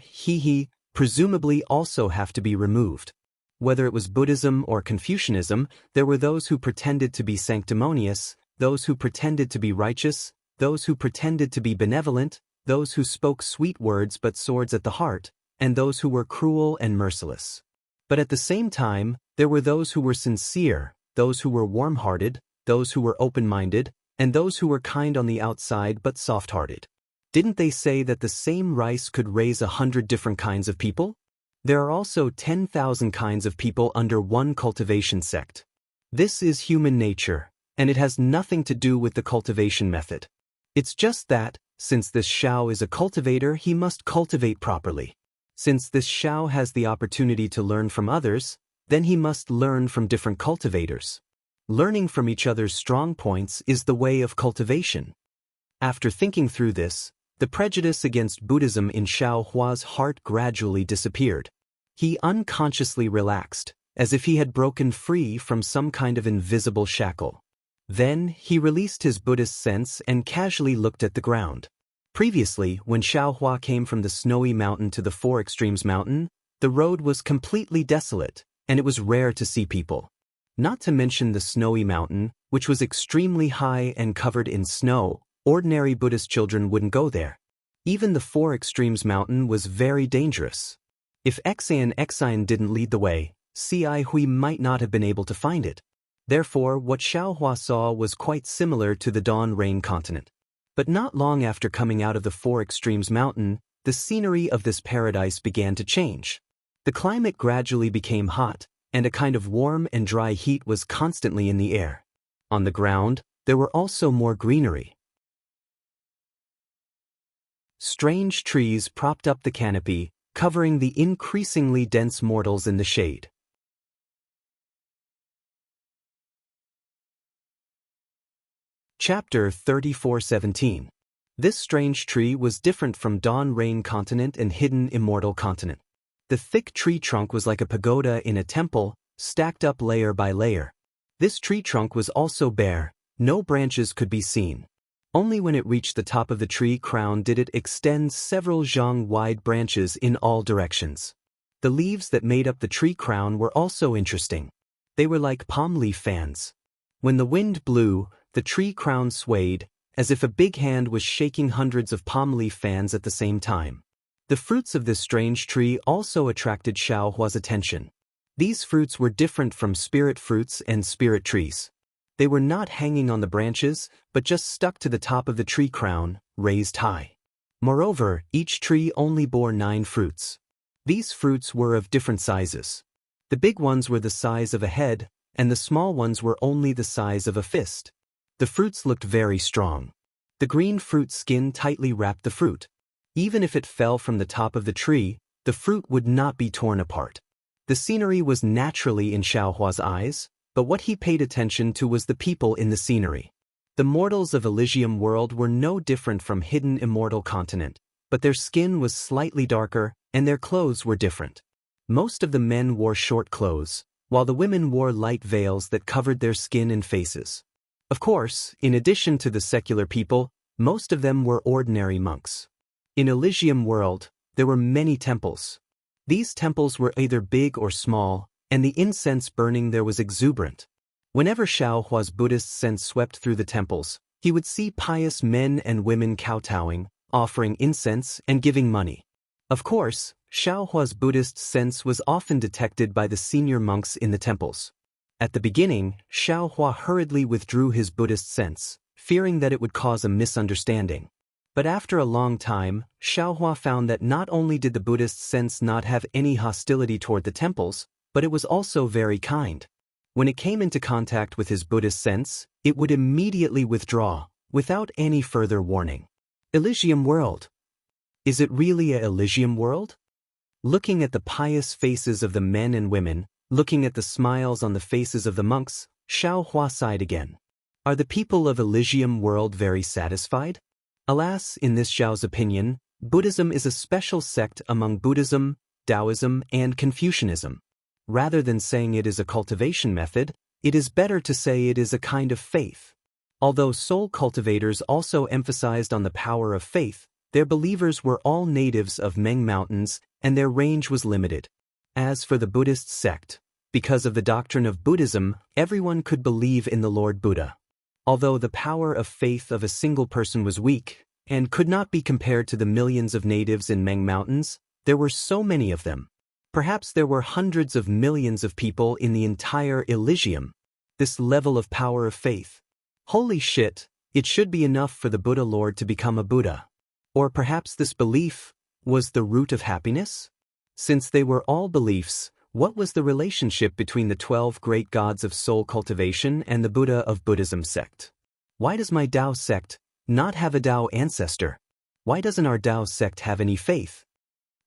presumably also have to be removed. Whether it was Buddhism or Confucianism, there were those who pretended to be sanctimonious, those who pretended to be righteous, those who pretended to be benevolent, those who spoke sweet words but swords at the heart, and those who were cruel and merciless. But at the same time, there were those who were sincere, those who were warm-hearted, those who were open-minded, and those who were kind on the outside but soft-hearted. Didn't they say that the same rice could raise 100 different kinds of people? There are also 10,000 kinds of people under one cultivation sect. This is human nature, and it has nothing to do with the cultivation method. It's just that, since this Xiao is a cultivator, he must cultivate properly. Since this Xiao has the opportunity to learn from others, then he must learn from different cultivators. Learning from each other's strong points is the way of cultivation. After thinking through this, the prejudice against Buddhism in Xiao Hua's heart gradually disappeared. He unconsciously relaxed, as if he had broken free from some kind of invisible shackle. Then, he released his Buddhist sense and casually looked at the ground. Previously, when Xiao Hua came from the snowy mountain to the 4 Extremes mountain, the road was completely desolate, and it was rare to see people. Not to mention the snowy mountain, which was extremely high and covered in snow. Ordinary Buddhist children wouldn't go there. Even the 4 Extremes mountain was very dangerous. If Xian didn't lead the way, Ci Hui might not have been able to find it. Therefore, what Xiao Hua saw was quite similar to the Dawn Rain continent. But not long after coming out of the 4 Extremes mountain, the scenery of this paradise began to change. The climate gradually became hot, and a kind of warm and dry heat was constantly in the air. On the ground, there were also more greenery. Strange trees propped up the canopy, covering the increasingly dense mortals in the shade. Chapter 34:17. This strange tree was different from Dawn Rain continent and hidden Immortal continent. The thick tree trunk was like a pagoda in a temple, stacked up layer by layer. This tree trunk was also bare, no branches could be seen. Only when it reached the top of the tree crown did it extend several zhang-wide branches in all directions. The leaves that made up the tree crown were also interesting. They were like palm leaf fans. When the wind blew, the tree crown swayed, as if a big hand was shaking hundreds of palm leaf fans at the same time. The fruits of this strange tree also attracted Xiao Hua's attention. These fruits were different from spirit fruits and spirit trees. They were not hanging on the branches, but just stuck to the top of the tree crown, raised high. Moreover, each tree only bore 9 fruits. These fruits were of different sizes. The big ones were the size of a head, and the small ones were only the size of a fist. The fruits looked very strong. The green fruit skin tightly wrapped the fruit. Even if it fell from the top of the tree, the fruit would not be torn apart. The scenery was naturally in Xiao Hua's eyes, but what he paid attention to was the people in the scenery. The mortals of Elysium world were no different from hidden Immortal continent, but their skin was slightly darker, and their clothes were different. Most of the men wore short clothes, while the women wore light veils that covered their skin and faces. Of course, in addition to the secular people, most of them were ordinary monks. In Elysium world, there were many temples. These temples were either big or small, and the incense burning there was exuberant. Whenever Xiao Hua's Buddhist sense swept through the temples, he would see pious men and women kowtowing, offering incense and giving money. Of course, Xiao Hua's Buddhist sense was often detected by the senior monks in the temples. At the beginning, Xiao Hua hurriedly withdrew his Buddhist sense, fearing that it would cause a misunderstanding. But after a long time, Xiao Hua found that not only did the Buddhist sense not have any hostility toward the temples, but it was also very kind. When it came into contact with his Buddhist sense, it would immediately withdraw, without any further warning. Elysium world. Is it really a Elysium world? Looking at the pious faces of the men and women, looking at the smiles on the faces of the monks, Xiao Hua sighed again. Are the people of Elysium world very satisfied? Alas, in this Xiao's opinion, Buddhism is a special sect among Buddhism, Taoism, and Confucianism. Rather than saying it is a cultivation method, it is better to say it is a kind of faith. Although soul cultivators also emphasized on the power of faith, their believers were all natives of Meng Mountains, and their range was limited. As for the Buddhist sect, because of the doctrine of Buddhism, everyone could believe in the Lord Buddha. Although the power of faith of a single person was weak, and could not be compared to the millions of natives in Meng Mountains, there were so many of them. Perhaps there were hundreds of millions of people in the entire Elysium. This level of power of faith. Holy shit, it should be enough for the Buddha Lord to become a Buddha. Or perhaps this belief was the root of happiness? Since they were all beliefs, what was the relationship between the 12 great gods of soul cultivation and the Buddha of Buddhism sect? Why does my Tao sect not have a Tao ancestor? Why doesn't our Tao sect have any faith?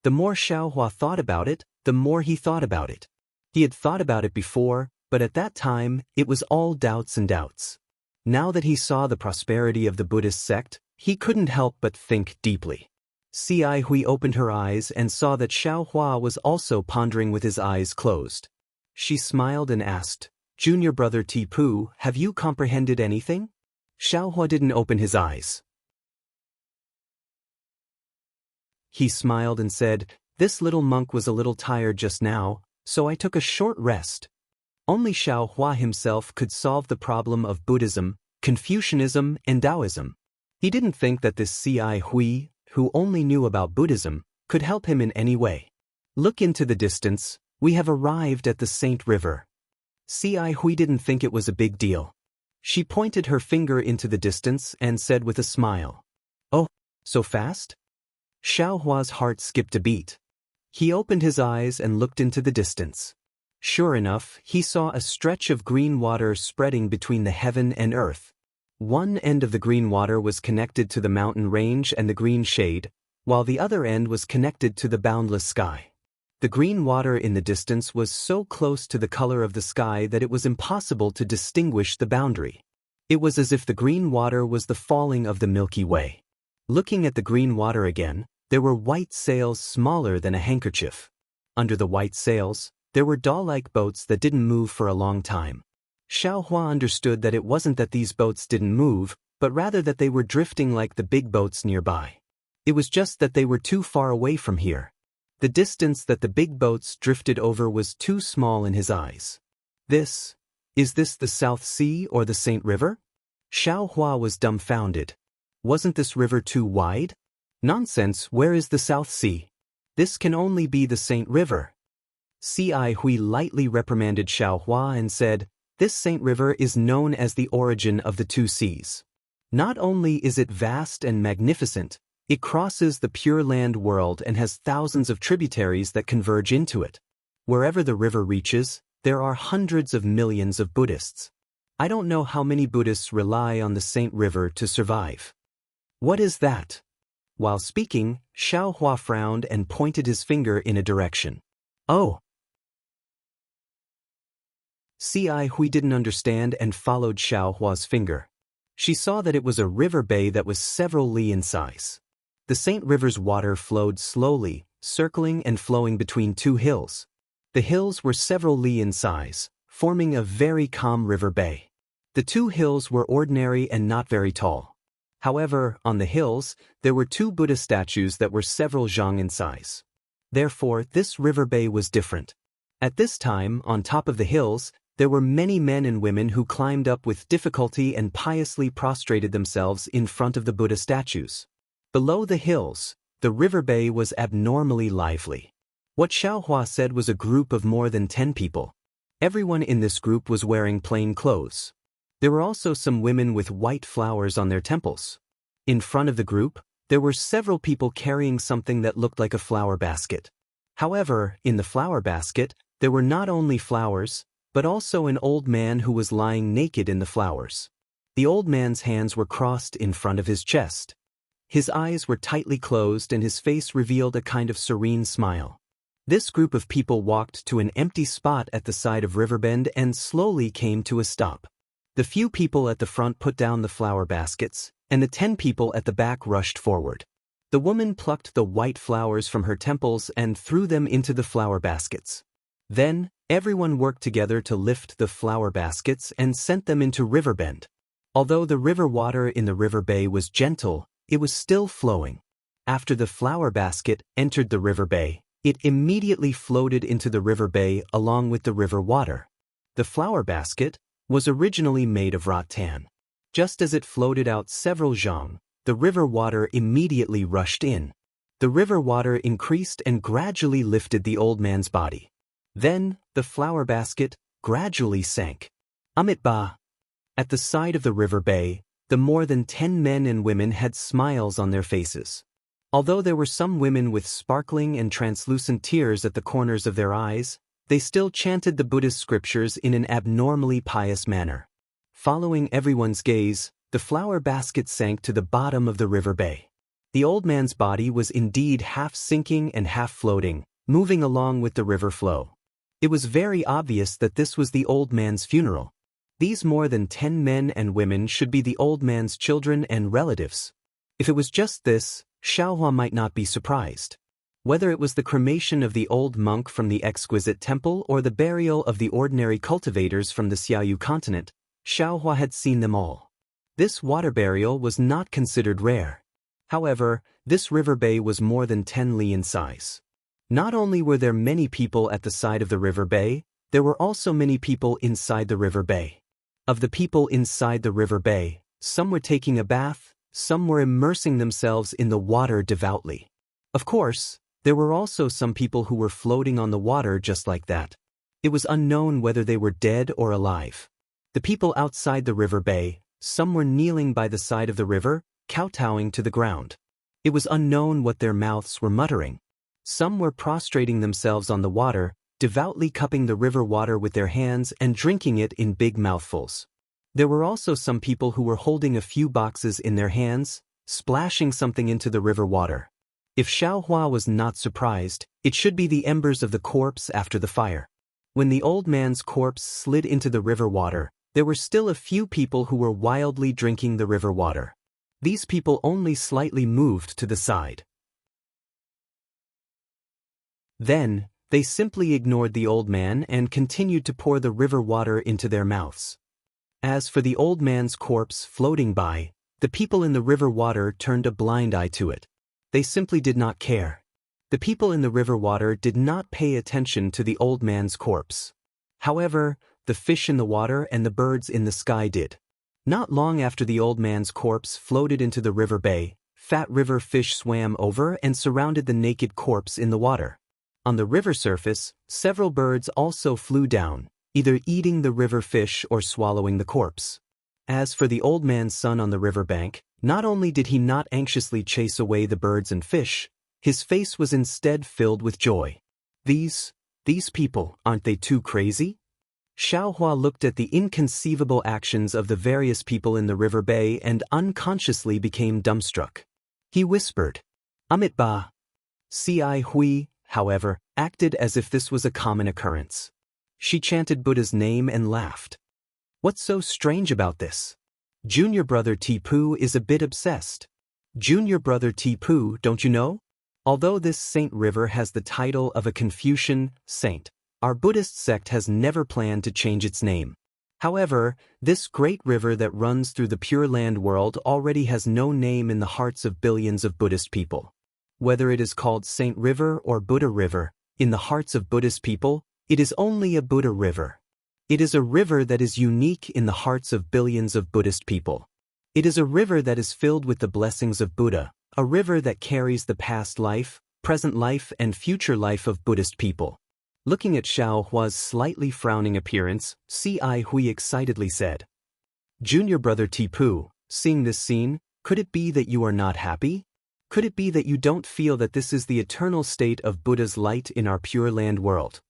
The more Xiao Hua thought about it, the more he thought about it. He had thought about it before, but at that time, it was all doubts and doubts. Now that he saw the prosperity of the Buddhist sect, he couldn't help but think deeply. Ci Hui opened her eyes and saw that Xiao Hua was also pondering with his eyes closed. She smiled and asked, "Junior brother Tipu, have you comprehended anything?" Xiao Hua didn't open his eyes. He smiled and said, "This little monk was a little tired just now, so I took a short rest." Only Xiao Hua himself could solve the problem of Buddhism, Confucianism, and Taoism. He didn't think that this Ci Hui, who only knew about Buddhism, could help him in any way. Look into the distance, we have arrived at the Saint River. Ci Hui didn't think it was a big deal. She pointed her finger into the distance and said with a smile, "Oh, so fast?" Xiao Hua's heart skipped a beat. He opened his eyes and looked into the distance. Sure enough, he saw a stretch of green water spreading between the heaven and earth. One end of the green water was connected to the mountain range and the green shade, while the other end was connected to the boundless sky. The green water in the distance was so close to the color of the sky that it was impossible to distinguish the boundary. It was as if the green water was the falling of the Milky Way. Looking at the green water again, there were white sails smaller than a handkerchief. Under the white sails, there were doll-like boats that didn't move for a long time. Xiao Hua understood that it wasn't that these boats didn't move, but rather that they were drifting like the big boats nearby. It was just that they were too far away from here. The distance that the big boats drifted over was too small in his eyes. Is this the South Sea or the Saint River? Xiao Hua was dumbfounded. Wasn't this river too wide? Nonsense, where is the South Sea? This can only be the Saint River. Ci Hui lightly reprimanded Xiao Hua and said, "This Saint River is known as the origin of the two seas. Not only is it vast and magnificent, it crosses the Pure Land world and has thousands of tributaries that converge into it. Wherever the river reaches, there are hundreds of millions of Buddhists. I don't know how many Buddhists rely on the Saint River to survive." "What is that?" While speaking, Xiao Hua frowned and pointed his finger in a direction. "Oh." Ci Hui didn't understand and followed Xiao Hua's finger. She saw that it was a river bay that was several li in size. The Saint River's water flowed slowly, circling and flowing between two hills. The hills were several li in size, forming a very calm river bay. The two hills were ordinary and not very tall. However, on the hills, there were two Buddha statues that were several zhang in size. Therefore, this river bay was different. At this time, on top of the hills, there were many men and women who climbed up with difficulty and piously prostrated themselves in front of the Buddha statues. Below the hills, the river bay was abnormally lively. What Xiaohua said was a group of more than 10 people. Everyone in this group was wearing plain clothes. There were also some women with white flowers on their temples. In front of the group, there were several people carrying something that looked like a flower basket. However, in the flower basket, there were not only flowers, but also an old man who was lying naked in the flowers. The old man's hands were crossed in front of his chest. His eyes were tightly closed and his face revealed a kind of serene smile. This group of people walked to an empty spot at the side of Riverbend and slowly came to a stop. The few people at the front put down the flower baskets, and the 10 people at the back rushed forward. The woman plucked the white flowers from her temples and threw them into the flower baskets. Then, everyone worked together to lift the flower baskets and sent them into Riverbend. Although the river water in the river bay was gentle, it was still flowing. After the flower basket entered the river bay, it immediately floated into the river bay along with the river water. The flower basket was originally made of rattan. Just as it floated out several zhang, the river water immediately rushed in. The river water increased and gradually lifted the old man's body. Then, the flower basket gradually sank. Amitabha. At the side of the river bay, the more than 10 men and women had smiles on their faces. Although there were some women with sparkling and translucent tears at the corners of their eyes, they still chanted the Buddhist scriptures in an abnormally pious manner. Following everyone's gaze, the flower basket sank to the bottom of the river bay. The old man's body was indeed half sinking and half floating, moving along with the river flow. It was very obvious that this was the old man's funeral. These more than 10 men and women should be the old man's children and relatives. If it was just this, Xiaohua might not be surprised. Whether it was the cremation of the old monk from the exquisite temple or the burial of the ordinary cultivators from the Xiaoyu continent, Xiaohua had seen them all. This water burial was not considered rare. However, this river bay was more than 10 li in size. Not only were there many people at the side of the river bay, there were also many people inside the river bay. Of the people inside the river bay, some were taking a bath, some were immersing themselves in the water devoutly. Of course, there were also some people who were floating on the water just like that. It was unknown whether they were dead or alive. The people outside the river bay, some were kneeling by the side of the river, kowtowing to the ground. It was unknown what their mouths were muttering. Some were prostrating themselves on the water, devoutly cupping the river water with their hands and drinking it in big mouthfuls. There were also some people who were holding a few boxes in their hands, splashing something into the river water. If Xiaohua was not surprised, it should be the embers of the corpse after the fire. When the old man's corpse slid into the river water, there were still a few people who were wildly drinking the river water. These people only slightly moved to the side. Then, they simply ignored the old man and continued to pour the river water into their mouths. As for the old man's corpse floating by, the people in the river water turned a blind eye to it. They simply did not care. The people in the river water did not pay attention to the old man's corpse. However, the fish in the water and the birds in the sky did. Not long after the old man's corpse floated into the river bay, fat river fish swam over and surrounded the naked corpse in the water. On the river surface, several birds also flew down, either eating the river fish or swallowing the corpse. As for the old man's son on the river bank, not only did he not anxiously chase away the birds and fish, his face was instead filled with joy. These people, aren't they too crazy? Xiaohua looked at the inconceivable actions of the various people in the river bay and unconsciously became dumbstruck. He whispered, Amitabha. Ci Hui, however, acted as if this was a common occurrence. She chanted Buddha's name and laughed. What's so strange about this? Junior brother Tipu is a bit obsessed. Junior brother Tipu, don't you know? Although this saint river has the title of a Confucian saint, Our Buddhist sect has never planned to change its name. However, this great river that runs through the Pure Land world already has no name in the hearts of billions of Buddhist people. Whether it is called Saint River or Buddha River, in the hearts of Buddhist people, it is only a Buddha river. It is a river that is unique in the hearts of billions of Buddhist people. It is a river that is filled with the blessings of Buddha, a river that carries the past life, present life and future life of Buddhist people. Looking at Xiao Hua's slightly frowning appearance, Ci Hui excitedly said, "Junior brother Tipu, seeing this scene, could it be that you are not happy? Could it be that you don't feel that this is the eternal state of Buddha's light in our Pure Land world?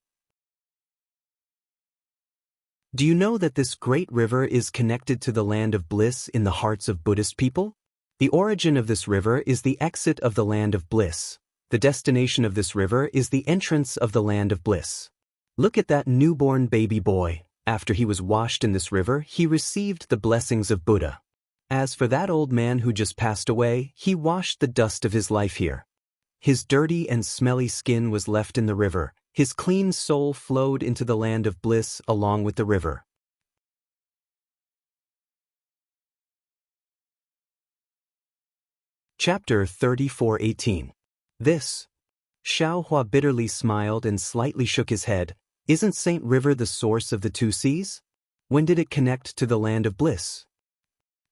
Do you know that this great river is connected to the land of bliss in the hearts of Buddhist people? The origin of this river is the exit of the land of bliss. The destination of this river is the entrance of the land of bliss. Look at that newborn baby boy. After he was washed in this river, he received the blessings of Buddha. As for that old man who just passed away, he washed the dust of his life here. His dirty and smelly skin was left in the river. His clean soul flowed into the land of bliss along with the river." Chapter 34:18. This. Xiao Hua bitterly smiled and slightly shook his head. Isn't Saint River the source of the two seas? When did it connect to the land of bliss?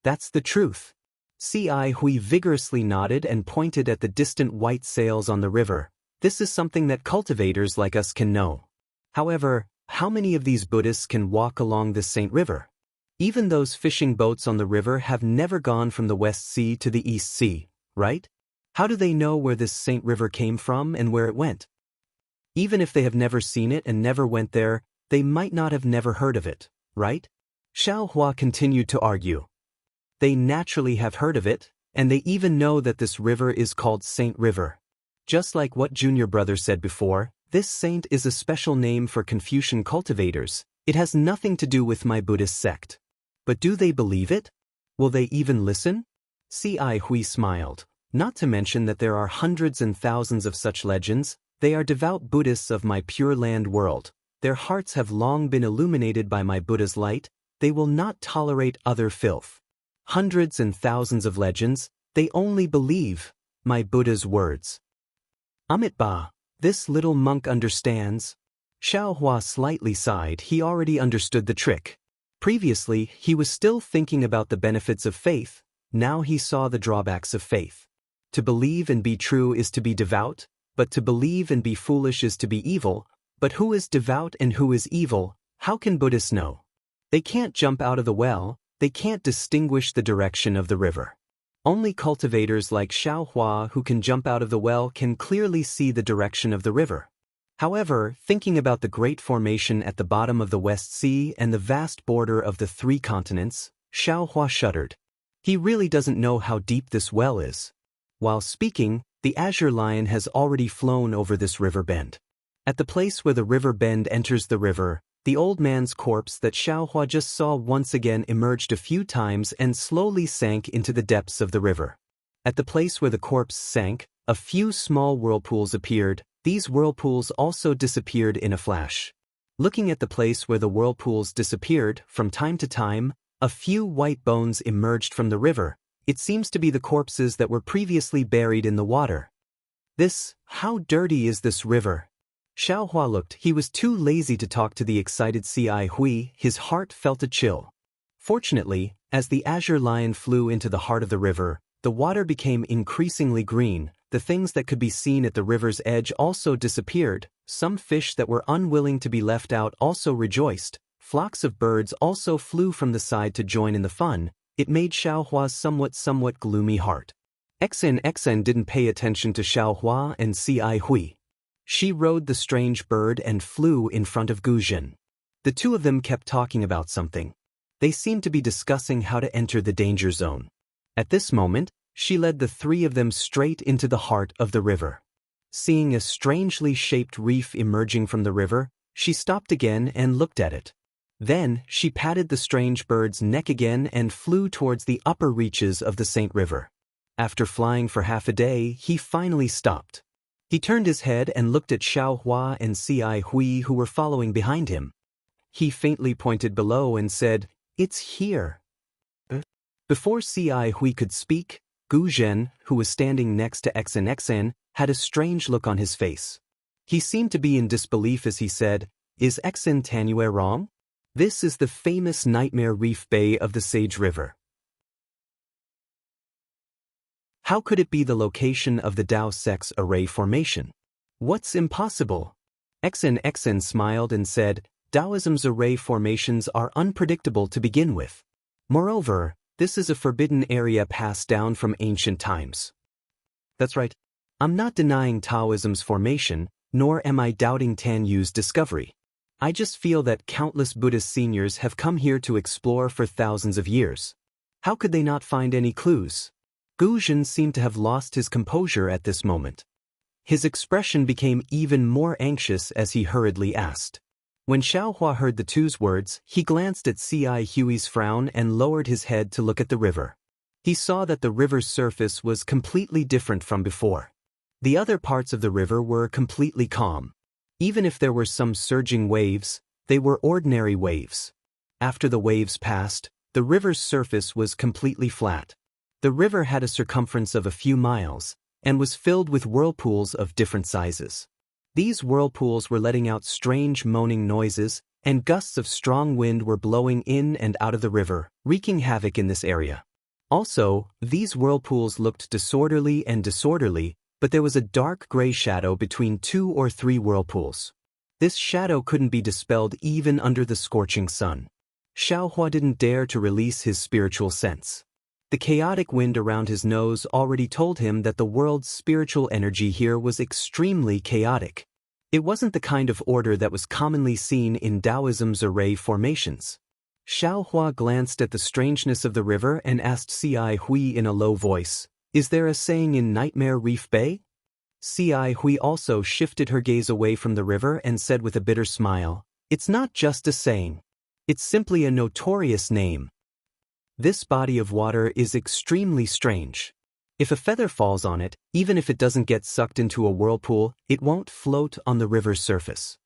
That's the truth. Ci Hui vigorously nodded and pointed at the distant white sails on the river. This is something that cultivators like us can know. However, how many of these Buddhists can walk along this Saint River? Even those fishing boats on the river have never gone from the West Sea to the East Sea, right? How do they know where this Saint River came from and where it went? Even if they have never seen it and never went there, they might not have never heard of it, right? Xiao Hua continued to argue. They naturally have heard of it, and they even know that this river is called Saint River. Just like what Junior Brother said before, this saint is a special name for Confucian cultivators. It has nothing to do with my Buddhist sect. But do they believe it? Will they even listen? Ci Hui smiled. Not to mention that there are hundreds and thousands of such legends. They are devout Buddhists of my Pure Land world. Their hearts have long been illuminated by my Buddha's light. They will not tolerate other filth. Hundreds and thousands of legends, they only believe my Buddha's words. Amitabha, this little monk understands. Xiao Hua slightly sighed. He already understood the trick. Previously, he was still thinking about the benefits of faith. Now he saw the drawbacks of faith. To believe and be true is to be devout, but to believe and be foolish is to be evil. But who is devout and who is evil? How can Buddhists know? They can't jump out of the well. They can't distinguish the direction of the river. Only cultivators like Xiao Hua who can jump out of the well can clearly see the direction of the river. However, thinking about the great formation at the bottom of the West Sea and the vast border of the three continents, Xiao Hua shuddered. He really doesn't know how deep this well is. While speaking, the azure lion has already flown over this river bend. At the place where the river bend enters the river, the old man's corpse that Xiao Hua just saw once again emerged a few times and slowly sank into the depths of the river. At the place where the corpse sank, a few small whirlpools appeared. These whirlpools also disappeared in a flash. Looking at the place where the whirlpools disappeared, from time to time, a few white bones emerged from the river. It seems to be the corpses that were previously buried in the water. How dirty is this river? Xiao Hua looked. He was too lazy to talk to the excited Ci Hui. His heart felt a chill. Fortunately, as the azure lion flew into the heart of the river, the water became increasingly green. The things that could be seen at the river's edge also disappeared. Some fish that were unwilling to be left out also rejoiced. Flocks of birds also flew from the side to join in the fun. It made Xiao Hua's somewhat gloomy heart. Xen didn't pay attention to Xiao Hua and Ci Hui. She rode the strange bird and flew in front of Guzhen. The two of them kept talking about something. They seemed to be discussing how to enter the danger zone. At this moment, she led the three of them straight into the heart of the river. Seeing a strangely shaped reef emerging from the river, she stopped again and looked at it. Then, she patted the strange bird's neck again and flew towards the upper reaches of the Saint River. After flying for half a day, he finally stopped. He turned his head and looked at Xiao Hua and Ci Hui who were following behind him. He faintly pointed below and said, "It's here." Before Ci Hui could speak, Gu Zhen, who was standing next to Xen, had a strange look on his face. He seemed to be in disbelief as he said, "Is Xen Tanue wrong? This is the famous Nightmare Reef Bay of the Sage River. How could it be the location of the Dao Sex Array Formation? What's impossible?" Xen smiled and said, "Taoism's array formations are unpredictable to begin with. Moreover, this is a forbidden area passed down from ancient times." That's right. I'm not denying Taoism's formation, nor am I doubting Tan Yu's discovery. I just feel that countless Buddhist seniors have come here to explore for thousands of years. How could they not find any clues? Gu Zhen seemed to have lost his composure at this moment. His expression became even more anxious as he hurriedly asked. When Xiao Hua heard the two's words, he glanced at Ci Hui's frown and lowered his head to look at the river. He saw that the river's surface was completely different from before. The other parts of the river were completely calm. Even if there were some surging waves, they were ordinary waves. After the waves passed, the river's surface was completely flat. The river had a circumference of a few miles, and was filled with whirlpools of different sizes. These whirlpools were letting out strange moaning noises, and gusts of strong wind were blowing in and out of the river, wreaking havoc in this area. Also, these whirlpools looked disorderly, but there was a dark gray shadow between 2 or 3 whirlpools. This shadow couldn't be dispelled even under the scorching sun. Xiao Hua didn't dare to release his spiritual sense. The chaotic wind around his nose already told him that the world's spiritual energy here was extremely chaotic. It wasn't the kind of order that was commonly seen in Taoism's array formations. Xiao Hua glanced at the strangeness of the river and asked Ci Hui in a low voice, "Is there a saying in Nightmare Reef Bay?" Ci Hui also shifted her gaze away from the river and said with a bitter smile, "It's not just a saying. It's simply a notorious name. This body of water is extremely strange. If a feather falls on it, even if it doesn't get sucked into a whirlpool, it won't float on the river's surface.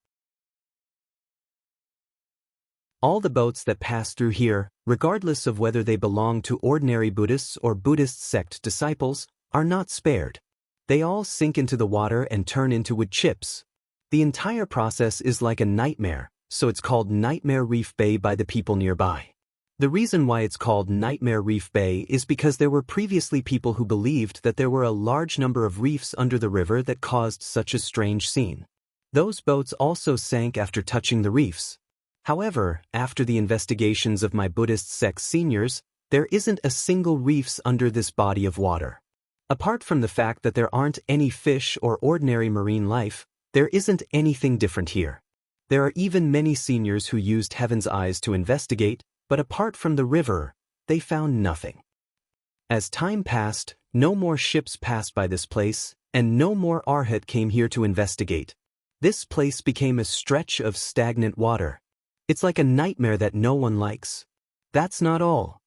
All the boats that pass through here, regardless of whether they belong to ordinary Buddhists or Buddhist sect disciples, are not spared. They all sink into the water and turn into wood chips. The entire process is like a nightmare, so it's called Nightmare Reef Bay by the people nearby. The reason why it's called Nightmare Reef Bay is because there were previously people who believed that there were a large number of reefs under the river that caused such a strange scene. Those boats also sank after touching the reefs. However, after the investigations of my Buddhist sect seniors, there isn't a single reefs under this body of water. Apart from the fact that there aren't any fish or ordinary marine life, there isn't anything different here. There are even many seniors who used Heaven's Eyes to investigate, but apart from the river, they found nothing. As time passed, no more ships passed by this place, and no more Arhat came here to investigate. This place became a stretch of stagnant water. It's like a nightmare that no one likes. That's not all.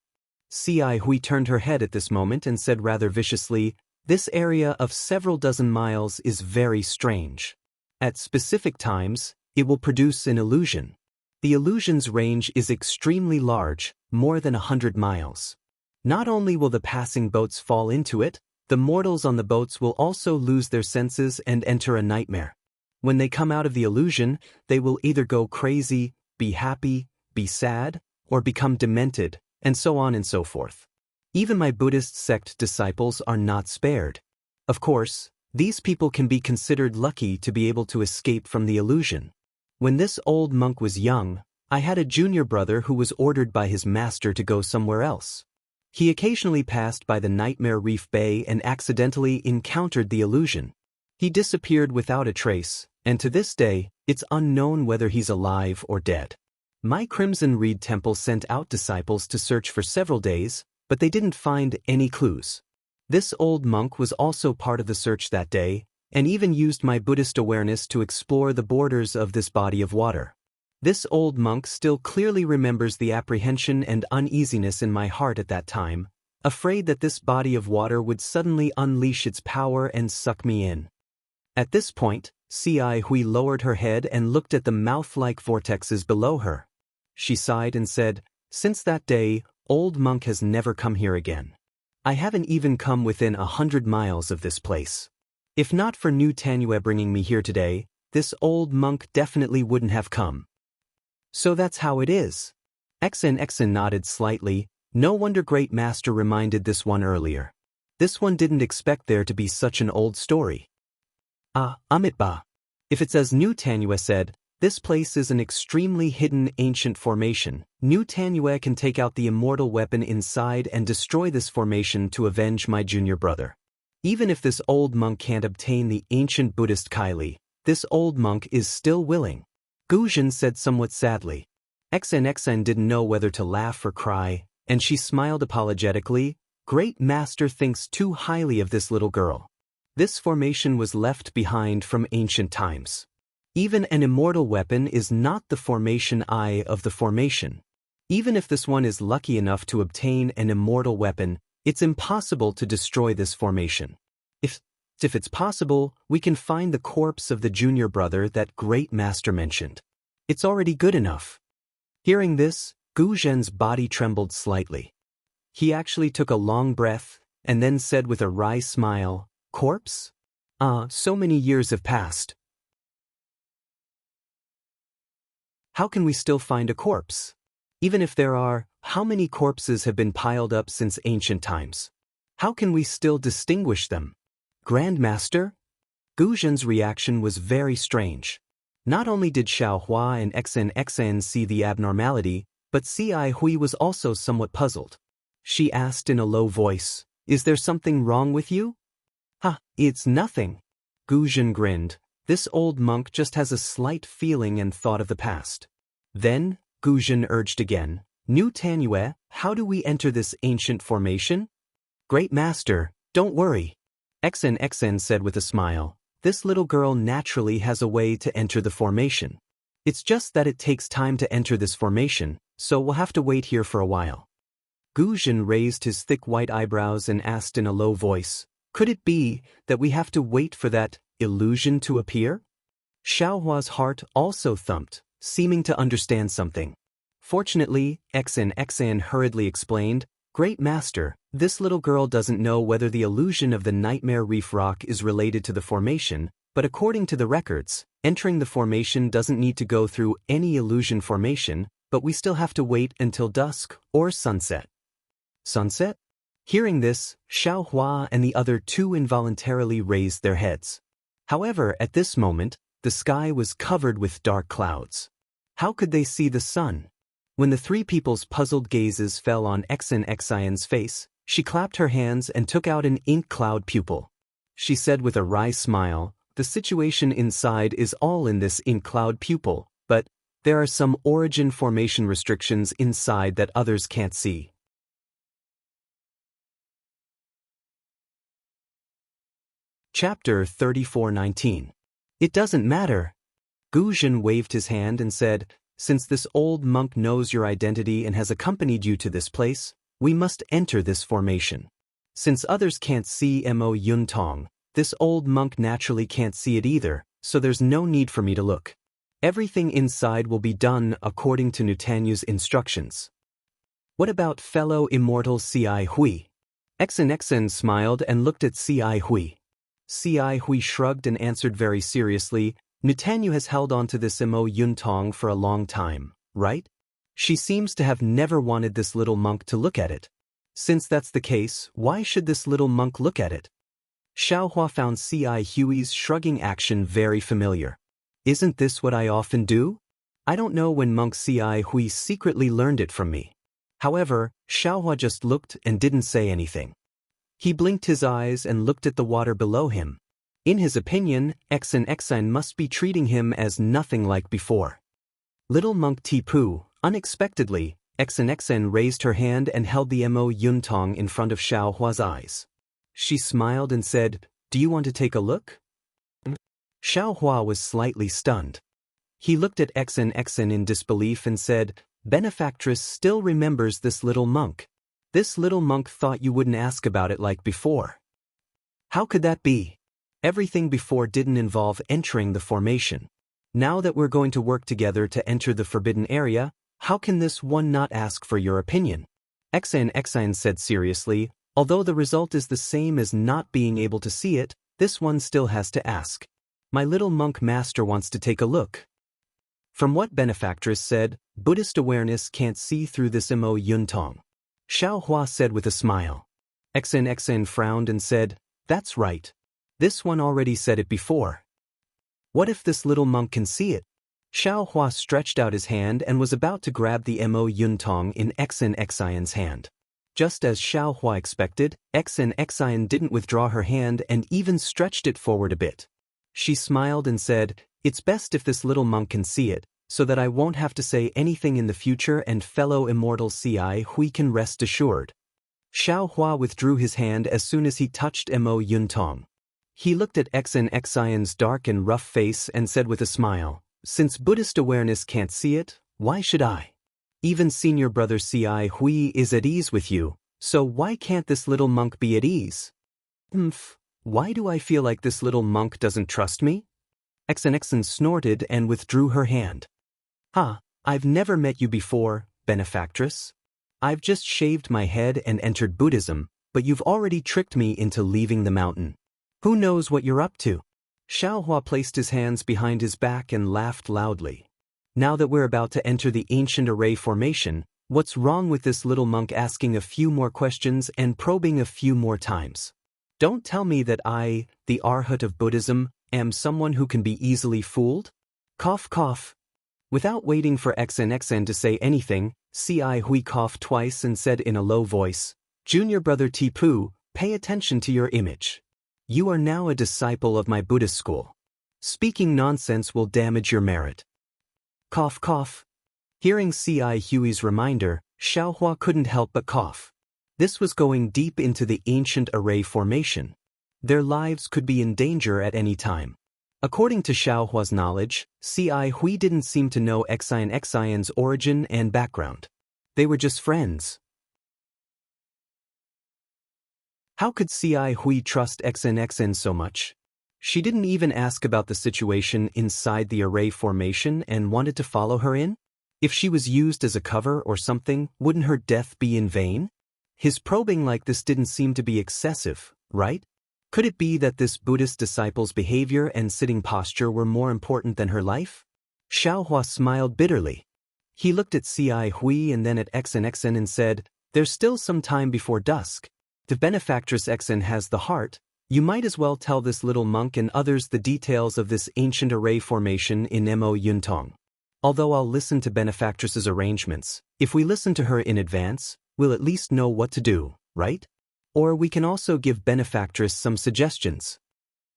Ci Hui turned her head at this moment and said rather viciously, "This area of several dozen miles is very strange. At specific times, it will produce an illusion. The illusion's range is extremely large, more than 100 miles. Not only will the passing boats fall into it, the mortals on the boats will also lose their senses and enter a nightmare. When they come out of the illusion, they will either go crazy, be happy, be sad, or become demented, and so on and so forth. Even my Buddhist sect disciples are not spared. Of course, these people can be considered lucky to be able to escape from the illusion. When this old monk was young, I had a junior brother who was ordered by his master to go somewhere else. He occasionally passed by the Nightmare Reef Bay and accidentally encountered the illusion. He disappeared without a trace, and to this day, it's unknown whether he's alive or dead. My Crimson Reed Temple sent out disciples to search for several days, but they didn't find any clues. This old monk was also part of the search that day, and even used my Buddhist awareness to explore the borders of this body of water. This old monk still clearly remembers the apprehension and uneasiness in my heart at that time, afraid that this body of water would suddenly unleash its power and suck me in. At this point, Ci Hui lowered her head and looked at the mouth-like vortexes below her. She sighed and said, "Since that day, old monk has never come here again. I haven't even come within 100 miles of this place. If not for New Tanyue bringing me here today, this old monk definitely wouldn't have come." "So that's how it is." XN nodded slightly. No wonder Great Master reminded this one earlier. This one didn't expect there to be such an old story. Amitba. If it's as New Tanyue said, this place is an extremely hidden ancient formation. New Tanyue can take out the immortal weapon inside and destroy this formation to avenge my junior brother. Even if this old monk can't obtain the ancient Buddhist Kylie, this old monk is still willing. Guzhen said somewhat sadly. XN didn't know whether to laugh or cry, and she smiled apologetically. Great Master thinks too highly of this little girl. This formation was left behind from ancient times. Even an immortal weapon is not the formation eye of the formation. Even if this one is lucky enough to obtain an immortal weapon, it's impossible to destroy this formation. If it's possible, we can find the corpse of the junior brother that Great Master mentioned. It's already good enough. Hearing this, Gu Zhen's body trembled slightly. He actually took a long breath, and then said with a wry smile, "Corpse? So many years have passed. How can we still find a corpse? Even if there are, how many corpses have been piled up since ancient times? How can we still distinguish them?" "Grandmaster?" Gu Zhen's reaction was very strange. Not only did Xiaohua and XN see the abnormality, but Ci Hui was also somewhat puzzled. She asked in a low voice, "Is there something wrong with you?" It's nothing." Gu Zhen grinned. This old monk just has a slight feeling and thought of the past. Then, Gu Zhen urged again, "New Tanyue, how do we enter this ancient formation?" "Great Master, don't worry." XN said with a smile. "This little girl naturally has a way to enter the formation. It's just that it takes time to enter this formation, so we'll have to wait here for a while." Gu Zhen raised his thick white eyebrows and asked in a low voice, "Could it be that we have to wait for that illusion to appear?" Xiaohua's heart also thumped, seeming to understand something. Fortunately, XN hurriedly explained, "Great Master, this little girl doesn't know whether the illusion of the Nightmare Reef Rock is related to the formation, but according to the records, entering the formation doesn't need to go through any illusion formation, but we still have to wait until dusk or sunset." "Sunset?" Hearing this, Xiaohua and the other two involuntarily raised their heads. However, at this moment, the sky was covered with dark clouds. How could they see the sun? When the three people's puzzled gazes fell on XN's face, she clapped her hands and took out an ink cloud pupil. She said with a wry smile, "The situation inside is all in this ink cloud pupil, but there are some origin formation restrictions inside that others can't see." Chapter 34:19. It doesn't matter. Gu Zhen waved his hand and said, "Since this old monk knows your identity and has accompanied you to this place, we must enter this formation. Since others can't see Mo Yun Tong, this old monk naturally can't see it either, so there's no need for me to look. Everything inside will be done according to Nutanyu's instructions." "What about fellow immortal Ci Hui?" XN smiled and looked at Ci Hui. Ci Hui shrugged and answered very seriously, "Nutanyu has held on to this Mo Yun Tong for a long time, right? She seems to have never wanted this little monk to look at it. Since that's the case, why should this little monk look at it?" Xiaohua found Ci Hui's shrugging action very familiar. "Isn't this what I often do? I don't know when monk Ci Hui secretly learned it from me." However, Xiaohua just looked and didn't say anything. He blinked his eyes and looked at the water below him. In his opinion, XN must be treating him as nothing like before. Little monk Tipu, unexpectedly, XN raised her hand and held the Mo Yun Tong in front of Xiaohua's eyes. She smiled and said, "Do you want to take a look?" Xiaohua was slightly stunned. He looked at XN in disbelief and said, "Benefactress still remembers this little monk. This little monk thought you wouldn't ask about it like before." "How could that be?" Everything before didn't involve entering the formation. Now that we're going to work together to enter the forbidden area, how can this one not ask for your opinion? Xan said seriously, although the result is the same as not being able to see it, this one still has to ask. My little monk master wants to take a look. From what benefactress said, Buddhist awareness can't see through this Mo Yuntong. Xiao Hua said with a smile. Xan frowned and said, that's right. This one already said it before. What if this little monk can see it? Xiao Hua stretched out his hand and was about to grab the Mo Yuntong in Xan's hand. Just as Xiao Hua expected, Xan didn't withdraw her hand and even stretched it forward a bit. She smiled and said, it's best if this little monk can see it, so that I won't have to say anything in the future and fellow Immortal Hui can rest assured. Xiao Hua withdrew his hand as soon as he touched Mo Yuntong. He looked at Xan's dark and rough face and said with a smile, since Buddhist awareness can't see it, why should I? Even senior brother Hui is at ease with you, so why can't this little monk be at ease? Why do I feel like this little monk doesn't trust me? Xan snorted and withdrew her hand. I've never met you before, benefactress. I've just shaved my head and entered Buddhism, but you've already tricked me into leaving the mountain. Who knows what you're up to? Xiao Hua placed his hands behind his back and laughed loudly. Now that we're about to enter the ancient array formation, what's wrong with this little monk asking a few more questions and probing a few more times? Don't tell me that I, the Arhat of Buddhism, am someone who can be easily fooled? Cough cough. Without waiting for Xan to say anything, Hui coughed twice and said in a low voice, Junior brother Tipu, pay attention to your image. You are now a disciple of my Buddhist school. Speaking nonsense will damage your merit. Cough cough. Hearing Hui's reminder, Xiao Hua couldn't help but cough. This was going deep into the ancient array formation. Their lives could be in danger at any time. According to Xiao Hua's knowledge, Hui didn't seem to know Xan's origin and background. They were just friends. How could Hui trust Xan so much? She didn't even ask about the situation inside the array formation and wanted to follow her in? If she was used as a cover or something, wouldn't her death be in vain? His probing like this didn't seem to be excessive, right? Could it be that this Buddhist disciple's behavior and sitting posture were more important than her life? Xiao Hua smiled bitterly. He looked at Hui and then at Xan and said, there's still some time before dusk. If benefactress Xan has the heart, you might as well tell this little monk and others the details of this ancient array formation in Mo Yuntong. Although I'll listen to benefactress's arrangements, if we listen to her in advance, we'll at least know what to do, right? Or we can also give benefactress some suggestions.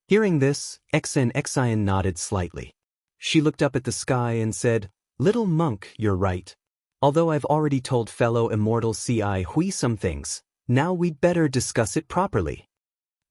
Hearing this, Xan nodded slightly. She looked up at the sky and said, little monk, you're right. Although I've already told fellow Immortal Hui some things, now we'd better discuss it properly.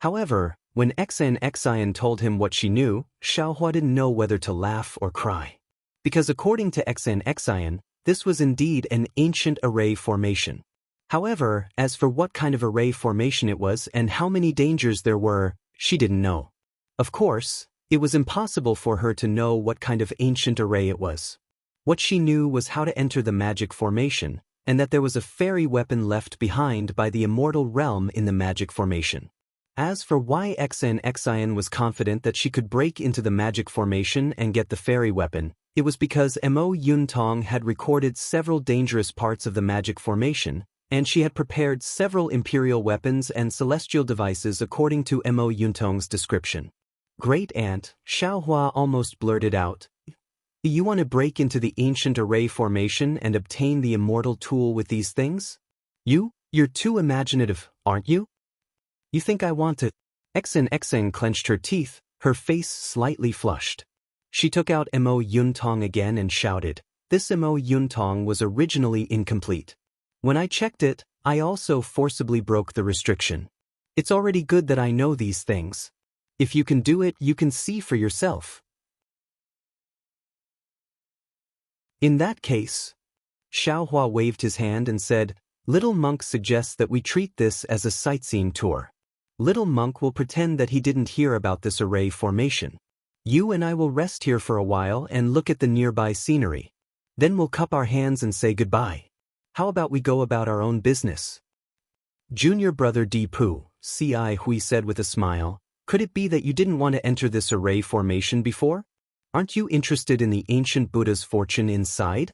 However, when Xan told him what she knew, Xiao Hua didn't know whether to laugh or cry. Because according to Xan, this was indeed an ancient array formation. However, as for what kind of array formation it was and how many dangers there were, she didn't know. Of course, it was impossible for her to know what kind of ancient array it was. What she knew was how to enter the magic formation, and that there was a fairy weapon left behind by the immortal realm in the magic formation. As for why Xan was confident that she could break into the magic formation and get the fairy weapon, it was because Mo Yuntong had recorded several dangerous parts of the magic formation, and she had prepared several imperial weapons and celestial devices according to Mo Yuntong's description. Great Aunt, Xiao Hua almost blurted out, you want to break into the ancient array formation and obtain the immortal tool with these things? You're too imaginative, aren't you? You think I want to? Xan clenched her teeth, her face slightly flushed. She took out Mo Yuntong again and shouted, this Mo Yuntong was originally incomplete. When I checked it, I also forcibly broke the restriction. It's already good that I know these things. If you can do it, you can see for yourself. In that case, Xiao Hua waved his hand and said, little monk suggests that we treat this as a sightseeing tour. Little monk will pretend that he didn't hear about this array formation. You and I will rest here for a while and look at the nearby scenery. Then we'll cup our hands and say goodbye. How about we go about our own business? Junior brother Deepu, Ci Hui said with a smile, could it be that you didn't want to enter this array formation before? Aren't you interested in the ancient Buddha's fortune inside?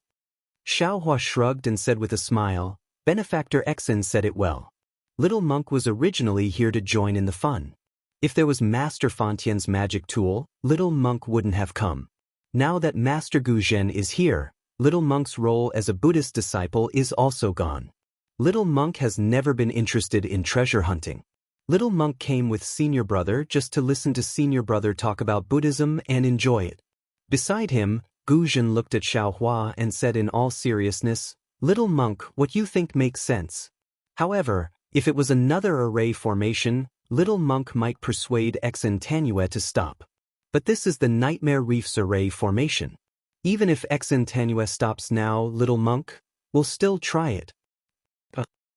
Xiaohua shrugged and said with a smile, Benefactor Exin said it well. Little monk was originally here to join in the fun. If there was Master Fontien's magic tool, little monk wouldn't have come. Now that Master Guzhen is here, little monk's role as a Buddhist disciple is also gone. Little monk has never been interested in treasure hunting. Little monk came with senior brother just to listen to senior brother talk about Buddhism and enjoy it. Beside him, Guzhen looked at Xiaohua and said in all seriousness, Little monk, what you think makes sense. However, if it was another array formation, little monk might persuade Exin Tanue to stop. But this is the Nightmare Reef's array formation. Even if Exin Tanue stops now, little monk, we'll still try it.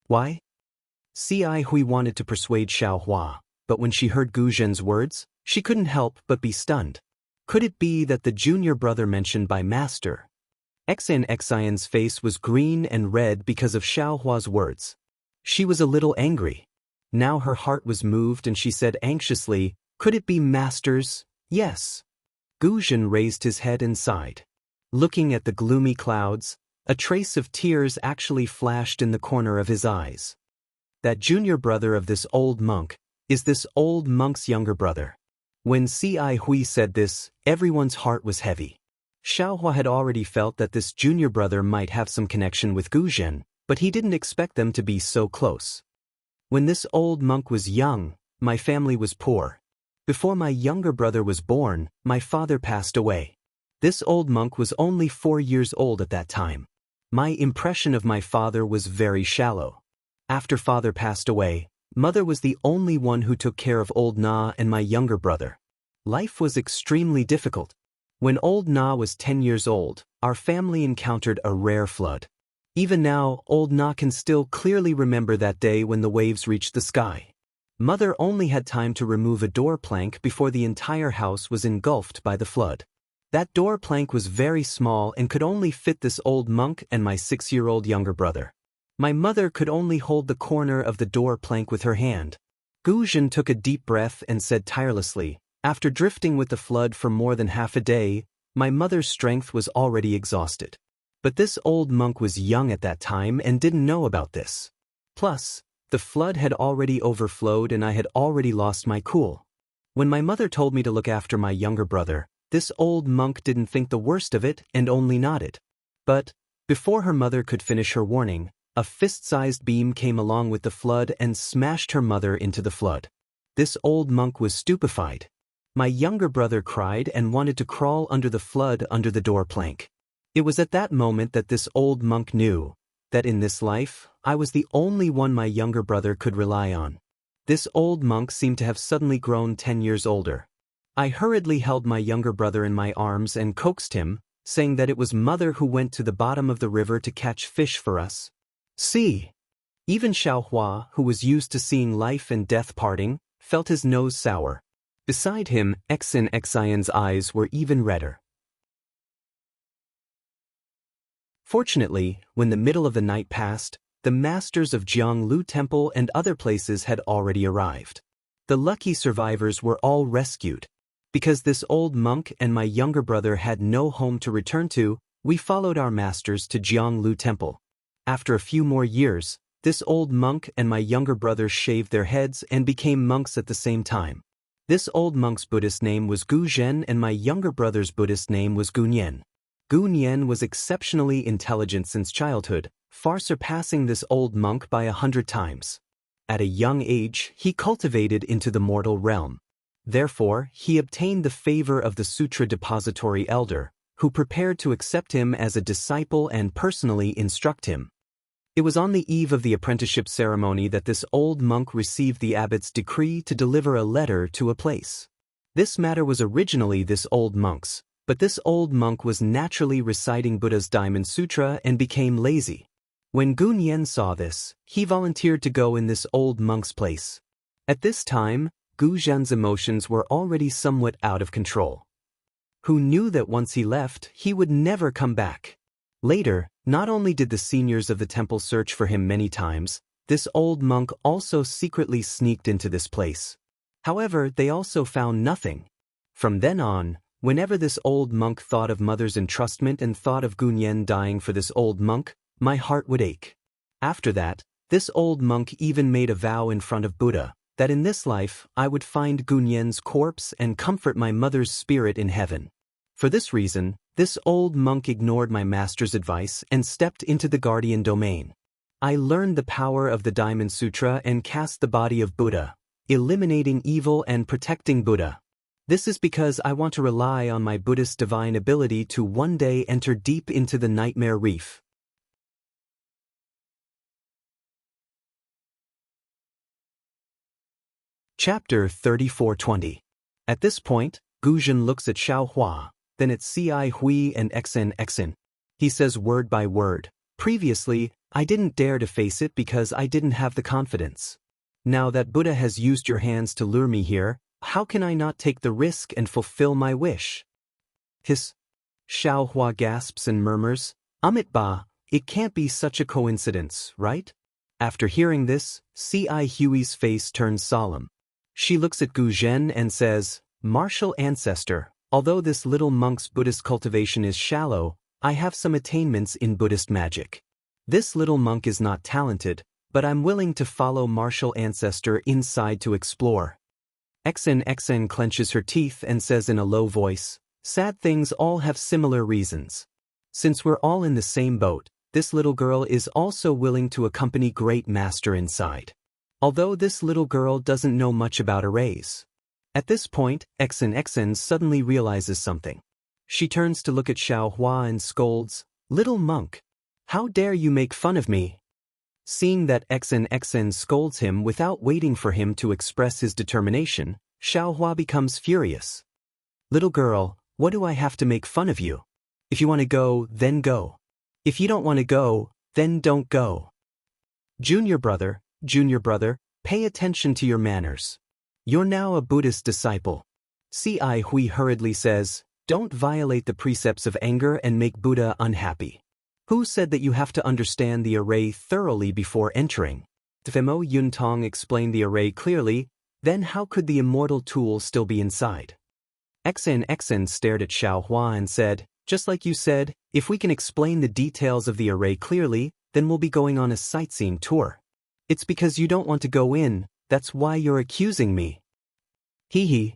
Why? Ci Hui wanted to persuade Xiaohua, but when she heard Guzhen's words, she couldn't help but be stunned. Could it be that the junior brother mentioned by Master Exin Xian's face was green and red because of Xiaohua's words? She was a little angry. Now her heart was moved and she said anxiously, could it be Master's? Yes. Guzhen raised his head and sighed. Looking at the gloomy clouds, a trace of tears actually flashed in the corner of his eyes. That junior brother of this old monk is this old monk's younger brother. When Ci Hui said this, everyone's heart was heavy. Xiaohua had already felt that this junior brother might have some connection with Guzhen, but he didn't expect them to be so close. When this old monk was young, my family was poor. Before my younger brother was born, my father passed away. This old monk was only 4 years old at that time. My impression of my father was very shallow. After father passed away, mother was the only one who took care of old Na and my younger brother. Life was extremely difficult. When old Na was 10 years old, our family encountered a rare flood. Even now, old Na can still clearly remember that day when the waves reached the sky. Mother only had time to remove a door plank before the entire house was engulfed by the flood. That door plank was very small and could only fit this old monk and my 6-year-old younger brother. My mother could only hold the corner of the door plank with her hand. Guzhen took a deep breath and said tirelessly, after drifting with the flood for more than half a day, my mother's strength was already exhausted. But this old monk was young at that time and didn't know about this. Plus, the flood had already overflowed and I had already lost my cool. When my mother told me to look after my younger brother, this old monk didn't think the worst of it and only nodded. But, before her mother could finish her warning, a fist-sized beam came along with the flood and smashed her mother into the flood. This old monk was stupefied. My younger brother cried and wanted to crawl under the flood under the door plank. It was at that moment that this old monk knew that in this life, I was the only one my younger brother could rely on. This old monk seemed to have suddenly grown 10 years older. I hurriedly held my younger brother in my arms and coaxed him, saying that it was mother who went to the bottom of the river to catch fish for us. See? Even Xiaohua, who was used to seeing life and death parting, felt his nose sour. Beside him, Exin Xian's eyes were even redder. Fortunately, when the middle of the night passed, the masters of Jianghu Temple and other places had already arrived. The lucky survivors were all rescued. Because this old monk and my younger brother had no home to return to, we followed our masters to Jianghu Temple. After a few more years, this old monk and my younger brother shaved their heads and became monks at the same time. This old monk's Buddhist name was Guzhen and my younger brother's Buddhist name was Gunyen. Gunyen was exceptionally intelligent since childhood, far surpassing this old monk by 100 times. At a young age, he cultivated into the mortal realm. Therefore, he obtained the favor of the Sutra Depository Elder, who prepared to accept him as a disciple and personally instruct him. It was on the eve of the apprenticeship ceremony that this old monk received the abbot's decree to deliver a letter to a place. This matter was originally this old monk's, but this old monk was naturally reciting Buddha's Diamond Sutra and became lazy. When Gunyen saw this, he volunteered to go in this old monk's place. At this time, Gu Zhan's emotions were already somewhat out of control. Who knew that once he left, he would never come back? Later, not only did the seniors of the temple search for him many times, this old monk also secretly sneaked into this place. However, they also found nothing. From then on, whenever this old monk thought of mother's entrustment and thought of Gunyen dying for this old monk, my heart would ache. After that, this old monk even made a vow in front of Buddha, that in this life I would find Gunyen's corpse and comfort my mother's spirit in heaven. For this reason, this old monk ignored my master's advice and stepped into the guardian domain. I learned the power of the Diamond Sutra and cast the body of Buddha, eliminating evil and protecting Buddha. This is because I want to rely on my Buddhist divine ability to one day enter deep into the nightmare reef. Chapter 34:20. At this point, Gu Zhan looks at Xiao Hua, then at Ci Hui and Xen. He says word by word, "Previously, I didn't dare to face it because I didn't have the confidence. Now that Buddha has used your hands to lure me here, how can I not take the risk and fulfill my wish?" Hiss. Xiao Hua gasps and murmurs, "Amit, it can't be such a coincidence, right?" After hearing this, Ci Hui's face turns solemn. She looks at Gu Zhan and says, "Martial ancestor, although this little monk's Buddhist cultivation is shallow, I have some attainments in Buddhist magic. This little monk is not talented, but I'm willing to follow martial ancestor inside to explore." Xen clenches her teeth and says in a low voice, "Sad things all have similar reasons. Since we're all in the same boat, this little girl is also willing to accompany great master inside. Although this little girl doesn't know much about arrays." At this point, Xen suddenly realizes something. She turns to look at Xiao Hua and scolds, "Little monk, how dare you make fun of me?" Seeing that Xen scolds him without waiting for him to express his determination, Xiao Hua becomes furious. "Little girl, what do I have to make fun of you? If you want to go, then go. If you don't want to go, then don't go. Junior brother, pay attention to your manners. You're now a Buddhist disciple." Ci Hui hurriedly says, "Don't violate the precepts of anger and make Buddha unhappy. Who said that you have to understand the array thoroughly before entering?" Tfemo Yuntong explained the array clearly, then how could the immortal tool still be inside? Xen stared at Xiao Hua and said, "Just like you said, if we can explain the details of the array clearly, then we'll be going on a sightseeing tour. It's because you don't want to go in, that's why you're accusing me." Hee.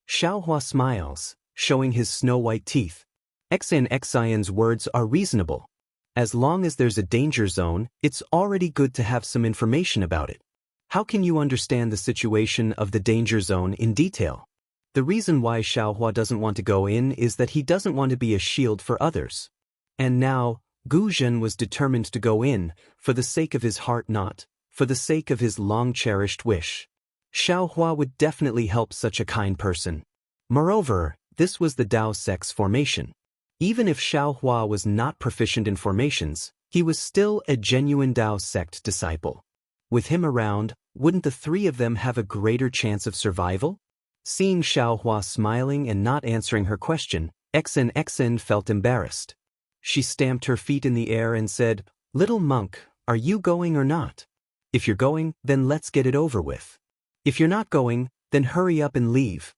Xiao Hua smiles, showing his snow-white teeth. Xen's words are reasonable. As long as there's a danger zone, it's already good to have some information about it. How can you understand the situation of the danger zone in detail? The reason why Xiao Hua doesn't want to go in is that he doesn't want to be a shield for others. And now, Gu Zhan was determined to go in, for the sake of his heart, not for the sake of his long-cherished wish. Xiao Hua would definitely help such a kind person. Moreover, this was the Dao sect's formation. Even if Xiao Hua was not proficient in formations, he was still a genuine Dao sect disciple. With him around, wouldn't the three of them have a greater chance of survival? Seeing Xiao Hua smiling and not answering her question, Xen felt embarrassed. She stamped her feet in the air and said, "Little monk, are you going or not? If you're going, then let's get it over with. If you're not going, then hurry up and leave."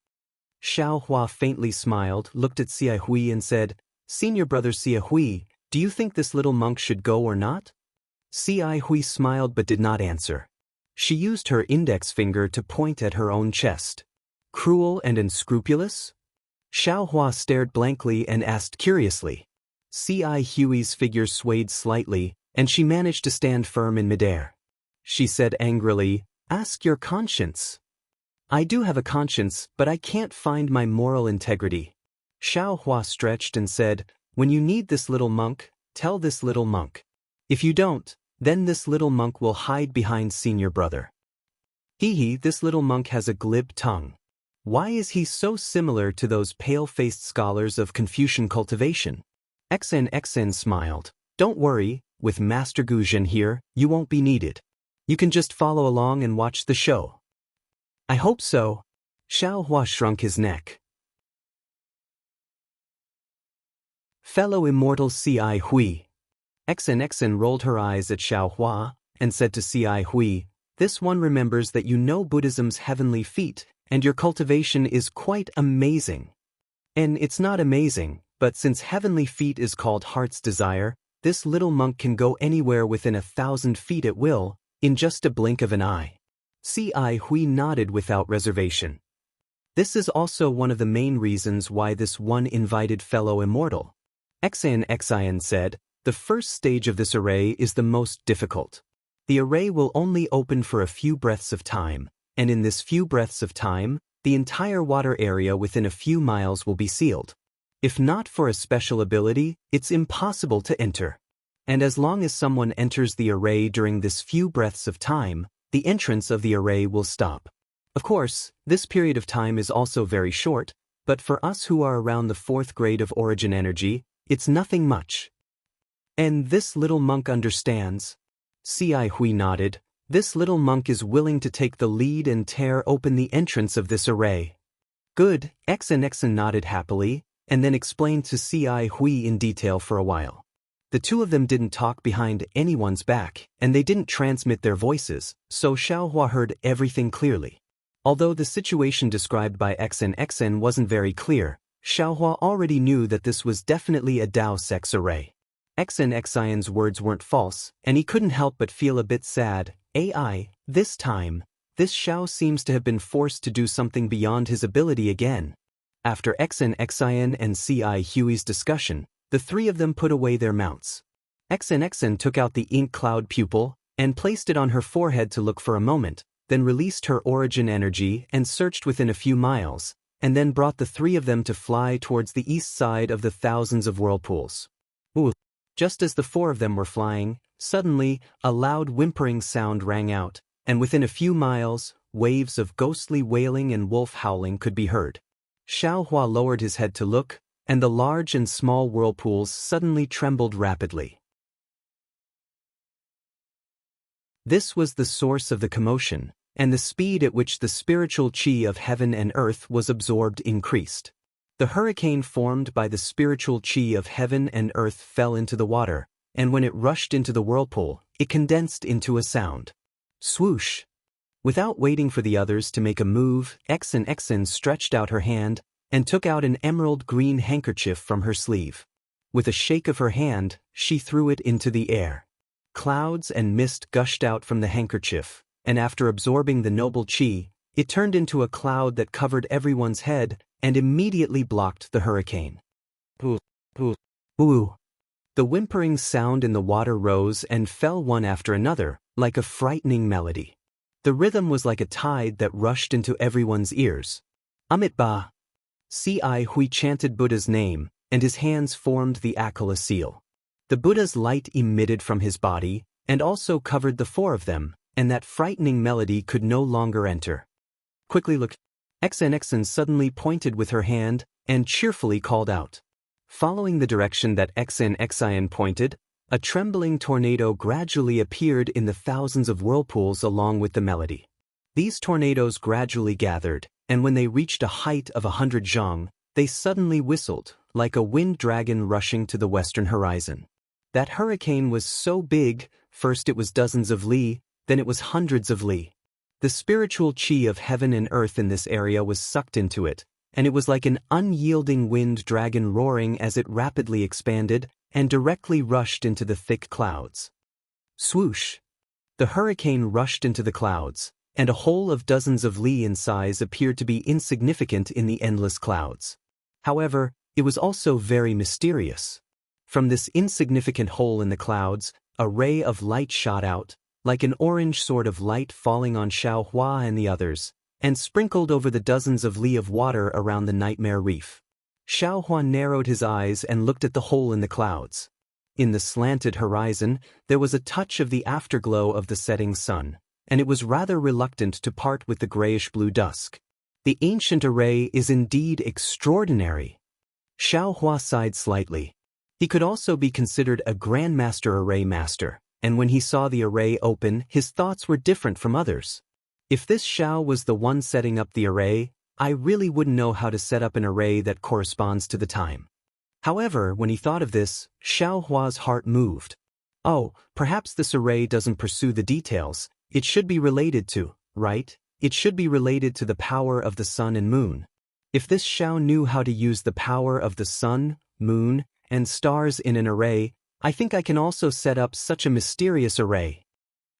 Xiao Hua faintly smiled, looked at Ci Hui and said, "Senior brother Ci Hui, do you think this little monk should go or not?" Ci Hui smiled but did not answer. She used her index finger to point at her own chest. "Cruel and unscrupulous?" Xiao Hua stared blankly and asked curiously. Ci Hui's figure swayed slightly, and she managed to stand firm in midair. She said angrily, "Ask your conscience." "I do have a conscience, but I can't find my moral integrity." Xiao Hua stretched and said, "When you need this little monk, tell this little monk. If you don't, then this little monk will hide behind senior brother." This little monk has a glib tongue. Why is he so similar to those pale-faced scholars of Confucian cultivation? Xen smiled. "Don't worry, with Master Gu Zhan here, you won't be needed. You can just follow along and watch the show." I hope so. Xiaohua shrunk his neck. Fellow immortal C.I. Hui. XNXN rolled her eyes at Xiaohua and said to C.I. Hui, "This one remembers that you know Buddhism's heavenly feat, and your cultivation is quite amazing." And it's not amazing, but since heavenly feat is called heart's desire, this little monk can go anywhere within 1,000 feet at will, in just a blink of an eye. C.I. Hui nodded without reservation. This is also one of the main reasons why this one invited fellow immortal. XN said, "The first stage of this array is the most difficult. The array will only open for a few breaths of time, and in this few breaths of time, the entire water area within a few miles will be sealed. If not for a special ability, it's impossible to enter. And as long as someone enters the array during this few breaths of time, the entrance of the array will stop. Of course, this period of time is also very short, but for us who are around the 4th grade of origin energy, it's nothing much." "And this little monk understands?" C.I. Hui nodded. "This little monk is willing to take the lead and tear open the entrance of this array." "Good," XNXN nodded happily, and then explained to C.I. Hui in detail for a while. The two of them didn't talk behind anyone's back, and they didn't transmit their voices, so Xiaohua heard everything clearly. Although the situation described by XNXN wasn't very clear, Xiaohua already knew that this was definitely a Dao sex array. XNXIN's words weren't false, and he couldn't help but feel a bit sad. This time, this Xiao seems to have been forced to do something beyond his ability again. After XNXIN and C.I. Hui's discussion, the three of them put away their mounts. XNXN took out the ink cloud pupil and placed it on her forehead to look for a moment, then released her origin energy and searched within a few miles, and then brought the three of them to fly towards the east side of the thousands of whirlpools. Ooh! Just as the four of them were flying, suddenly, a loud whimpering sound rang out, and within a few miles, waves of ghostly wailing and wolf howling could be heard. Xiaohua lowered his head to look, and the large and small whirlpools suddenly trembled rapidly. This was the source of the commotion, and the speed at which the spiritual chi of heaven and earth was absorbed increased. The hurricane formed by the spiritual chi of heaven and earth fell into the water, and when it rushed into the whirlpool, it condensed into a sound. Swoosh! Without waiting for the others to make a move, XNXN stretched out her hand and took out an emerald green handkerchief from her sleeve. With a shake of her hand, she threw it into the air. Clouds and mist gushed out from the handkerchief, and after absorbing the noble chi, it turned into a cloud that covered everyone's head and immediately blocked the hurricane. Ooh, ooh, ooh. The whimpering sound in the water rose and fell one after another, like a frightening melody. The rhythm was like a tide that rushed into everyone's ears. Amitabha! C.I. Hui chanted Buddha's name, and his hands formed the Akala seal. The Buddha's light emitted from his body, and also covered the four of them, and that frightening melody could no longer enter. Quickly look! XNXN suddenly pointed with her hand, and cheerfully called out. Following the direction that XNXIN pointed, a trembling tornado gradually appeared in the thousands of whirlpools along with the melody. These tornadoes gradually gathered, and when they reached a height of 100 zhang, they suddenly whistled, like a wind dragon rushing to the western horizon. That hurricane was so big, first it was dozens of li, then it was hundreds of li. The spiritual chi of heaven and earth in this area was sucked into it, and it was like an unyielding wind dragon roaring as it rapidly expanded and directly rushed into the thick clouds. Swoosh! The hurricane rushed into the clouds, and a hole of dozens of li in size appeared to be insignificant in the endless clouds. However, it was also very mysterious. From this insignificant hole in the clouds, a ray of light shot out, like an orange sort of light falling on Xiaohua and the others, and sprinkled over the dozens of li of water around the nightmare reef. Xiaohua narrowed his eyes and looked at the hole in the clouds. In the slanted horizon, there was a touch of the afterglow of the setting sun, and it was rather reluctant to part with the grayish-blue dusk. The ancient array is indeed extraordinary. Xiaohua sighed slightly. He could also be considered a grandmaster array master, and when he saw the array open, his thoughts were different from others. If this Xiao was the one setting up the array, I really wouldn't know how to set up an array that corresponds to the time. However, when he thought of this, Xiao Hua's heart moved. Oh, perhaps this array doesn't pursue the details. It should be related to, right? It should be related to the power of the sun and moon. If this Xiao knew how to use the power of the sun, moon, and stars in an array, I think I can also set up such a mysterious array.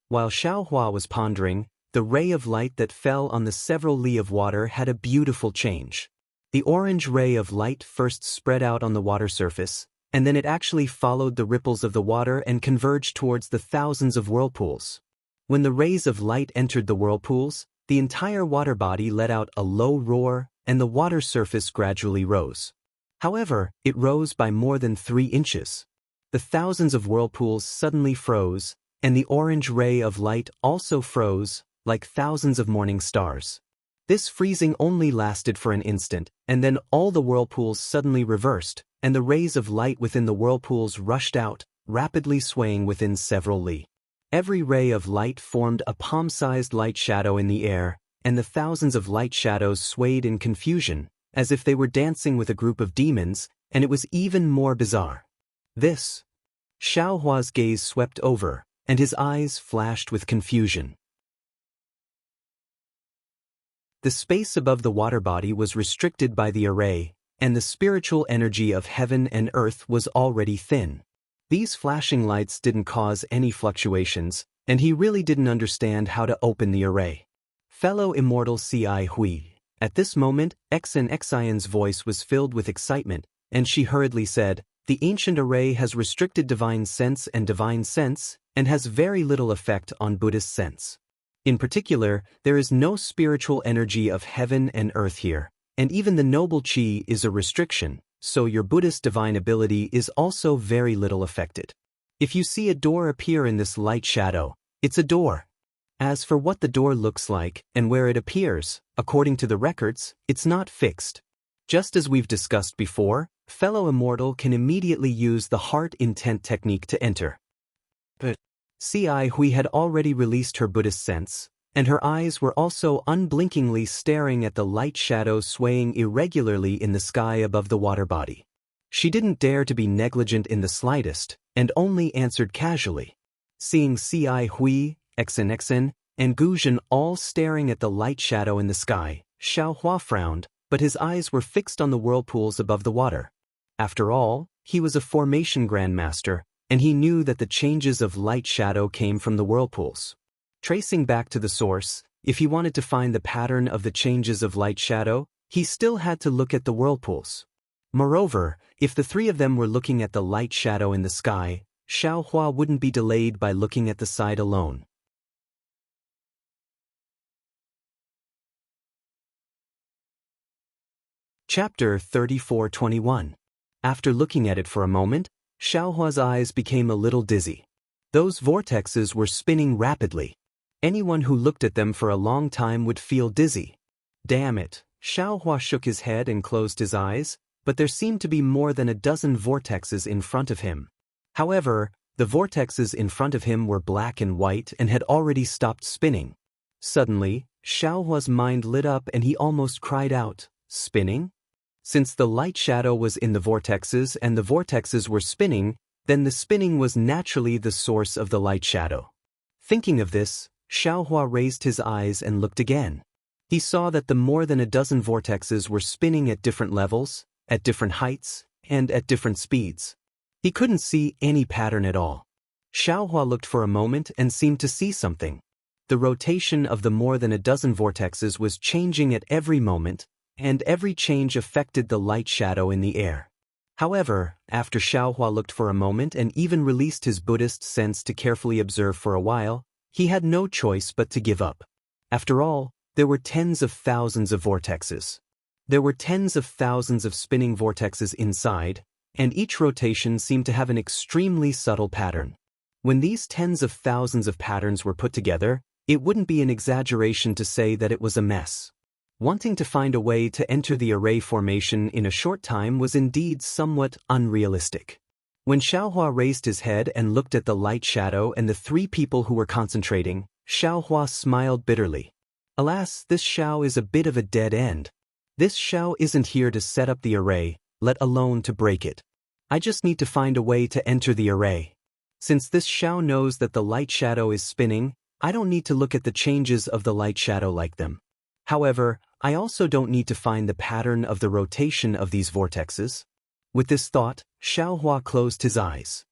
While Xiao Hua was pondering, the ray of light that fell on the several li of water had a beautiful change. The orange ray of light first spread out on the water surface, and then it actually followed the ripples of the water and converged towards the thousands of whirlpools. When the rays of light entered the whirlpools, the entire water body let out a low roar, and the water surface gradually rose. However, it rose by more than 3 inches. The thousands of whirlpools suddenly froze, and the orange ray of light also froze, like thousands of morning stars. This freezing only lasted for an instant, and then all the whirlpools suddenly reversed, and the rays of light within the whirlpools rushed out, rapidly swaying within several li. Every ray of light formed a palm-sized light shadow in the air, and the thousands of light shadows swayed in confusion, as if they were dancing with a group of demons, and it was even more bizarre. This. Xiao Hua's gaze swept over, and his eyes flashed with confusion. The space above the water body was restricted by the array, and the spiritual energy of heaven and earth was already thin. These flashing lights didn't cause any fluctuations, and he really didn't understand how to open the array. Fellow Immortal Ci Hui. At this moment, Xen Xian's voice was filled with excitement, and she hurriedly said, "The ancient array has restricted divine sense, and has very little effect on Buddhist sense. In particular, there is no spiritual energy of heaven and earth here, and even the noble qi is a restriction, so your Buddhist divine ability is also very little affected. If you see a door appear in this light shadow, it's a door. As for what the door looks like and where it appears, according to the records, it's not fixed. Just as we've discussed before, fellow Immortal can immediately use the heart intent technique to enter." But Ci Hui had already released her Buddhist sense, and her eyes were also unblinkingly staring at the light shadow swaying irregularly in the sky above the water body. She didn't dare to be negligent in the slightest, and only answered casually. Seeing Ci Hui, Xen, and Guzhen all staring at the light shadow in the sky, Xiao Hua frowned, but his eyes were fixed on the whirlpools above the water. After all, he was a formation grandmaster, and he knew that the changes of light-shadow came from the whirlpools. Tracing back to the source, if he wanted to find the pattern of the changes of light-shadow, he still had to look at the whirlpools. Moreover, if the 3 of them were looking at the light-shadow in the sky, Xiao Hua wouldn't be delayed by looking at the side alone. Chapter 34:21. After looking at it for a moment, Xiao Hua's eyes became a little dizzy. Those vortexes were spinning rapidly. Anyone who looked at them for a long time would feel dizzy. Damn it, Xiao Hua shook his head and closed his eyes, but there seemed to be more than a dozen vortexes in front of him. However, the vortexes in front of him were black and white and had already stopped spinning. Suddenly, Xiao Hua's mind lit up and he almost cried out, "Spinning?" Since the light shadow was in the vortexes and the vortexes were spinning, then the spinning was naturally the source of the light shadow. Thinking of this, Xiao Hua raised his eyes and looked again. He saw that the more than a dozen vortexes were spinning at different levels, at different heights, and at different speeds. He couldn't see any pattern at all. Xiao Hua looked for a moment and seemed to see something. The rotation of the more than a dozen vortexes was changing at every moment, and every change affected the light shadow in the air. However, after Xiao Hua looked for a moment and even released his Buddhist sense to carefully observe for a while, he had no choice but to give up. After all, there were tens of thousands of vortexes. There were tens of thousands of spinning vortexes inside, and each rotation seemed to have an extremely subtle pattern. When these tens of thousands of patterns were put together, it wouldn't be an exaggeration to say that it was a mess. Wanting to find a way to enter the array formation in a short time was indeed somewhat unrealistic. When Xiao Hua raised his head and looked at the light shadow and the 3 people who were concentrating, Xiao Hua smiled bitterly. Alas, this Xiao is a bit of a dead end. This Xiao isn't here to set up the array, let alone to break it. I just need to find a way to enter the array. Since this Xiao knows that the light shadow is spinning, I don't need to look at the changes of the light shadow like them. However, I also don't need to find the pattern of the rotation of these vortexes. With this thought, Xiaohua closed his eyes.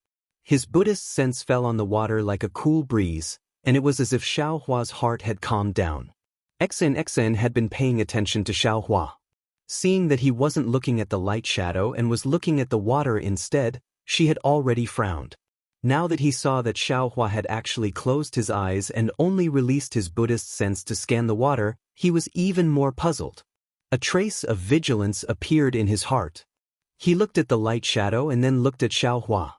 His Buddhist sense fell on the water like a cool breeze, and it was as if Xiaohua's heart had calmed down. Xen had been paying attention to Xiaohua. Seeing that he wasn't looking at the light shadow and was looking at the water instead, she had already frowned. Now that he saw that Xiaohua had actually closed his eyes and only released his Buddhist sense to scan the water, he was even more puzzled. A trace of vigilance appeared in his heart. He looked at the light shadow and then looked at Xiaohua.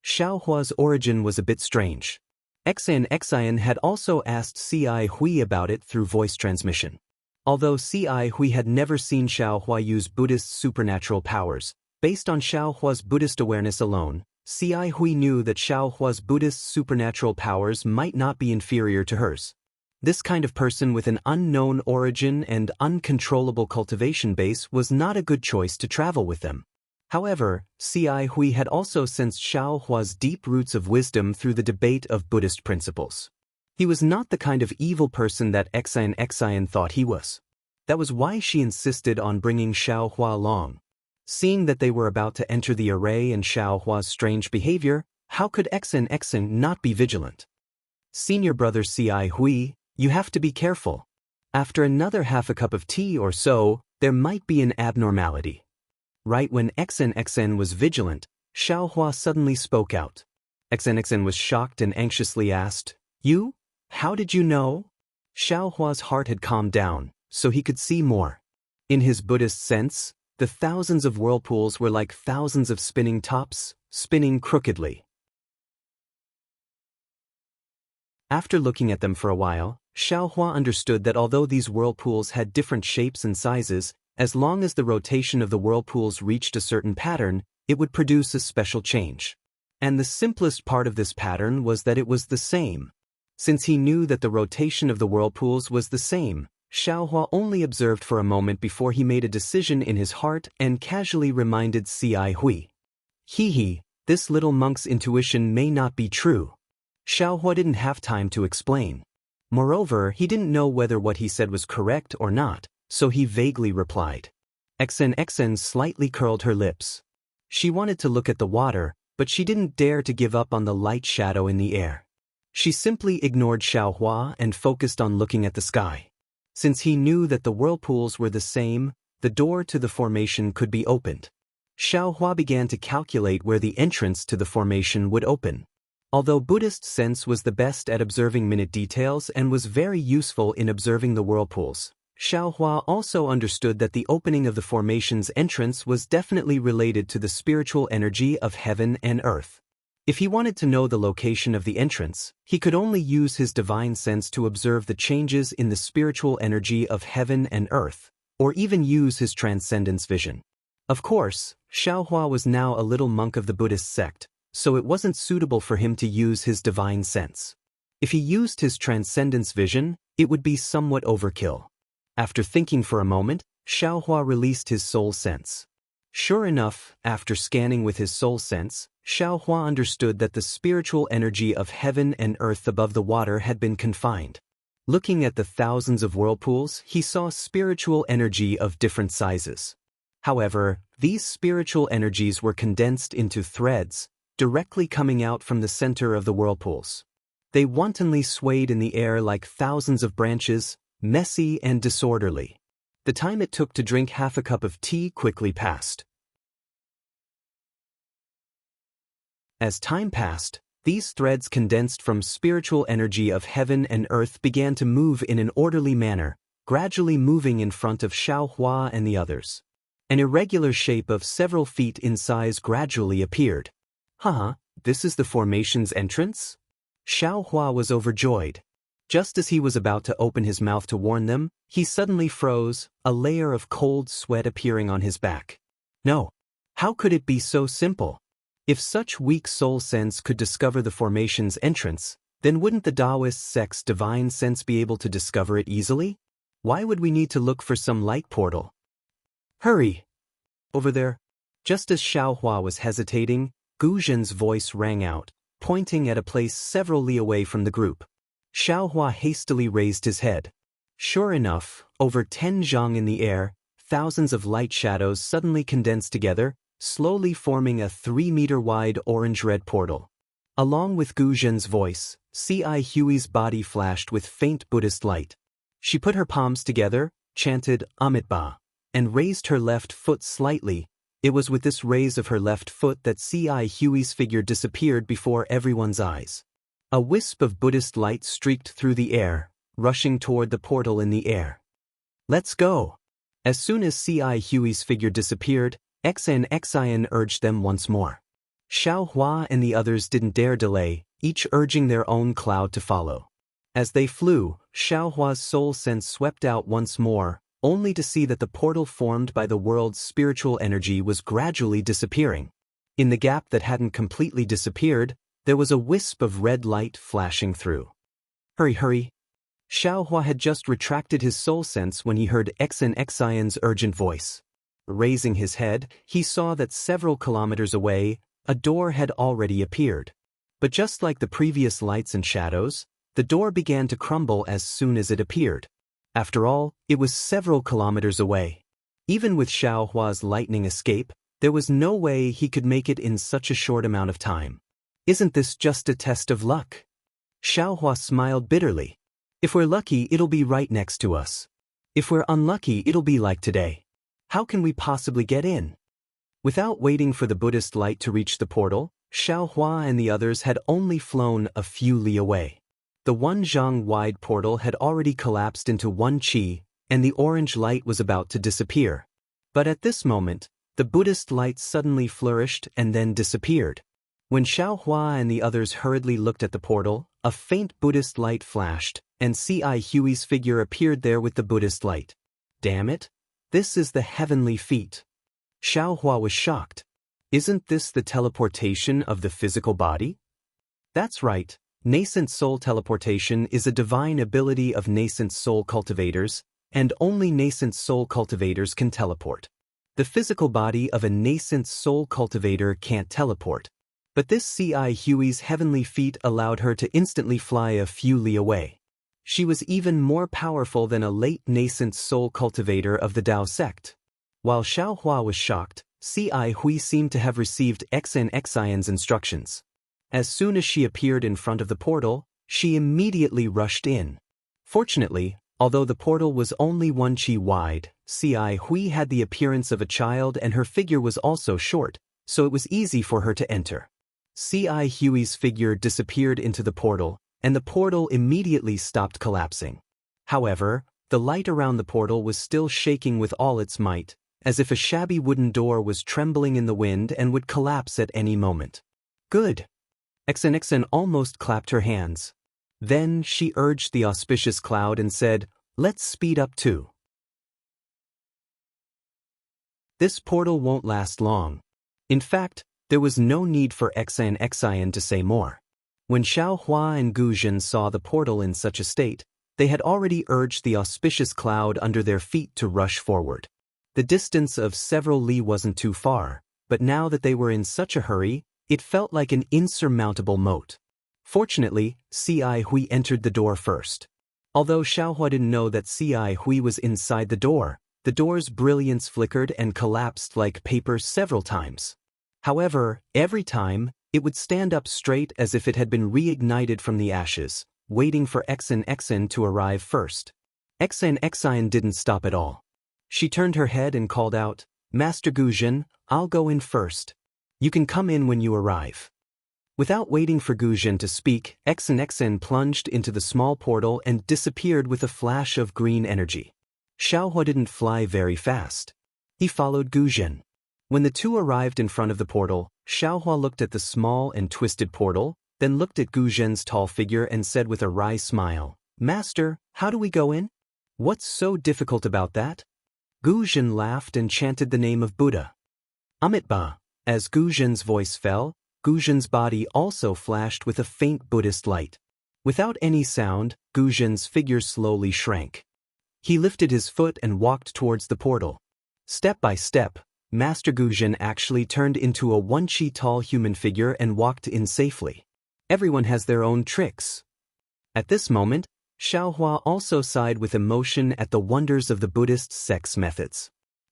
Xiaohua's origin was a bit strange. Xian had also asked Ci Hui about it through voice transmission. Although Ci Hui had never seen Xiaohua use Buddhist supernatural powers, based on Xiaohua's Buddhist awareness alone, Ci Hui knew that Xiaohua's Buddhist supernatural powers might not be inferior to hers. This kind of person with an unknown origin and uncontrollable cultivation base was not a good choice to travel with them. However, Ci Hui had also sensed Xiaohua's deep roots of wisdom through the debate of Buddhist principles. He was not the kind of evil person that Xian thought he was. That was why she insisted on bringing Xiaohua along. Seeing that they were about to enter the array and Xiaohua's strange behavior, how could Xian not be vigilant? Senior brother Ci Hui, you have to be careful. After another half a cup of tea or so, there might be an abnormality. Right when Xian was vigilant, Xiaohua suddenly spoke out. Xian was shocked and anxiously asked, "You? How did you know?" Xiaohua's heart had calmed down, so he could see more. In his Buddhist sense, the thousands of whirlpools were like thousands of spinning tops, spinning crookedly. After looking at them for a while, Xiaohua understood that although these whirlpools had different shapes and sizes, as long as the rotation of the whirlpools reached a certain pattern, it would produce a special change. And the simplest part of this pattern was that it was the same. Since he knew that the rotation of the whirlpools was the same, Xiaohua only observed for a moment before he made a decision in his heart and casually reminded Ci Hui. This little monk's intuition may not be true. Xiaohua didn't have time to explain. Moreover, he didn't know whether what he said was correct or not, so he vaguely replied. Xian slightly curled her lips. She wanted to look at the water, but she didn't dare to give up on the light shadow in the air. She simply ignored Xiaohua and focused on looking at the sky. Since he knew that the whirlpools were the same, the door to the formation could be opened. Xiaohua began to calculate where the entrance to the formation would open. Although Buddhist sense was the best at observing minute details and was very useful in observing the whirlpools, Xiaohua also understood that the opening of the formation's entrance was definitely related to the spiritual energy of heaven and earth. If he wanted to know the location of the entrance, he could only use his divine sense to observe the changes in the spiritual energy of heaven and earth, or even use his transcendence vision. Of course, Xiaohua was now a little monk of the Buddhist sect, so it wasn't suitable for him to use his divine sense. If he used his transcendence vision, it would be somewhat overkill. After thinking for a moment, Xiaohua released his soul sense. Sure enough, after scanning with his soul sense, Xiaohua understood that the spiritual energy of heaven and earth above the water had been confined. Looking at the thousands of whirlpools, he saw spiritual energy of different sizes. However, these spiritual energies were condensed into threads, directly coming out from the center of the whirlpools. They wantonly swayed in the air like thousands of branches, messy and disorderly. The time it took to drink half a cup of tea quickly passed. As time passed, these threads condensed from spiritual energy of heaven and earth began to move in an orderly manner, gradually moving in front of Xiaohua and the others. An irregular shape of several feet in size gradually appeared. This is the formation's entrance? Xiaohua was overjoyed. Just as he was about to open his mouth to warn them, he suddenly froze, a layer of cold sweat appearing on his back. No. How could it be so simple? If such weak soul sense could discover the formation's entrance, then wouldn't the Taoist sect's divine sense be able to discover it easily? Why would we need to look for some light portal? Hurry! Over there. Just as Xiaohua was hesitating, Gu Zhen's voice rang out, pointing at a place several li away from the group. Xiaohua hastily raised his head. Sure enough, over 10 zhang in the air, thousands of light shadows suddenly condensed together, slowly forming a 3-meter-wide orange-red portal. Along with Gu Zhen's voice, C.I. Hui's body flashed with faint Buddhist light. She put her palms together, chanted Amitabha, and raised her left foot slightly. It was with this raise of her left foot that C.I. Hui's figure disappeared before everyone's eyes. A wisp of Buddhist light streaked through the air, rushing toward the portal in the air. Let's go! As soon as C.I. Hui's figure disappeared, Xian urged them once more. Xiaohua and the others didn't dare delay, each urging their own cloud to follow. As they flew, Xiaohua's soul sense swept out once more, only to see that the portal formed by the world's spiritual energy was gradually disappearing. In the gap that hadn't completely disappeared, there was a wisp of red light flashing through. Hurry, hurry! Xiaohua had just retracted his soul sense when he heard Xian's urgent voice. Raising his head, he saw that several kilometers away, a door had already appeared. But just like the previous lights and shadows, the door began to crumble as soon as it appeared. After all, it was several kilometers away. Even with Xiaohua's lightning escape, there was no way he could make it in such a short amount of time. Isn't this just a test of luck? Xiaohua smiled bitterly. If we're lucky, it'll be right next to us. If we're unlucky, it'll be like today. How can we possibly get in? Without waiting for the Buddhist light to reach the portal, Xiaohua and the others had only flown a few li away. The 1 zhang wide portal had already collapsed into 1 qi, and the orange light was about to disappear. But at this moment, the Buddhist light suddenly flourished and then disappeared. When Xiaohua and the others hurriedly looked at the portal, a faint Buddhist light flashed, and C.I. Hui's figure appeared there with the Buddhist light. Damn it! This is the heavenly feat. Xiaohua was shocked. Isn't this the teleportation of the physical body? That's right. Nascent soul teleportation is a divine ability of nascent soul cultivators, and only nascent soul cultivators can teleport. The physical body of a nascent soul cultivator can't teleport. But this C.I. Hui's heavenly feat allowed her to instantly fly a few li away. She was even more powerful than a late nascent soul cultivator of the Dao sect. While Xiaohua was shocked, C.I. Hui seemed to have received Xian's instructions. As soon as she appeared in front of the portal, she immediately rushed in. Fortunately, although the portal was only 1 qi wide, C.I. Hui had the appearance of a child and her figure was also short, so it was easy for her to enter. C.I. Hui's figure disappeared into the portal, and the portal immediately stopped collapsing. However, the light around the portal was still shaking with all its might, as if a shabby wooden door was trembling in the wind and would collapse at any moment. Good! Xian almost clapped her hands. Then she urged the auspicious cloud and said, "Let's speed up too." This portal won't last long. In fact, there was no need for Xian to say more. When Xiaohua and Gu Zhen saw the portal in such a state, they had already urged the auspicious cloud under their feet to rush forward. The distance of several li wasn't too far, but now that they were in such a hurry, it felt like an insurmountable moat. Fortunately, C.I. Hui entered the door first. Although Xiaohua didn't know that C.I. Hui was inside the door's brilliance flickered and collapsed like paper several times. However, every time, it would stand up straight as if it had been reignited from the ashes, waiting for Xian to arrive first. Xian didn't stop at all. She turned her head and called out, "Master Gu Zhen, I'll go in first. You can come in when you arrive." Without waiting for Gu Zhen to speak, Xian plunged into the small portal and disappeared with a flash of green energy. Xiaohua didn't fly very fast. He followed Gu Zhen. When the two arrived in front of the portal, Xiaohua looked at the small and twisted portal, then looked at Gu Zhen's tall figure and said with a wry smile, "Master, how do we go in? What's so difficult about that?" Gu Zhen laughed and chanted the name of Buddha. Amitabha. As Gu Zhen's voice fell, Gu Zhen's body also flashed with a faint Buddhist light. Without any sound, Gu Zhen's figure slowly shrank. He lifted his foot and walked towards the portal. Step by step, Master Guzhen actually turned into a 1 chi tall human figure and walked in safely. Everyone has their own tricks. At this moment, Xiaohua also sighed with emotion at the wonders of the Buddhist sex methods.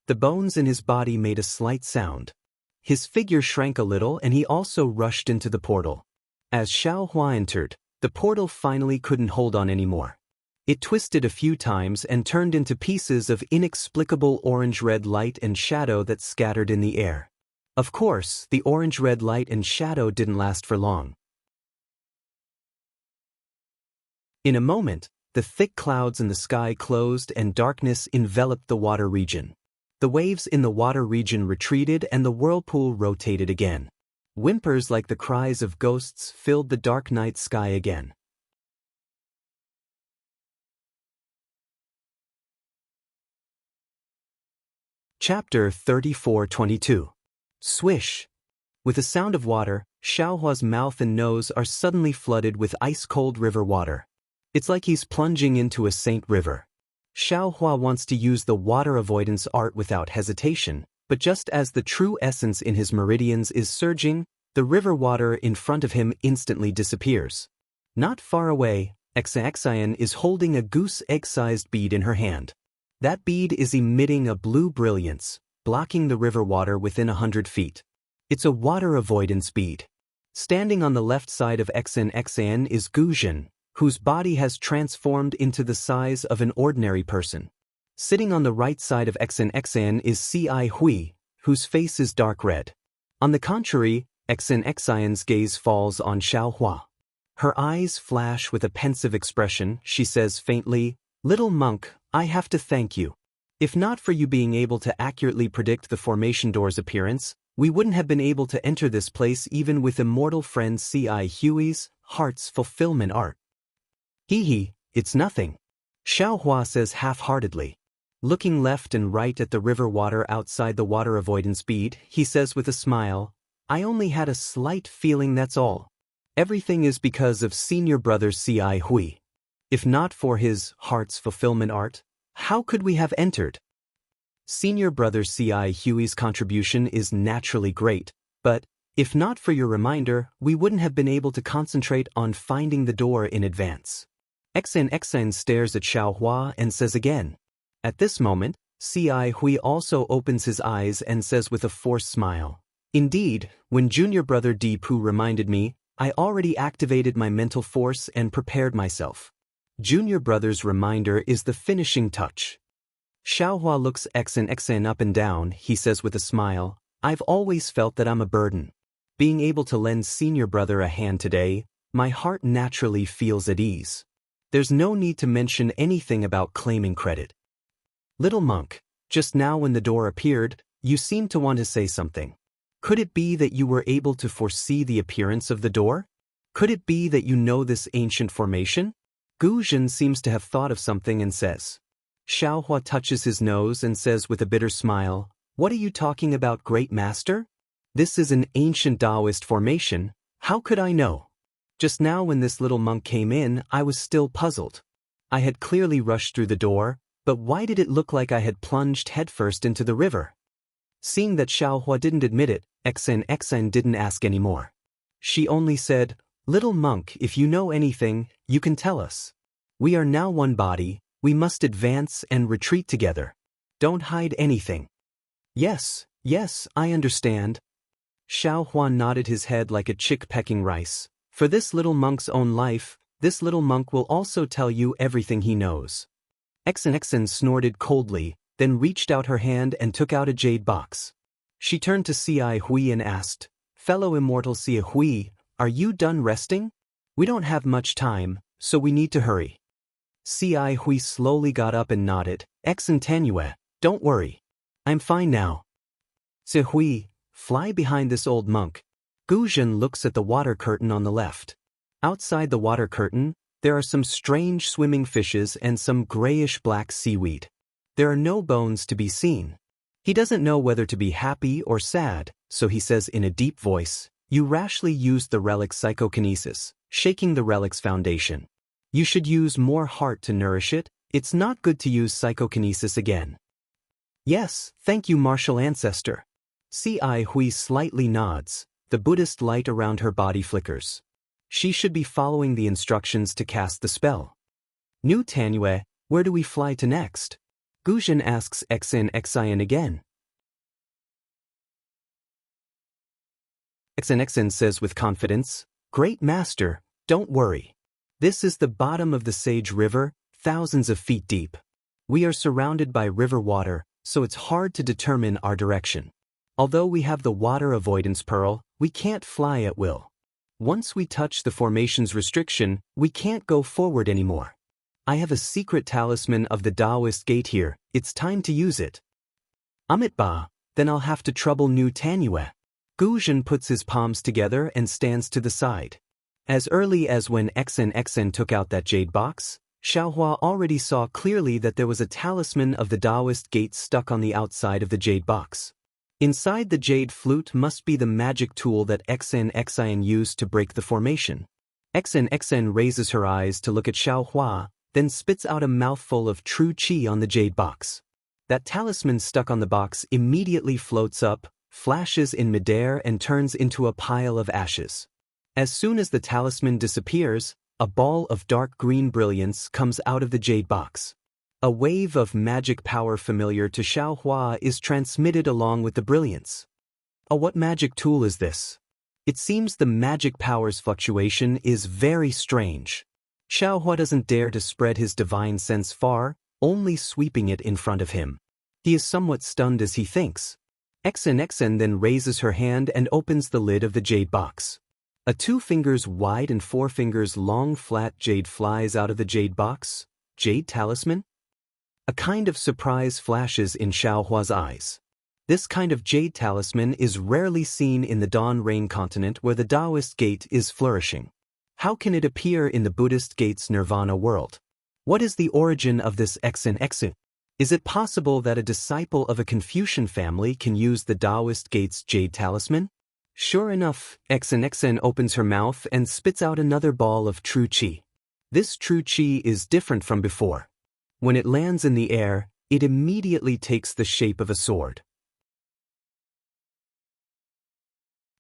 The bones in his body made a slight sound. His figure shrank a little and he also rushed into the portal. As Xiaohua entered, the portal finally couldn't hold on anymore. It twisted a few times and turned into pieces of inexplicable orange-red light and shadow that scattered in the air. Of course, the orange-red light and shadow didn't last for long. In a moment, the thick clouds in the sky closed and darkness enveloped the water region. The waves in the water region retreated and the whirlpool rotated again. Whimpers like the cries of ghosts filled the dark night sky again. Chapter 34:22. Swish. With the sound of water, Xiaohua's mouth and nose are suddenly flooded with ice-cold river water. It's like he's plunging into a saint river. Xiaohua wants to use the water avoidance art without hesitation, but just as the true essence in his meridians is surging, the river water in front of him instantly disappears. Not far away, Xian is holding a goose egg-sized bead in her hand. That bead is emitting a blue brilliance, blocking the river water within 100 feet. It's a water avoidance bead. Standing on the left side of Xian is Guzhen, whose body has transformed into the size of an ordinary person. Sitting on the right side of Xian is Hui, whose face is dark red. On the contrary, Xian's gaze falls on Xiaohua. Her eyes flash with a pensive expression. She says faintly, "Little monk, I have to thank you. If not for you being able to accurately predict the formation door's appearance, we wouldn't have been able to enter this place even with immortal friend Hui's heart's fulfillment art." Hee, it's nothing. Xiaohua says half-heartedly. Looking left and right at the river water outside the water avoidance bead, he says with a smile, "I only had a slight feeling, that's all. Everything is because of senior brother Hui. If not for his heart's fulfillment art, how could we have entered?" Senior brother Hui's contribution is naturally great, but if not for your reminder, we wouldn't have been able to concentrate on finding the door in advance. Xian stares at Xiaohua and says again. At this moment, Hui also opens his eyes and says with a forced smile, "Indeed, when junior brother Pu reminded me, I already activated my mental force and prepared myself. Junior brother's reminder is the finishing touch." Xiaohua looks Xian up and down. He says with a smile, "I've always felt that I'm a burden. Being able to lend senior brother a hand today, my heart naturally feels at ease. There's no need to mention anything about claiming credit. Little monk, just now when the door appeared, you seemed to want to say something. Could it be that you were able to foresee the appearance of the door? Could it be that you know this ancient formation?" Guzhen seems to have thought of something and says. Xiaohua touches his nose and says with a bitter smile, "What are you talking about, great master? This is an ancient Taoist formation. How could I know? Just now when this little monk came in, I was still puzzled. I had clearly rushed through the door, but why did it look like I had plunged headfirst into the river?" Seeing that Xiaohua didn't admit it, Xian didn't ask any more. She only said, "Little monk, if you know anything, you can tell us. We are now one body, we must advance and retreat together. Don't hide anything." Yes, I understand." Xiaohua nodded his head like a chick pecking rice. For this little monk's own life, this little monk will also tell you everything he knows. Xian snorted coldly, then reached out her hand and took out a jade box. She turned to Hui and asked, "Fellow immortal Hui, are you done resting? We don't have much time, so we need to hurry." Hui slowly got up and nodded. "Tenue, don't worry. I'm fine now." Hui, fly behind this old monk." Guzhen looks at the water curtain on the left. Outside the water curtain, there are some strange swimming fishes and some grayish-black seaweed. There are no bones to be seen. He doesn't know whether to be happy or sad, so he says in a deep voice, "You rashly used the relic's psychokinesis, shaking the relic's foundation. You should use more heart to nourish it, It's not good to use psychokinesis again. Yes, thank you, martial ancestor. Ci Hui slightly nods. The Buddhist light around her body flickers. She should be following the instructions to cast the spell. New Tanyue, where do we fly to next? Guzhen asks Xin Xian again. Xin says with confidence, Great Master, don't worry. This is the bottom of the Sage River, thousands of feet deep. We are surrounded by river water, so it's hard to determine our direction. Although we have the water avoidance pearl, we can't fly at will. Once we touch the formation's restriction, we can't go forward anymore. I have a secret talisman of the Taoist gate here, it's time to use it. Amitba, then I'll have to trouble New Tanyue. Guzhen puts his palms together and stands to the side. As early as when Xin took out that jade box, Xiaohua already saw clearly that there was a talisman of the Taoist gate stuck on the outside of the jade box. Inside the jade flute must be the magic tool that Xin used to break the formation. Xin raises her eyes to look at Xiaohua, then spits out a mouthful of true qi on the jade box. That talisman stuck on the box immediately floats up, flashes in midair and turns into a pile of ashes. As soon as the talisman disappears, a ball of dark green brilliance comes out of the jade box. A wave of magic power familiar to Xiaohua is transmitted along with the brilliance. What magic tool is this? It seems the magic power's fluctuation is very strange. Xiaohua doesn't dare to spread his divine sense far, only sweeping it in front of him. He is somewhat stunned as he thinks. Xin then raises her hand and opens the lid of the jade box. A 2 fingers wide and 4 fingers long flat jade flies out of the jade box. Jade talisman? A kind of surprise flashes in Xiaohua's eyes. This kind of jade talisman is rarely seen in the Dawn Rain continent where the Taoist gate is flourishing. How can it appear in the Buddhist gate's nirvana world? What is the origin of this Xin? Is it possible that a disciple of a Confucian family can use the Taoist gate's jade talisman? Sure enough, Xin opens her mouth and spits out another ball of true qi. This true qi is different from before. When it lands in the air, it immediately takes the shape of a sword.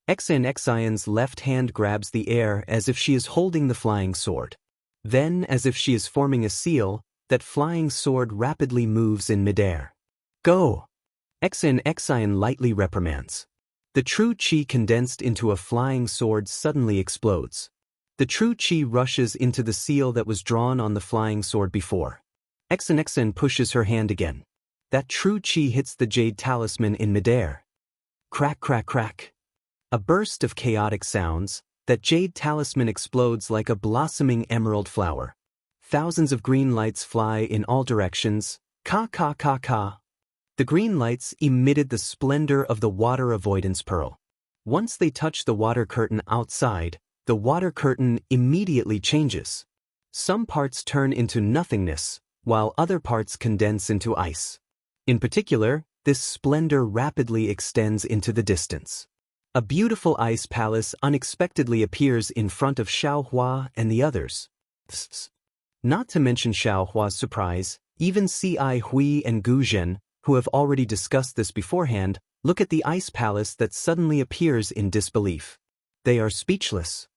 Xian's left hand grabs the air as if she is holding the flying sword. Then, as if she is forming a seal, that flying sword rapidly moves in midair. Go! Xian lightly reprimands. The true qi condensed into a flying sword suddenly explodes. The true qi rushes into the seal that was drawn on the flying sword before. Xin pushes her hand again. That true qi hits the jade talisman in midair. Crack, crack, crack. A burst of chaotic sounds, that jade talisman explodes like a blossoming emerald flower. Thousands of green lights fly in all directions. Ka ka ka ka. The green lights emitted the splendor of the water avoidance pearl. Once they touch the water curtain outside, the water curtain immediately changes. Some parts turn into nothingness, while other parts condense into ice. In particular, this splendor rapidly extends into the distance. A beautiful ice palace unexpectedly appears in front of Xiaohua and the others. Not to mention Xiaohua's surprise, even Ci Hui and Guzhen, who have already discussed this beforehand, look at the ice palace that suddenly appears in disbelief. They are speechless.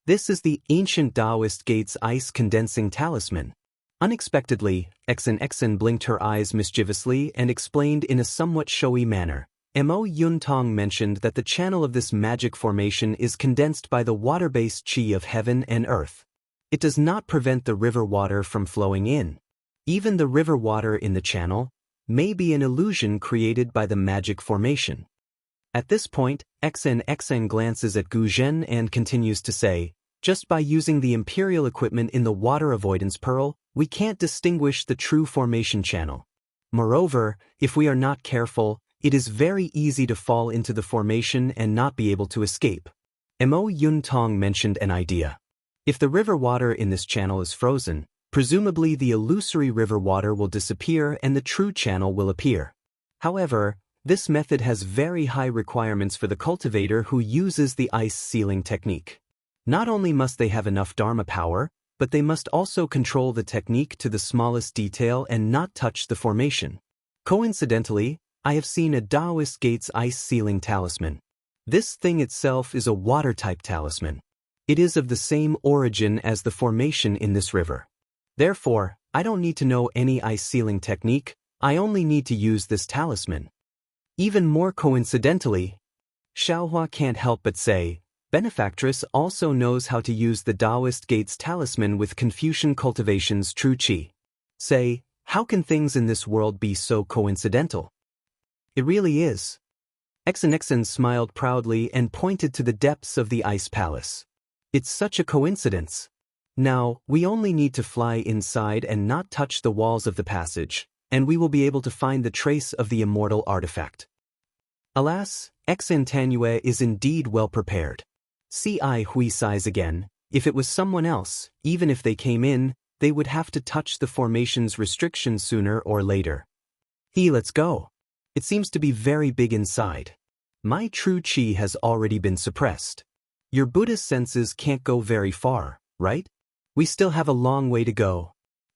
This is the ancient Taoist gate's ice-condensing talisman. Unexpectedly, Xin blinked her eyes mischievously and explained in a somewhat showy manner. Mo Yuntong mentioned that the channel of this magic formation is condensed by the water-based qi of heaven and earth. It does not prevent the river water from flowing in. Even the river water in the channel may be an illusion created by the magic formation. At this point, Xin glances at Guzhen and continues to say, just by using the imperial equipment in the water avoidance pearl, we can't distinguish the true formation channel. Moreover, if we are not careful, it is very easy to fall into the formation and not be able to escape. Mo Yuntong mentioned an idea. If the river water in this channel is frozen, presumably the illusory river water will disappear and the true channel will appear. However, this method has very high requirements for the cultivator who uses the ice sealing technique. Not only must they have enough dharma power, but they must also control the technique to the smallest detail and not touch the formation. Coincidentally, I have seen a Taoist gate's ice sealing talisman. This thing itself is a water-type talisman. It is of the same origin as the formation in this river. Therefore, I don't need to know any ice sealing technique, I only need to use this talisman. Even more coincidentally, Xiaohua can't help but say, Benefactress also knows how to use the Taoist gate's talisman with Confucian Cultivation's true qi. Say, how can things in this world be so coincidental? It really is. Exen smiled proudly and pointed to the depths of the ice palace. It's such a coincidence. Now, we only need to fly inside and not touch the walls of the passage, and we will be able to find the trace of the immortal artifact. Alas, Exen Tanyue is indeed well prepared. Ci Hui sighs again. If it was someone else, even if they came in, they would have to touch the formation's restrictions sooner or later. Let's go. It seems to be very big inside. My true qi has already been suppressed. Your Buddhist senses can't go very far, right? We still have a long way to go.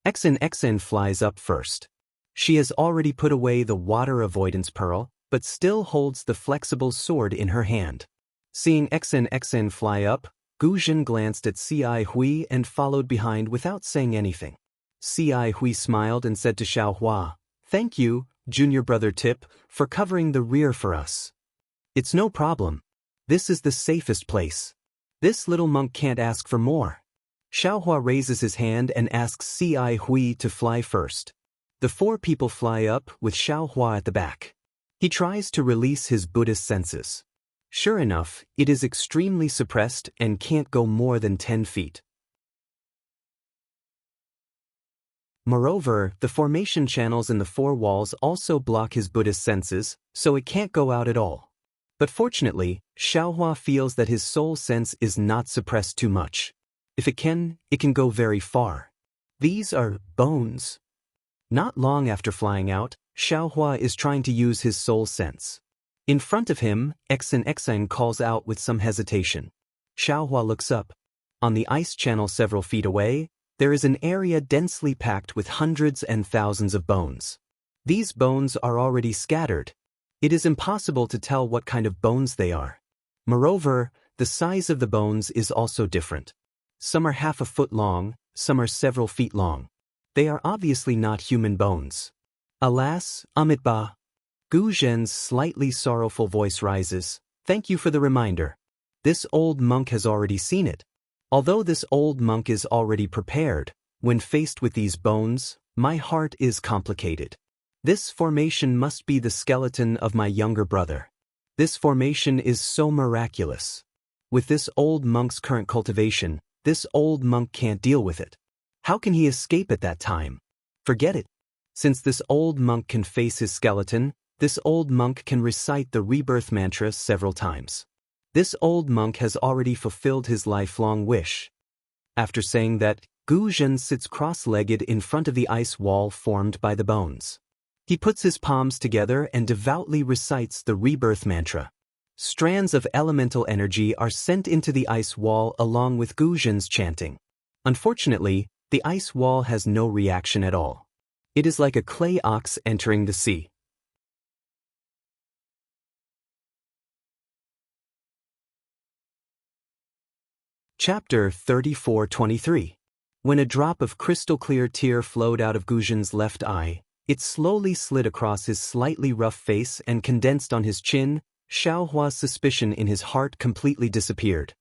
Exen flies up first. She has already put away the water avoidance pearl, but still holds the flexible sword in her hand. Seeing Exen fly up, Guzhen glanced at Ci Hui and followed behind without saying anything. Ci Hui smiled and said to Xiaohua, Thank you, junior brother Tip, for covering the rear for us. It's no problem. This is the safest place. This little monk can't ask for more. Xiaohua raises his hand and asks Ci Hui to fly first. The four people fly up with Xiaohua at the back. He tries to release his Buddhist senses. Sure enough, it is extremely suppressed and can't go more than 10 feet. Moreover, the formation channels in the four walls also block his Buddhist senses, so it can't go out at all. But fortunately, Xiaohua feels that his soul sense is not suppressed too much. If it can go very far. These are bones. Not long after flying out, Xiaohua is trying to use his soul sense. In front of him, Exen calls out with some hesitation. Xiaohua looks up. On the ice channel several feet away, there is an area densely packed with hundreds and thousands of bones. These bones are already scattered. It is impossible to tell what kind of bones they are. Moreover, the size of the bones is also different. Some are half a foot long, some are several feet long. They are obviously not human bones. Alas, Amitabha. Guzhen's slightly sorrowful voice rises. Thank you for the reminder. This old monk has already seen it. Although this old monk is already prepared, when faced with these bones, my heart is complicated. This formation must be the skeleton of my younger brother. This formation is so miraculous. With this old monk's current cultivation, this old monk can't deal with it. How can he escape at that time? Forget it. Since this old monk can face his skeleton, this old monk can recite the rebirth mantra several times. This old monk has already fulfilled his lifelong wish. After saying that, Guzhen sits cross-legged in front of the ice wall formed by the bones. He puts his palms together and devoutly recites the rebirth mantra. Strands of elemental energy are sent into the ice wall along with Guzhen's chanting. Unfortunately, the ice wall has no reaction at all. It is like a clay ox entering the sea. Chapter 34-23. When a drop of crystal-clear tear flowed out of Guzhen's left eye, it slowly slid across his slightly rough face and condensed on his chin. Xiaohua's suspicion in his heart completely disappeared.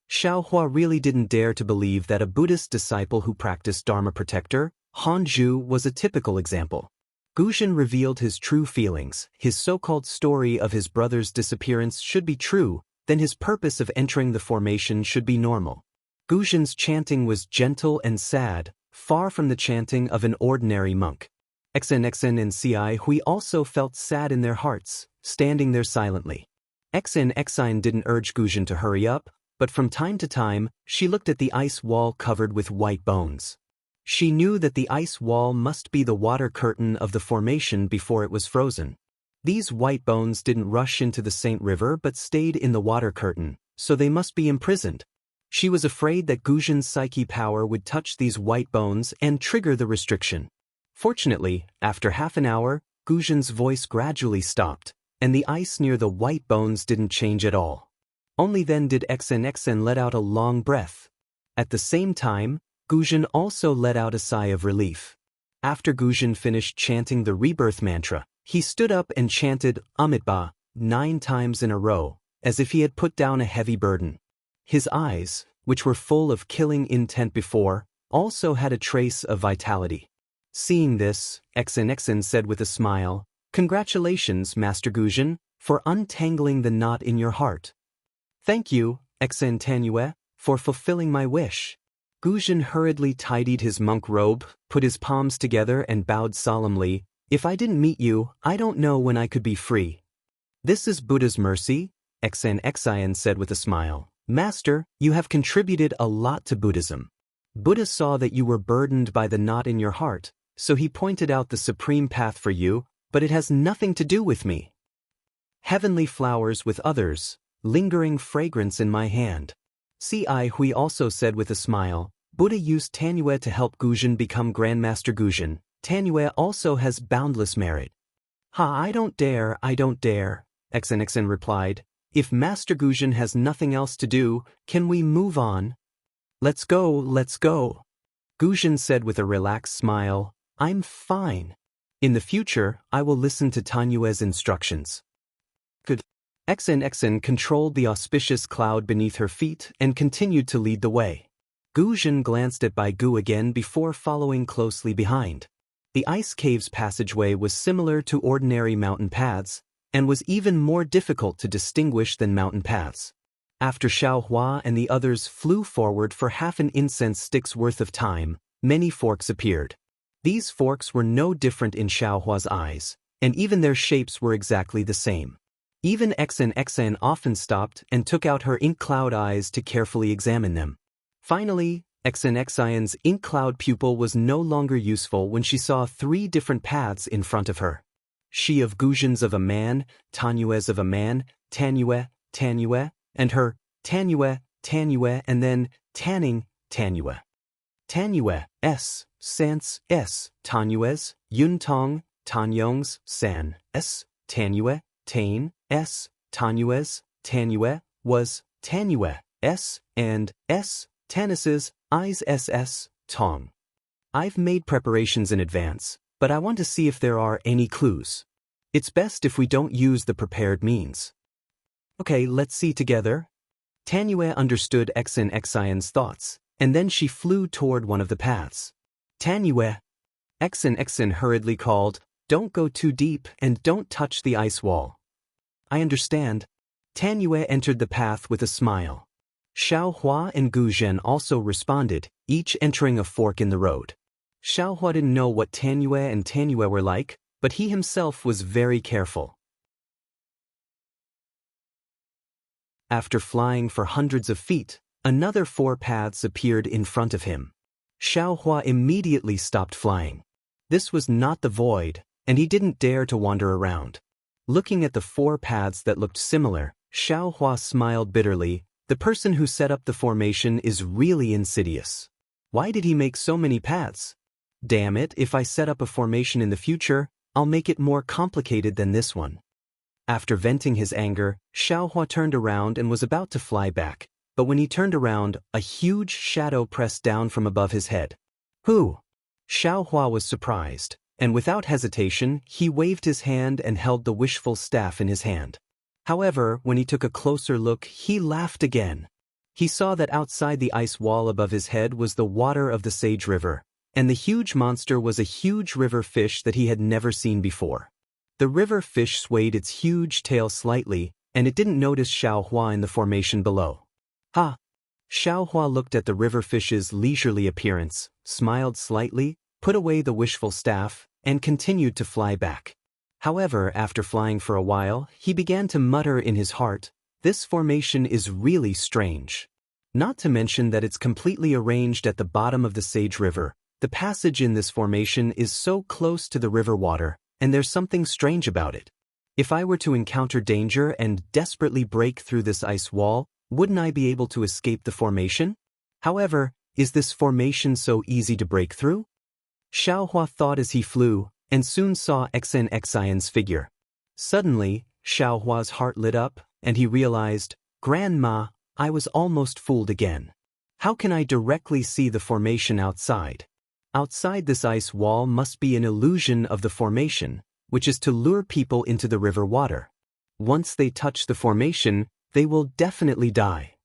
Xiaohua really didn't dare to believe that a Buddhist disciple who practiced Dharma Protector, Hanju, was a typical example. Guzhen revealed his true feelings. His so-called story of his brother's disappearance should be true, then his purpose of entering the formation should be normal. Guzhen's chanting was gentle and sad, far from the chanting of an ordinary monk. Exen and Ci Hui also felt sad in their hearts, standing there silently. Exen didn't urge Guzhen to hurry up, but from time to time, she looked at the ice wall covered with white bones. She knew that the ice wall must be the water curtain of the formation before it was frozen. These white bones didn't rush into the Saint River but stayed in the water curtain, so they must be imprisoned. She was afraid that Guzhen's psyche power would touch these white bones and trigger the restriction. Fortunately, after half an hour, Guzhen's voice gradually stopped, and the ice near the white bones didn't change at all. Only then did XN let out a long breath. At the same time, Guzhen also let out a sigh of relief. After Guzhen finished chanting the rebirth mantra, he stood up and chanted Amitabha 9 times in a row, as if he had put down a heavy burden. His eyes, which were full of killing intent before, also had a trace of vitality. Seeing this, XN said with a smile, "Congratulations, Master Guzhen, for untangling the knot in your heart." "Thank you, XN Tanue, for fulfilling my wish." Guzhen hurriedly tidied his monk robe, put his palms together and bowed solemnly. "If I didn't meet you, I don't know when I could be free." "This is Buddha's mercy," XN said with a smile. "Master, you have contributed a lot to Buddhism. Buddha saw that you were burdened by the knot in your heart, so he pointed out the supreme path for you, but it has nothing to do with me. Heavenly flowers with others, lingering fragrance in my hand." Hui also said with a smile, "Buddha used Tanue to help Guzhen become Grandmaster Guzhen. Tanue also has boundless merit." I don't dare," XN replied. "If Master Guzhen has nothing else to do, can we move on?" Let's go. Guzhen said with a relaxed smile, "I'm fine. In the future, I will listen to Tanue's instructions." Good. XN controlled the auspicious cloud beneath her feet and continued to lead the way. Guzhen glanced at Baigu again before following closely behind. The ice cave's passageway was similar to ordinary mountain paths, and was even more difficult to distinguish than mountain paths. After Xiaohua and the others flew forward for half an incense stick's worth of time, many forks appeared. These forks were no different in Xiaohua's eyes, and even their shapes were exactly the same. Even XN often stopped and took out her ink cloud eyes to carefully examine them. Finally, XN's ink cloud pupil was no longer useful when she saw 3 different paths in front of her. She of Guzhen's of a man, Tanue's of a man, Tanue, and her, Tanue, and then Tanning, Tanue. Tanue, S, Sans, S, Tanue's, Yuntong, Tanyong's, San, S, Tanue, Tain, S, Tanue's, Tanue, was, Tanue, S, and S, Tanis's, I's SS, Tong. I've made preparations in advance, but I want to see if there are any clues. It's best if we don't use the prepared means. Okay, let's see together. Tanue understood XN's thoughts, and then she flew toward one of the paths. Tanue! XN hurriedly called, "Don't go too deep and don't touch the ice wall." "I understand." Tanue entered the path with a smile. Xiaohua and Guzhen also responded, each entering a fork in the road. Xiaohua didn't know what Tanue and Tanue were like, but he himself was very careful. After flying for hundreds of feet, another 4 paths appeared in front of him. Xiaohua immediately stopped flying. This was not the void, and he didn't dare to wander around. Looking at the 4 paths that looked similar, Xiaohua smiled bitterly. The person who set up the formation is really insidious. Why did he make so many paths? Damn it, if I set up a formation in the future, I'll make it more complicated than this one. After venting his anger, Xiaohua turned around and was about to fly back, but when he turned around, a huge shadow pressed down from above his head. Who? Xiaohua was surprised, and without hesitation, he waved his hand and held the wishful staff in his hand. However, when he took a closer look, he laughed again. He saw that outside the ice wall above his head was the water of the Sage River, and the huge monster was a huge river fish that he had never seen before. The river fish swayed its huge tail slightly, and it didn't notice Xiaohua in the formation below. Ha! Xiaohua looked at the river fish's leisurely appearance, smiled slightly, put away the wishful staff, and continued to fly back. However, after flying for a while, he began to mutter in his heart, "This formation is really strange. Not to mention that it's completely arranged at the bottom of the Sage River. The passage in this formation is so close to the river water, and there's something strange about it. If I were to encounter danger and desperately break through this ice wall, wouldn't I be able to escape the formation? However, is this formation so easy to break through? Xiaohua thought as he flew, and soon saw Xian's figure. Suddenly, Xiaohua's heart lit up, and he realized, Grandma, I was almost fooled again. How can I directly see the formation outside? Outside this ice wall must be an illusion of the formation, which is to lure people into the river water. Once they touch the formation, they will definitely die.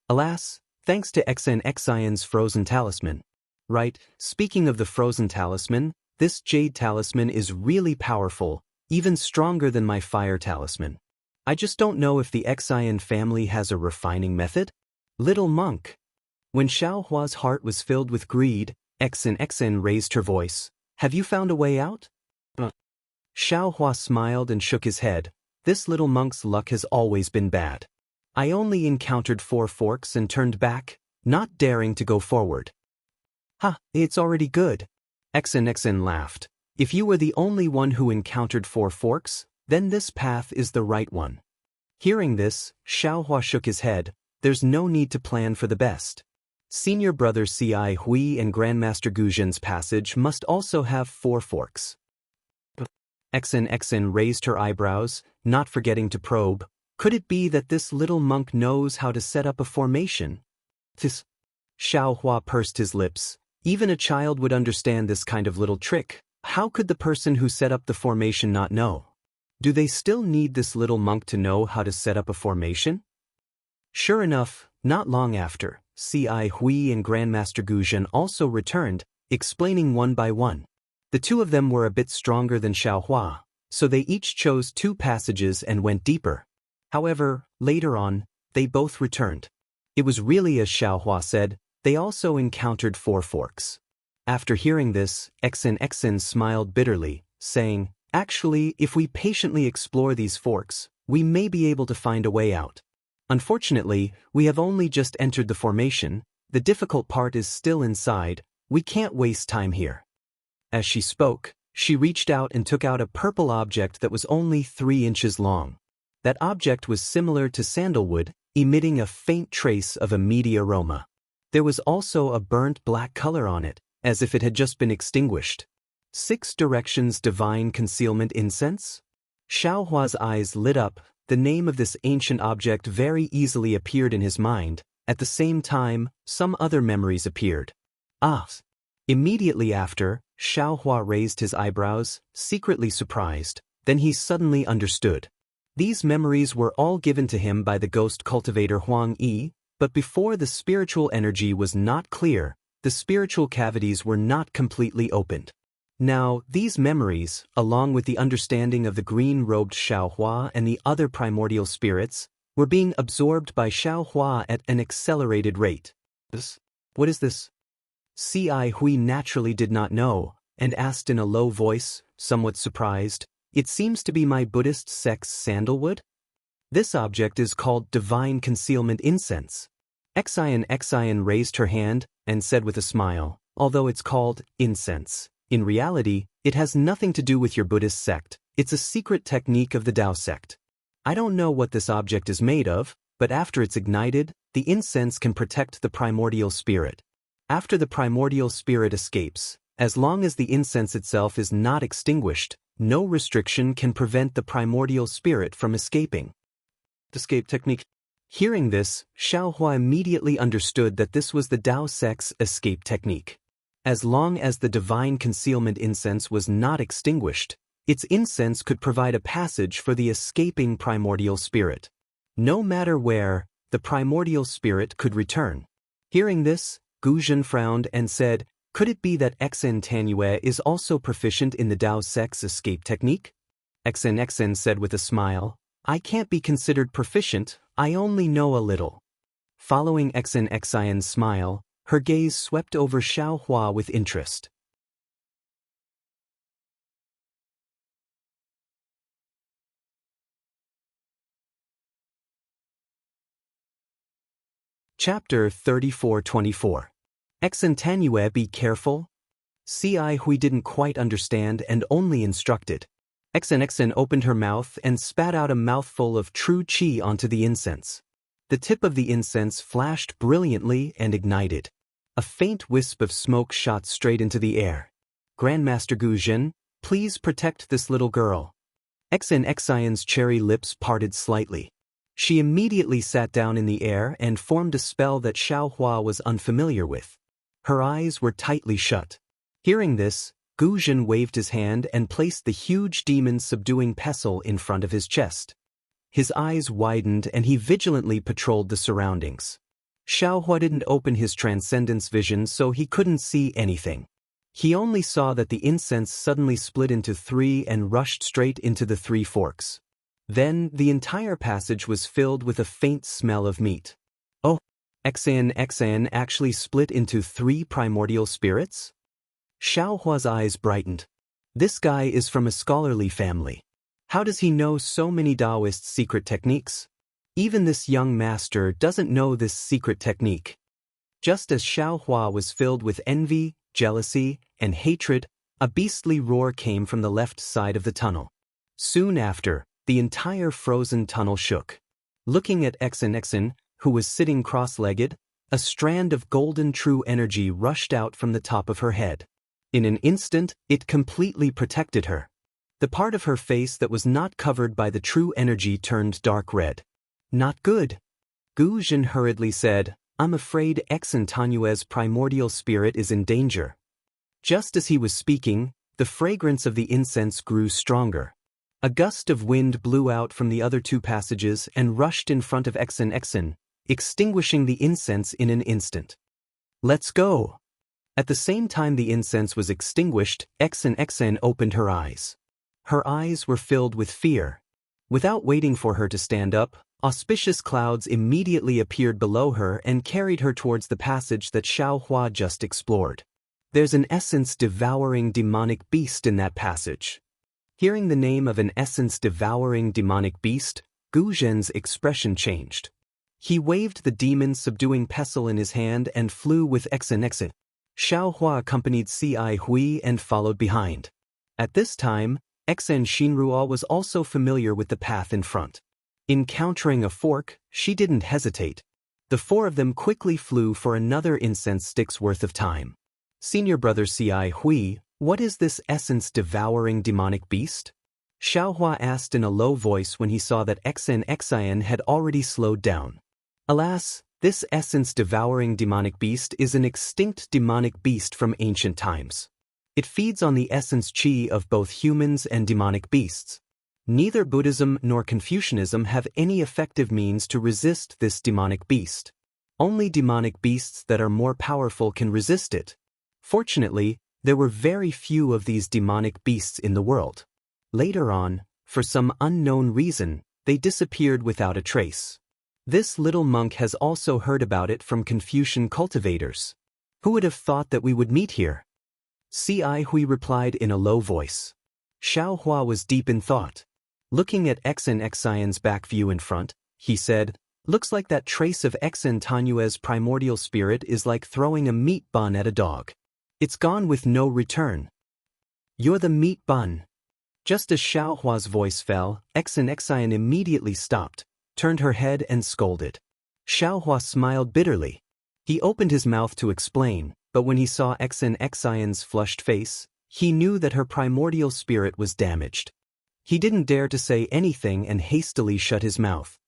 Alas, thanks to Xian's frozen talisman. Right, speaking of the frozen talisman, this jade talisman is really powerful, even stronger than my fire talisman. I just don't know if the Xian family has a refining method? Little monk. When Xiaohua's heart was filled with greed, Xian raised her voice. Have you found a way out? Xiaohua smiled and shook his head. This little monk's luck has always been bad. I only encountered 4 forks and turned back, not daring to go forward. Ha, it's already good. Xian laughed. If you were the only one who encountered 4 forks, then this path is the right one. Hearing this, Xiaohua shook his head. There's no need to plan for the best. Senior brother Ci Hui and Grandmaster Guzhen's passage must also have 4 forks. Xian raised her eyebrows, not forgetting to probe. Could it be that this little monk knows how to set up a formation? Xiaohua pursed his lips. Even a child would understand this kind of little trick. How could the person who set up the formation not know? Do they still need this little monk to know how to set up a formation? Sure enough, not long after, Ci Hui and Grandmaster Guzhen also returned, explaining one by one. The 2 of them were a bit stronger than Xiaohua, so they each chose 2 passages and went deeper. However, later on, they both returned. It was really as Xiaohua said, they also encountered 4 forks. After hearing this, Xian smiled bitterly, saying, Actually, if we patiently explore these forks, we may be able to find a way out. Unfortunately, we have only just entered the formation, the difficult part is still inside, we can't waste time here. As she spoke, she reached out and took out a purple object that was only 3 inches long. That object was similar to sandalwood, emitting a faint trace of a meaty aroma. There was also a burnt black color on it, as if it had just been extinguished. 6 directions divine concealment incense? Xiaohua's eyes lit up. The name of this ancient object very easily appeared in his mind. At the same time, some other memories appeared. Immediately after, Xiaohua raised his eyebrows, secretly surprised. Then he suddenly understood. These memories were all given to him by the ghost cultivator Huang Yi, but before the spiritual energy was not clear, the spiritual cavities were not completely opened. Now, these memories, along with the understanding of the green-robed Xiaohua and the other primordial spirits, were being absorbed by Xiaohua at an accelerated rate. What is this? Ci Hui naturally did not know, and asked in a low voice, somewhat surprised, It seems to be my Buddhist sect's sandalwood? This object is called divine concealment incense. Xian raised her hand and said with a smile, although it's called incense. In reality, it has nothing to do with your Buddhist sect, it's a secret technique of the Tao sect. I don't know what this object is made of, but after it's ignited, the incense can protect the primordial spirit. After the primordial spirit escapes, as long as the incense itself is not extinguished, no restriction can prevent the primordial spirit from escaping. Escape technique. Hearing this, Xiaohua immediately understood that this was the Tao sect's escape technique. As long as the divine concealment incense was not extinguished, its incense could provide a passage for the escaping primordial spirit. No matter where, the primordial spirit could return. Hearing this, Guzhen frowned and said, Could it be that Xian is also proficient in the Tao sect's escape technique? Xian said with a smile, I can't be considered proficient, I only know a little. Following Xian's smile, her gaze swept over Xiaohua with interest. Chapter 34-24. Xian, be careful? Ci Hui didn't quite understand and only instructed. XNXN opened her mouth and spat out a mouthful of true qi onto the incense. The tip of the incense flashed brilliantly and ignited. A faint wisp of smoke shot straight into the air. Grandmaster Guzhen, please protect this little girl. XNXIN's cherry lips parted slightly. She immediately sat down in the air and formed a spell that Xiaohua was unfamiliar with. Her eyes were tightly shut. Hearing this, Guzhen waved his hand and placed the huge demon-subduing pestle in front of his chest. His eyes widened and he vigilantly patrolled the surroundings. Xiaohua didn't open his transcendence vision so he couldn't see anything. He only saw that the incense suddenly split into three and rushed straight into the three forks. Then, the entire passage was filled with a faint smell of meat. Oh, XN actually split into three primordial spirits? Xiaohua's eyes brightened. This guy is from a scholarly family. How does he know so many Taoist secret techniques? Even this young master doesn't know this secret technique. Just as Xiaohua was filled with envy, jealousy, and hatred, a beastly roar came from the left side of the tunnel. Soon after, the entire frozen tunnel shook. Looking at XNXN, who was sitting cross-legged, a strand of golden true energy rushed out from the top of her head. In an instant, it completely protected her. The part of her face that was not covered by the true energy turned dark red. Not good. Guzhen hurriedly said, I'm afraid Xantanue's primordial spirit is in danger. Just as he was speaking, the fragrance of the incense grew stronger. A gust of wind blew out from the other two passages and rushed in front of XNXN, extinguishing the incense in an instant. Let's go. At the same time the incense was extinguished, XNXN opened her eyes. Her eyes were filled with fear. Without waiting for her to stand up, auspicious clouds immediately appeared below her and carried her towards the passage that Xiaohua just explored. There's an essence-devouring demonic beast in that passage. Hearing the name of an essence-devouring demonic beast, Guzhen's expression changed. He waved the demon-subduing pestle in his hand and flew with XNXN. Xiaohua accompanied Ci Hui and followed behind. At this time, XN Shinruo was also familiar with the path in front. Encountering a fork, she didn't hesitate. The four of them quickly flew for another incense stick's worth of time. Senior brother Ci Hui, what is this essence-devouring demonic beast? Xiaohua asked in a low voice when he saw that XNXIN had already slowed down. Alas, this essence-devouring demonic beast is an extinct demonic beast from ancient times. It feeds on the essence qi of both humans and demonic beasts. Neither Buddhism nor Confucianism have any effective means to resist this demonic beast. Only demonic beasts that are more powerful can resist it. Fortunately, there were very few of these demonic beasts in the world. Later on, for some unknown reason, they disappeared without a trace. This little monk has also heard about it from Confucian cultivators. Who would have thought that we would meet here? Ci Hui replied in a low voice. Xiaohua was deep in thought. Looking at XNXIN's back view in front, he said, looks like that trace of Xantanue's primordial spirit is like throwing a meat bun at a dog. It's gone with no return. You're the meat bun. Just as Xiaohua's voice fell, XNXIN immediately stopped, turned her head and scolded. Xiaohua smiled bitterly. He opened his mouth to explain, but when he saw XNXIN's flushed face, he knew that her primordial spirit was damaged. He didn't dare to say anything and hastily shut his mouth.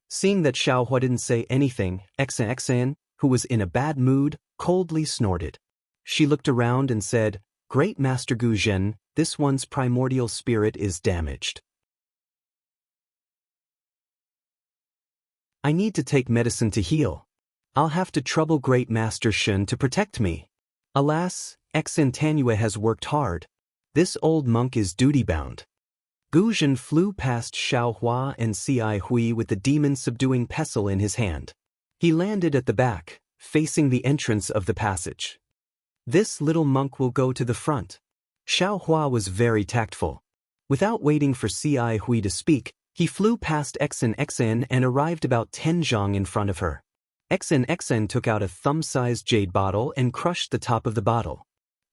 Seeing that Xiaohua didn't say anything, XNXIN, who was in a bad mood, coldly snorted. She looked around and said, Great Master Guzhen, this one's primordial spirit is damaged. I need to take medicine to heal. I'll have to trouble Great Master Shun to protect me. Alas, Xantanue has worked hard. This old monk is duty-bound. Guzhen flew past Xiaohua and Ci Hui with the demon-subduing pestle in his hand. He landed at the back, facing the entrance of the passage. This little monk will go to the front. Xiaohua was very tactful. Without waiting for Ci Hui to speak, he flew past XNXN and arrived about 10 zhang in front of her. XNXN took out a thumb-sized jade bottle and crushed the top of the bottle.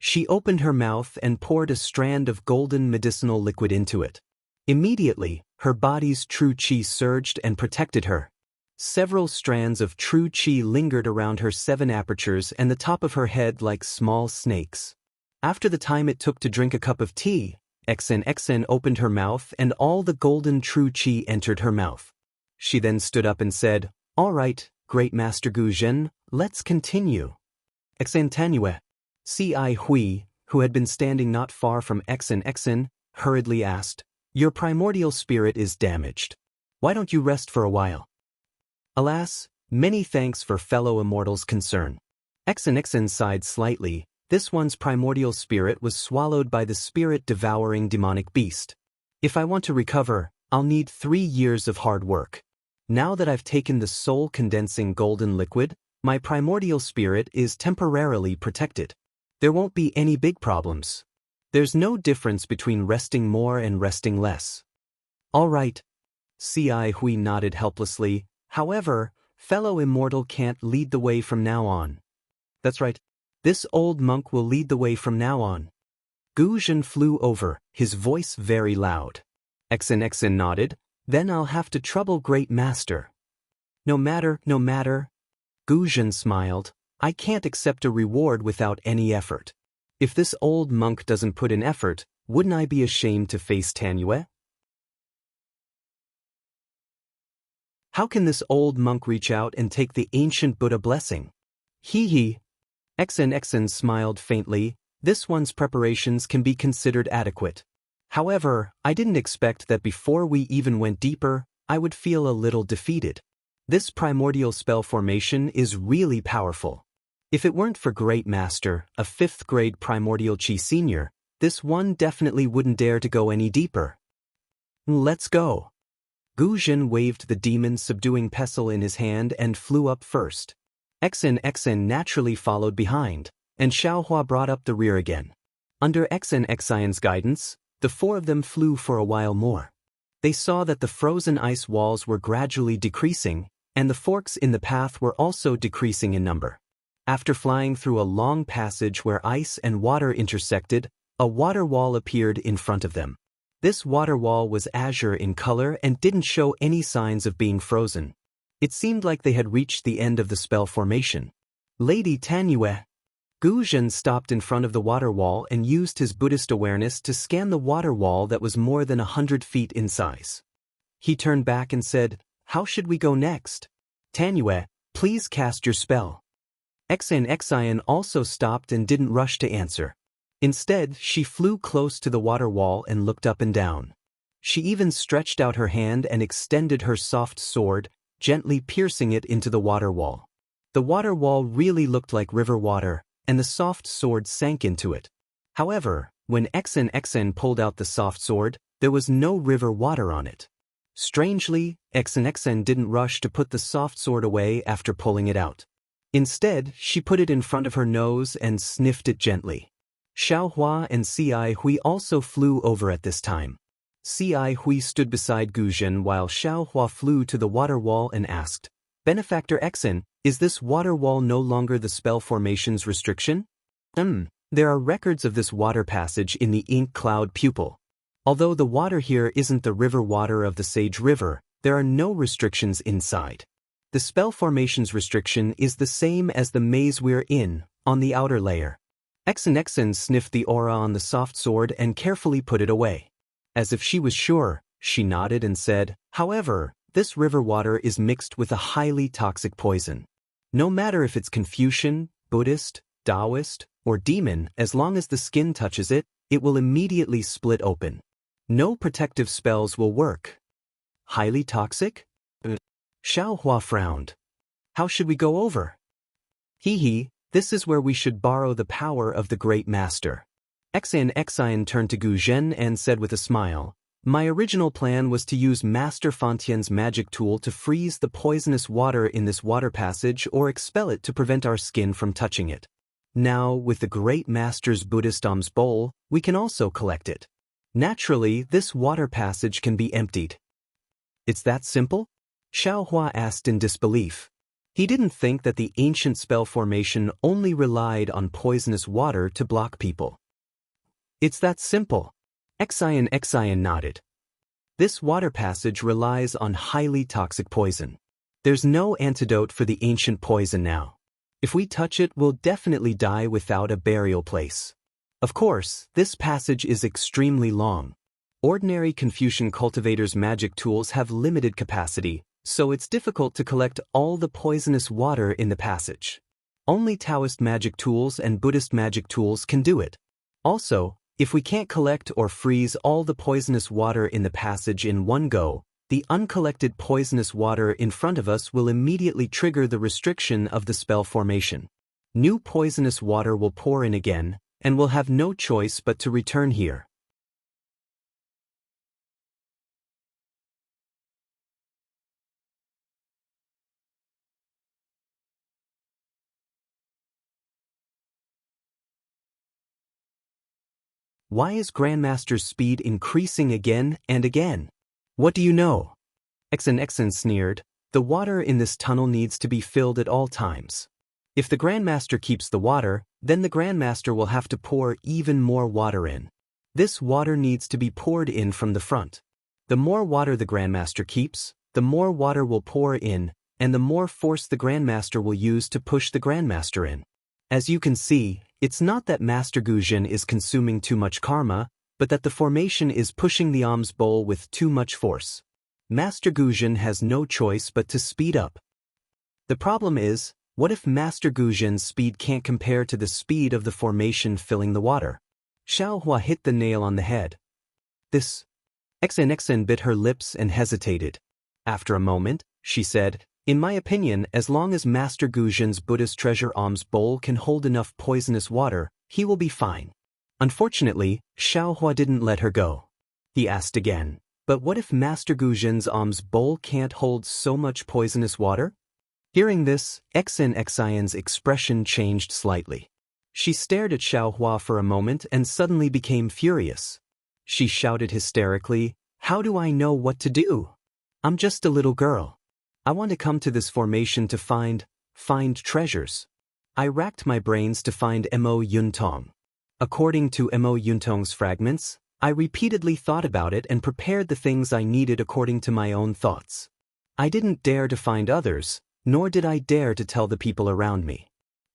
She opened her mouth and poured a strand of golden medicinal liquid into it. Immediately, her body's true qi surged and protected her. Several strands of true qi lingered around her 7 apertures and the top of her head like small snakes. After the time it took to drink a cup of tea, XN opened her mouth and all the golden true qi entered her mouth. She then stood up and said, "All right, Great Master Gu Zhen, let's continue." XN Tanue. Ci Hui, who had been standing not far from XN, hurriedly asked, "Your primordial spirit is damaged. Why don't you rest for a while?" "Alas, many thanks for fellow immortals' concern." XN sighed slightly. This one's primordial spirit was swallowed by the spirit-devouring demonic beast. "If I want to recover, I'll need 3 years of hard work. Now that I've taken the soul-condensing golden liquid, my primordial spirit is temporarily protected. There won't be any big problems. There's no difference between resting more and resting less." "All right." Ci Hui nodded helplessly. "However, fellow immortal can't lead the way from now on." "That's right. This old monk will lead the way from now on." Gu Zhen flew over, his voice very loud. XN nodded. "Then I'll have to trouble Great Master." No matter. Gu Zhen smiled. "I can't accept a reward without any effort. If this old monk doesn't put in effort, wouldn't I be ashamed to face Tanue? How can this old monk reach out and take the ancient Buddha blessing?" Hee. XN smiled faintly. "This one's preparations can be considered adequate. However, I didn't expect that before we even went deeper, I would feel a little defeated. This primordial spell formation is really powerful. If it weren't for Great Master, a 5th grade primordial chi senior, this one definitely wouldn't dare to go any deeper." "Let's go." Gu Zhen waved the demon subduing pestle in his hand and flew up first. XN naturally followed behind, and Xiaohua brought up the rear again. Under XN's guidance, the 4 of them flew for a while more. They saw that the frozen ice walls were gradually decreasing, and the forks in the path were also decreasing in number. After flying through a long passage where ice and water intersected, a water wall appeared in front of them. This water wall was azure in color and didn't show any signs of being frozen. It seemed like they had reached the end of the spell formation. "Lady Tanue." Gu Zhen stopped in front of the water wall and used his Buddhist awareness to scan the water wall that was more than 100 feet in size. He turned back and said, "How should we go next? Tanue, please cast your spell." XN also stopped and didn't rush to answer. Instead, she flew close to the water wall and looked up and down. She even stretched out her hand and extended her soft sword, gently piercing it into the water wall. The water wall really looked like river water, and the soft sword sank into it. However, when XN pulled out the soft sword, there was no river water on it. Strangely, XN didn't rush to put the soft sword away after pulling it out. Instead, she put it in front of her nose and sniffed it gently. Xiaohua and Ci Hui also flew over at this time. Ci Hui stood beside Gu Zhen while Xiaohua flew to the water wall and asked, "Benefactor XN, is this water wall no longer the spell formation's restriction?" There are records of this water passage in the ink cloud pupil. Although the water here isn't the river water of the Sage River, there are no restrictions inside. The spell formation's restriction is the same as the maze we're in, on the outer layer. XN sniffed the aura on the soft sword and carefully put it away. As if she was sure, she nodded and said, "However, this river water is mixed with a highly toxic poison. No matter if it's Confucian, Buddhist, Taoist, or demon, as long as the skin touches it, it will immediately split open. No protective spells will work." "Highly toxic?" Xiaohua frowned. "How should we go over?" Hee, this is where we should borrow the power of the Great Master." XN turned to Gu Zhen and said with a smile, "My original plan was to use Master Fontien's magic tool to freeze the poisonous water in this water passage or expel it to prevent our skin from touching it. Now, with the Great Master's Buddhist alms bowl, we can also collect it. Naturally, this water passage can be emptied." "It's that simple?" Xiaohua asked in disbelief. He didn't think that the ancient spell formation only relied on poisonous water to block people. It's that simple. Xian nodded. This water passage relies on highly toxic poison. There's no antidote for the ancient poison now. If we touch it, we'll definitely die without a burial place. Of course, this passage is extremely long. Ordinary Confucian cultivators' magic tools have limited capacity, so it's difficult to collect all the poisonous water in the passage. Only Taoist magic tools and Buddhist magic tools can do it. Also, if we can't collect or freeze all the poisonous water in the passage in one go, the uncollected poisonous water in front of us will immediately trigger the restriction of the spell formation. New poisonous water will pour in again, and we'll have no choice but to return here. Why is Grandmaster's speed increasing again and again? What do you know? Xen sneered. The water in this tunnel needs to be filled at all times. If the Grandmaster keeps the water, then the Grandmaster will have to pour even more water in. This water needs to be poured in from the front. The more water the Grandmaster keeps, the more water will pour in, and the more force the Grandmaster will use to push the Grandmaster in. As you can see, it's not that Master Guzhen is consuming too much karma, but that the formation is pushing the alms bowl with too much force. Master Guzhen has no choice but to speed up. The problem is, what if Master Guzhen's speed can't compare to the speed of the formation filling the water? Xiaohua hit the nail on the head. This. Xen bit her lips and hesitated. After a moment, she said, in my opinion, as long as Master Guzhen's Buddhist treasure alms bowl can hold enough poisonous water, he will be fine. Unfortunately, Xiaohua didn't let her go. He asked again, but what if Master Guzhen's alms bowl can't hold so much poisonous water? Hearing this, Xian's expression changed slightly. She stared at Xiaohua for a moment and suddenly became furious. She shouted hysterically, how do I know what to do? I'm just a little girl. I want to come to this formation to find treasures. I racked my brains to find Mo Yuntong. According to Mo Yuntong's fragments, I repeatedly thought about it and prepared the things I needed according to my own thoughts. I didn't dare to find others, nor did I dare to tell the people around me.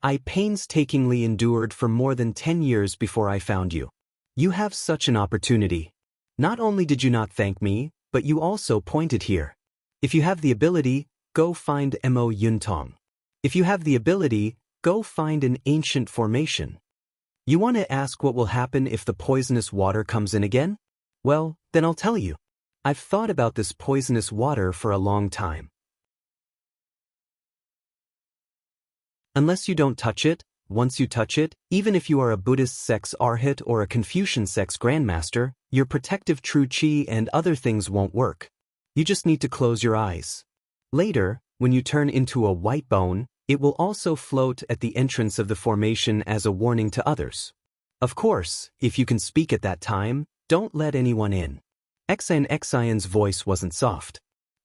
I painstakingly endured for more than 10 years before I found you. You have such an opportunity. Not only did you not thank me, but you also pointed here. If you have the ability, go find Mo Yuntong. If you have the ability, go find an ancient formation. You want to ask what will happen if the poisonous water comes in again? Well, then I'll tell you. I've thought about this poisonous water for a long time. Unless you don't touch it, once you touch it, even if you are a Buddhist sex arhat or a Confucian sex grandmaster, your protective true qi and other things won't work. You just need to close your eyes. Later, when you turn into a white bone, it will also float at the entrance of the formation as a warning to others. Of course, if you can speak at that time, don't let anyone in. Xian's voice wasn't soft.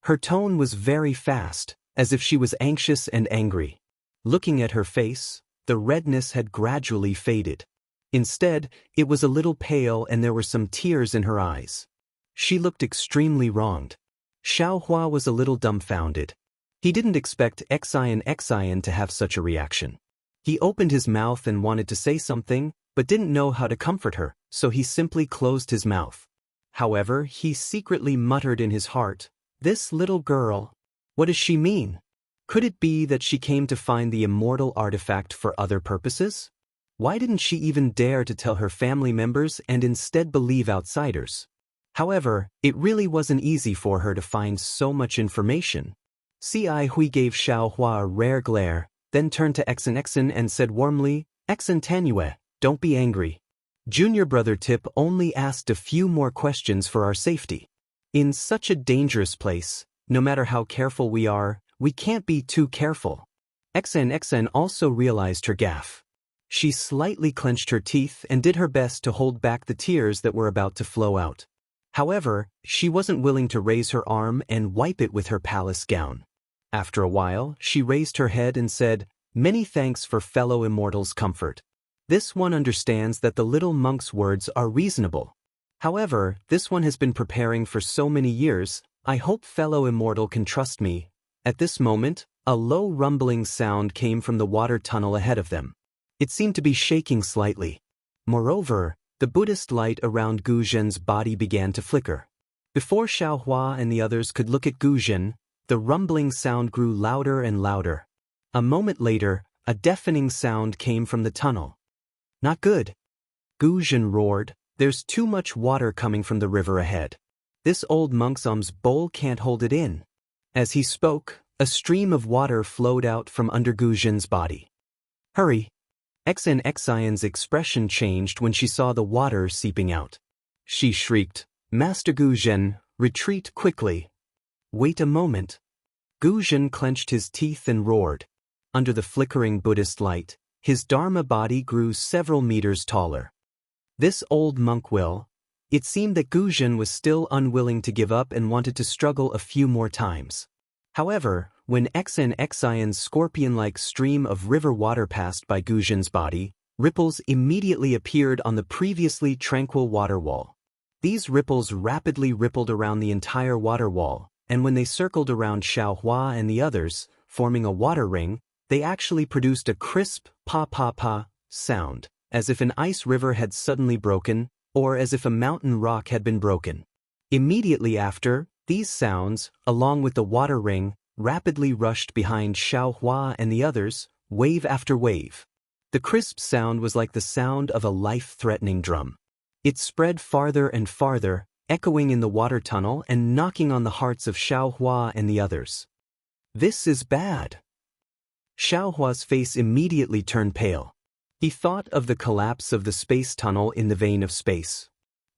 Her tone was very fast, as if she was anxious and angry. Looking at her face, the redness had gradually faded. Instead, it was a little pale and there were some tears in her eyes. She looked extremely wronged. Xiaohua was a little dumbfounded. He didn't expect Xian to have such a reaction. He opened his mouth and wanted to say something, but didn't know how to comfort her, so he simply closed his mouth. However, he secretly muttered in his heart, this little girl, what does she mean? Could it be that she came to find the immortal artifact for other purposes? Why didn't she even dare to tell her family members and instead believe outsiders? However, it really wasn't easy for her to find so much information. Ci Hui gave Xiaohua a rare glare, then turned to Xen and said warmly, Xen Tanyue, don't be angry. Junior brother Tip only asked a few more questions for our safety. In such a dangerous place, no matter how careful we are, we can't be too careful. Xen also realized her gaffe. She slightly clenched her teeth and did her best to hold back the tears that were about to flow out. However, she wasn't willing to raise her arm and wipe it with her palace gown. After a while, she raised her head and said, "Many thanks for fellow immortals' comfort. This one understands that the little monk's words are reasonable. However, this one has been preparing for so many years, I hope fellow immortal can trust me." At this moment, a low rumbling sound came from the water tunnel ahead of them. It seemed to be shaking slightly. Moreover, the Buddhist light around Gu Zhen's body began to flicker. Before Xiaohua and the others could look at Gu Zhen, the rumbling sound grew louder and louder. A moment later, a deafening sound came from the tunnel. "Not good." Gu Zhen roared, "There's too much water coming from the river ahead. This old monk's bowl can't hold it in." As he spoke, a stream of water flowed out from under Gu Zhen's body. "Hurry!" Xian's expression changed when she saw the water seeping out. She shrieked, "Master Gu Zhen, retreat quickly." "Wait a moment." Gu Zhen clenched his teeth and roared. Under the flickering Buddhist light, his Dharma body grew several meters taller. This old monk will. It seemed that Gu Zhen was still unwilling to give up and wanted to struggle a few more times. However, when Xian's scorpion-like stream of river water passed by Gu Zhen's body, ripples immediately appeared on the previously tranquil water wall. These ripples rapidly rippled around the entire water wall, and when they circled around Xiaohua and the others, forming a water ring, they actually produced a crisp pa-pa-pa sound, as if an ice river had suddenly broken, or as if a mountain rock had been broken. Immediately after, these sounds, along with the water ring, rapidly rushed behind Xiaohua and the others, wave after wave. The crisp sound was like the sound of a life-threatening drum. It spread farther and farther, echoing in the water tunnel and knocking on the hearts of Xiaohua and the others. "This is bad." Xiaohua's face immediately turned pale. He thought of the collapse of the space tunnel in the vein of space.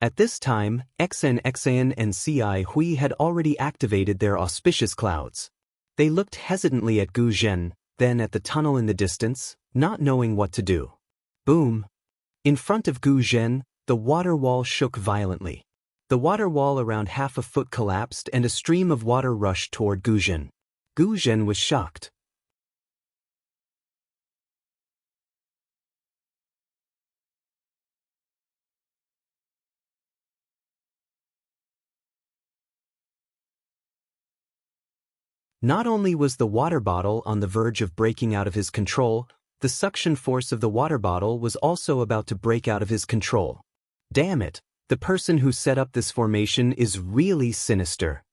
At this time, Xian and Ci Hui had already activated their auspicious clouds. They looked hesitantly at Gu Zhen, then at the tunnel in the distance, not knowing what to do. Boom! In front of Gu Zhen, the water wall shook violently. The water wall around half a foot collapsed and a stream of water rushed toward Gu Zhen. Gu Zhen was shocked. Not only was the water bottle on the verge of breaking out of his control, the suction force of the water bottle was also about to break out of his control. Damn it, the person who set up this formation is really sinister.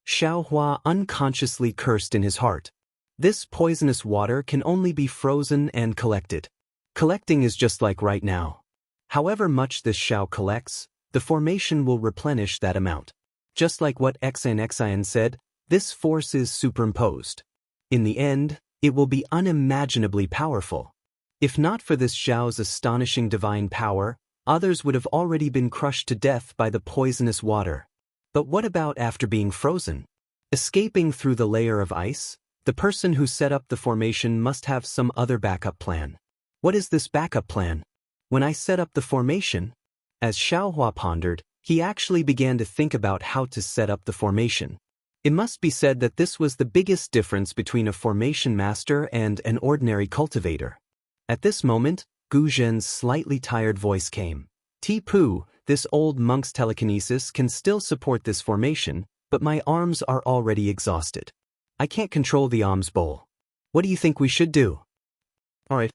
Xiaohua unconsciously cursed in his heart. This poisonous water can only be frozen and collected. Collecting is just like right now. However much this Xiao collects, the formation will replenish that amount. Just like what Xian said, this force is superimposed. In the end, it will be unimaginably powerful. If not for this Xiao's astonishing divine power, others would have already been crushed to death by the poisonous water. But what about after being frozen? Escaping through the layer of ice? The person who set up the formation must have some other backup plan. What is this backup plan? When I set up the formation? As Xiaohua pondered, he actually began to think about how to set up the formation. It must be said that this was the biggest difference between a formation master and an ordinary cultivator. At this moment, Gu Zhen's slightly tired voice came. "Tipu, this old monk's telekinesis can still support this formation, but my arms are already exhausted. I can't control the alms bowl. What do you think we should do?" "Alright."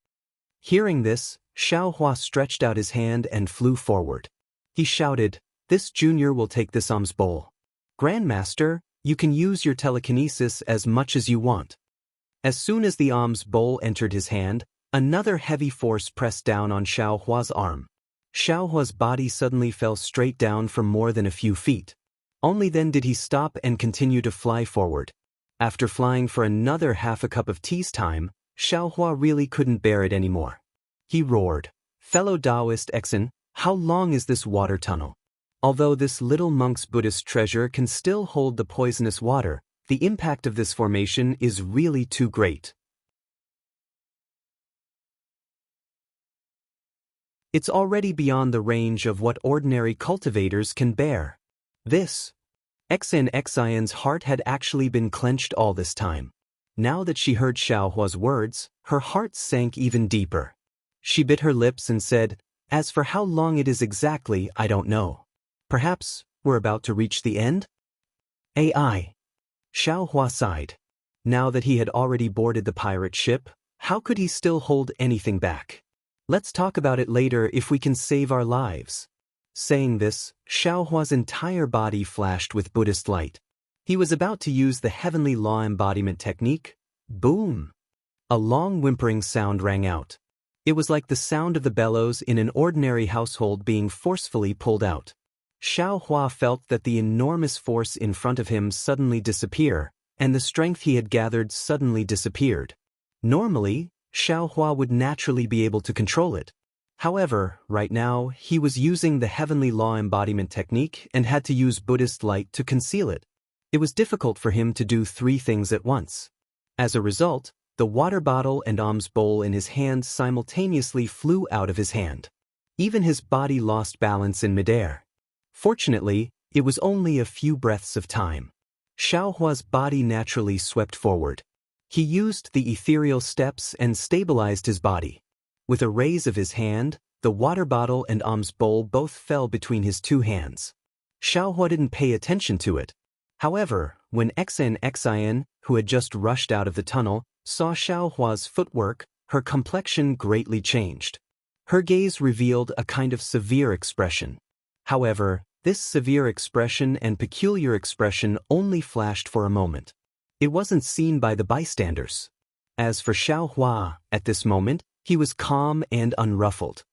Hearing this, Xiaohua stretched out his hand and flew forward. He shouted, "This junior will take this alms bowl. Grandmaster, you can use your telekinesis as much as you want." As soon as the alms bowl entered his hand, another heavy force pressed down on Xiaohua's arm. Xiaohua's body suddenly fell straight down from more than a few feet. Only then did he stop and continue to fly forward. After flying for another half a cup of tea's time, Xiaohua really couldn't bear it anymore. He roared, "Fellow Taoist Xian, how long is this water tunnel?" Although this little monk's Buddhist treasure can still hold the poisonous water, the impact of this formation is really too great. It's already beyond the range of what ordinary cultivators can bear. Xian's heart had actually been clenched all this time. Now that she heard Xiaohua's words, her heart sank even deeper. She bit her lips and said, "As for how long it is exactly, I don't know. Perhaps we're about to reach the end?" AI. Xiaohua sighed. Now that he had already boarded the pirate ship, how could he still hold anything back? "Let's talk about it later if we can save our lives." Saying this, Xiaohua's entire body flashed with Buddhist light. He was about to use the heavenly law embodiment technique. Boom! A long whimpering sound rang out. It was like the sound of the bellows in an ordinary household being forcefully pulled out. Xiaohua felt that the enormous force in front of him suddenly disappear, and the strength he had gathered suddenly disappeared. Normally, Xiaohua would naturally be able to control it. However, right now, he was using the heavenly law embodiment technique and had to use Buddhist light to conceal it. It was difficult for him to do three things at once. As a result, the water bottle and alms bowl in his hand simultaneously flew out of his hand. Even his body lost balance in midair. Fortunately, it was only a few breaths of time. Xiaohua's body naturally swept forward. He used the ethereal steps and stabilized his body. With a raise of his hand, the water bottle and alms bowl both fell between his two hands. Xiaohua didn't pay attention to it. However, when Xian, who had just rushed out of the tunnel, saw Xiaohua's footwork, her complexion greatly changed. Her gaze revealed a kind of severe expression. However, this severe expression and peculiar expression only flashed for a moment. It wasn't seen by the bystanders. As for Xiaohua, at this moment, he was calm and unruffled.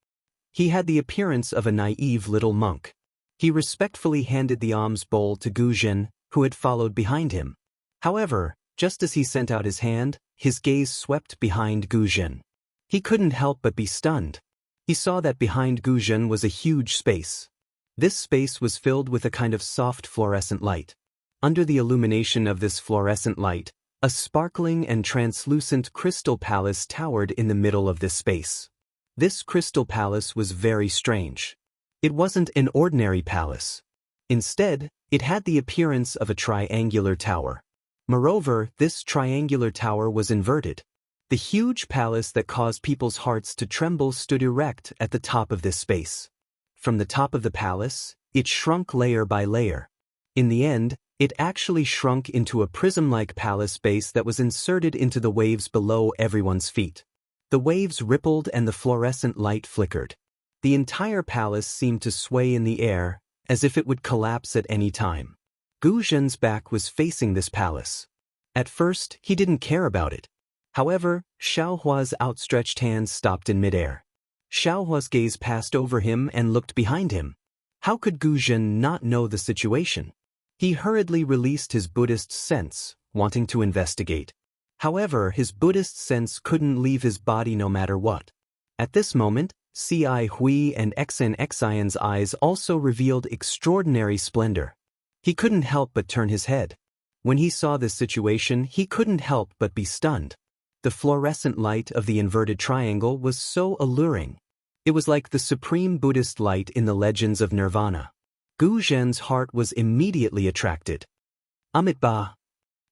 He had the appearance of a naive little monk. He respectfully handed the alms bowl to Guzhen, who had followed behind him. However, just as he sent out his hand, his gaze swept behind Guzhen. He couldn't help but be stunned. He saw that behind Guzhen was a huge space. This space was filled with a kind of soft fluorescent light. Under the illumination of this fluorescent light, a sparkling and translucent crystal palace towered in the middle of this space. This crystal palace was very strange. It wasn't an ordinary palace. Instead, it had the appearance of a triangular tower. Moreover, this triangular tower was inverted. The huge palace that caused people's hearts to tremble stood erect at the top of this space. From the top of the palace, it shrunk layer by layer. In the end, it actually shrunk into a prism-like palace base that was inserted into the waves below everyone's feet. The waves rippled and the fluorescent light flickered. The entire palace seemed to sway in the air, as if it would collapse at any time. Guzhen's back was facing this palace. At first, he didn't care about it. However, Xiaohua's outstretched hands stopped in midair. Xiaohua's gaze passed over him and looked behind him. How could Guzhen not know the situation? He hurriedly released his Buddhist sense, wanting to investigate. However, his Buddhist sense couldn't leave his body no matter what. At this moment, Ci Hui and Xian's eyes also revealed extraordinary splendor. He couldn't help but turn his head. When he saw this situation, he couldn't help but be stunned. The fluorescent light of the inverted triangle was so alluring. It was like the supreme Buddhist light in the legends of Nirvana. Guzhen's heart was immediately attracted. Amitabha.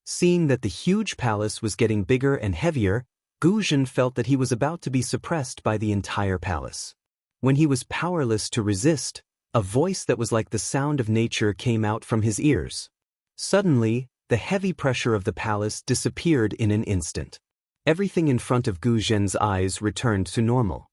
Seeing that the huge palace was getting bigger and heavier, Guzhen felt that he was about to be suppressed by the entire palace. When he was powerless to resist, a voice that was like the sound of nature came out from his ears. Suddenly, the heavy pressure of the palace disappeared in an instant. Everything in front of Guzhen's eyes returned to normal.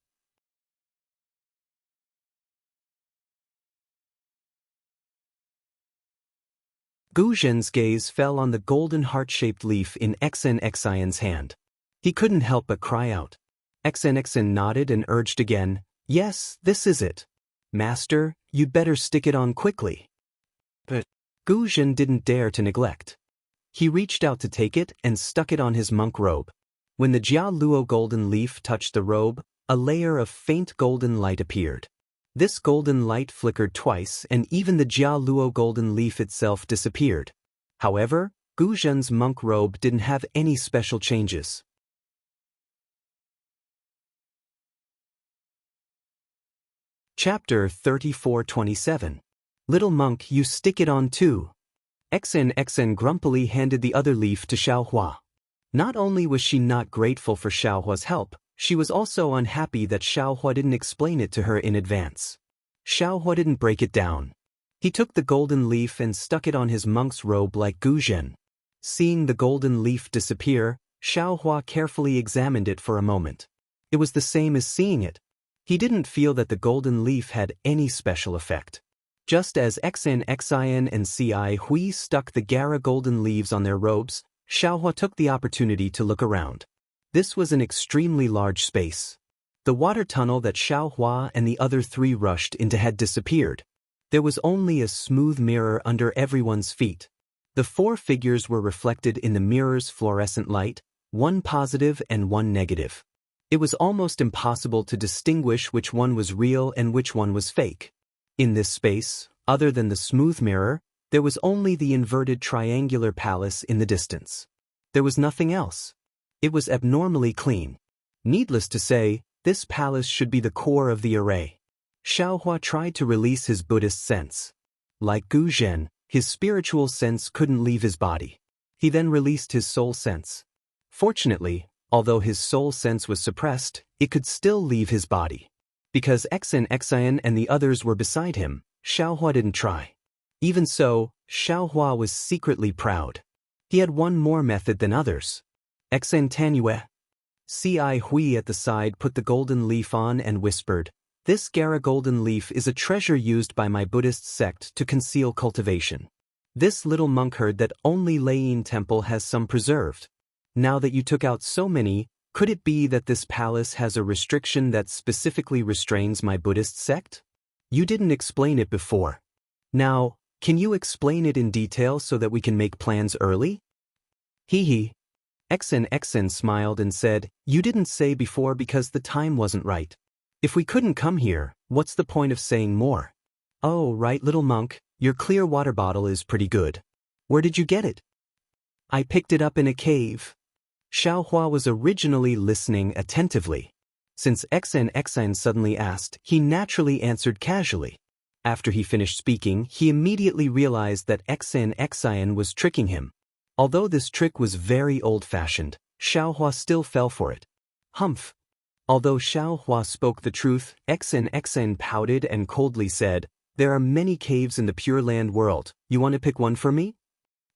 Guzhen's gaze fell on the golden heart-shaped leaf in Xian's hand. He couldn't help but cry out. Xian nodded and urged again, "Yes, this is it. Master, you'd better stick it on quickly." But Guzhen didn't dare to neglect. He reached out to take it and stuck it on his monk robe. When the Jianghu golden leaf touched the robe, a layer of faint golden light appeared. This golden light flickered twice and even the Jianghu golden leaf itself disappeared. However, Guzhen's monk robe didn't have any special changes. Chapter 34:27. Little monk, you stick it on too. Xian grumpily handed the other leaf to Xiaohua. Not only was she not grateful for Xiaohua's help, she was also unhappy that Xiaohua didn't explain it to her in advance. Xiaohua didn't break it down. He took the golden leaf and stuck it on his monk's robe like Gu Zhen. Seeing the golden leaf disappear, Xiaohua carefully examined it for a moment. It was the same as seeing it. He didn't feel that the golden leaf had any special effect. Just as Xin Xian and Ci Hui stuck the Gara golden leaves on their robes, Xiaohua took the opportunity to look around. This was an extremely large space. The water tunnel that Xiaohua and the other three rushed into had disappeared. There was only a smooth mirror under everyone's feet. The four figures were reflected in the mirror's fluorescent light, one positive and one negative. It was almost impossible to distinguish which one was real and which one was fake. In this space, other than the smooth mirror, there was only the inverted triangular palace in the distance. There was nothing else. It was abnormally clean. Needless to say, this palace should be the core of the array. Xiaohua tried to release his Buddhist sense. Like Gu Zhen, his spiritual sense couldn't leave his body. He then released his soul sense. Fortunately, although his soul sense was suppressed, it could still leave his body. Because Xin Xian and the others were beside him, Xiaohua didn't try. Even so, Xiaohua was secretly proud. He had one more method than others. Xin Tanyue. Ci Hui at the side put the golden leaf on and whispered, "This Gara golden leaf is a treasure used by my Buddhist sect to conceal cultivation. This little monk heard that only Lei Temple has some preserved. Now that you took out so many, could it be that this palace has a restriction that specifically restrains my Buddhist sect? You didn't explain it before. Now, can you explain it in detail so that we can make plans early?" Hee. Xin smiled and said, "You didn't say before because the time wasn't right. If we couldn't come here, what's the point of saying more? Oh, right, little monk, your clear water bottle is pretty good. Where did you get it?" "I picked it up in a cave." Xiaohua was originally listening attentively. Since Xin suddenly asked, he naturally answered casually. After he finished speaking, he immediately realized that Xin was tricking him. Although this trick was very old-fashioned, Xiaohua still fell for it. Humph. Although Xiaohua spoke the truth, Xin pouted and coldly said, "There are many caves in the Pure Land world. You want to pick one for me?"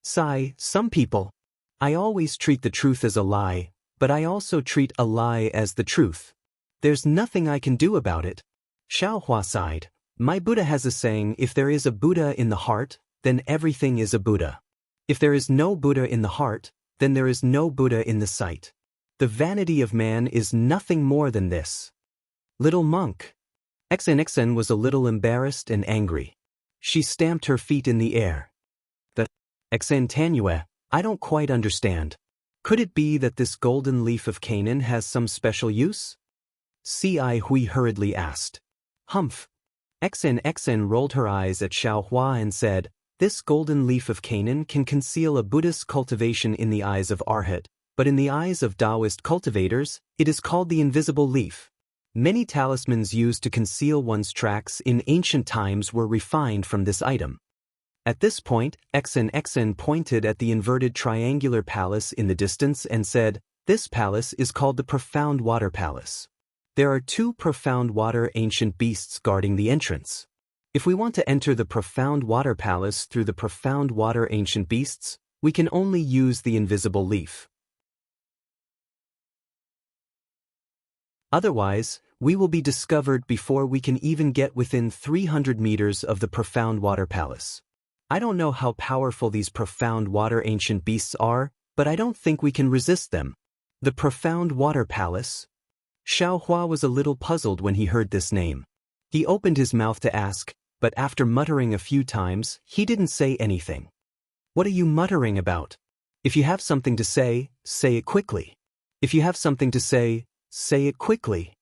"Sigh, some people. I always treat the truth as a lie, but I also treat a lie as the truth. There's nothing I can do about it." Xiaohua sighed. "My Buddha has a saying, if there is a Buddha in the heart, then everything is a Buddha. If there is no Buddha in the heart, then there is no Buddha in the sight. The vanity of man is nothing more than this." "Little monk." Xin was a little embarrassed and angry. She stamped her feet in the air. "The Xin Tanyue, I don't quite understand. Could it be that this golden leaf of Canaan has some special use?" Ci Hui hurriedly asked. Humph. Xin rolled her eyes at Xiaohua and said, "This golden leaf of Canaan can conceal a Buddhist cultivation in the eyes of Arhat, but in the eyes of Taoist cultivators, it is called the invisible leaf. Many talismans used to conceal one's tracks in ancient times were refined from this item." At this point, Xin pointed at the inverted triangular palace in the distance and said, "This palace is called the Profound Water Palace. There are two profound water ancient beasts guarding the entrance. If we want to enter the Profound Water Palace through the Profound Water ancient beasts, we can only use the invisible leaf. Otherwise, we will be discovered before we can even get within 300 meters of the Profound Water Palace. I don't know how powerful these Profound Water ancient beasts are, but I don't think we can resist them." The Profound Water Palace? Xiaohua was a little puzzled when he heard this name. He opened his mouth to ask, but after muttering a few times, he didn't say anything. "What are you muttering about? If you have something to say it quickly. If you have something to say it quickly."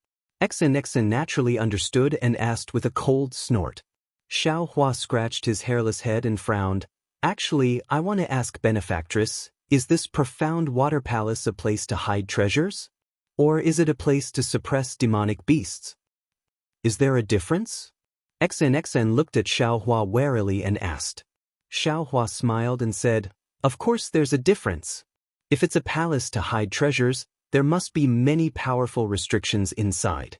Xin naturally understood and asked with a cold snort. Xiaohua scratched his hairless head and frowned. "Actually, I want to ask benefactress, is this Profound Water Palace a place to hide treasures? Or is it a place to suppress demonic beasts? Is there a difference?" Xin looked at Xiaohua warily and asked. Xiaohua smiled and said, "Of course there's a difference. If it's a palace to hide treasures, there must be many powerful restrictions inside.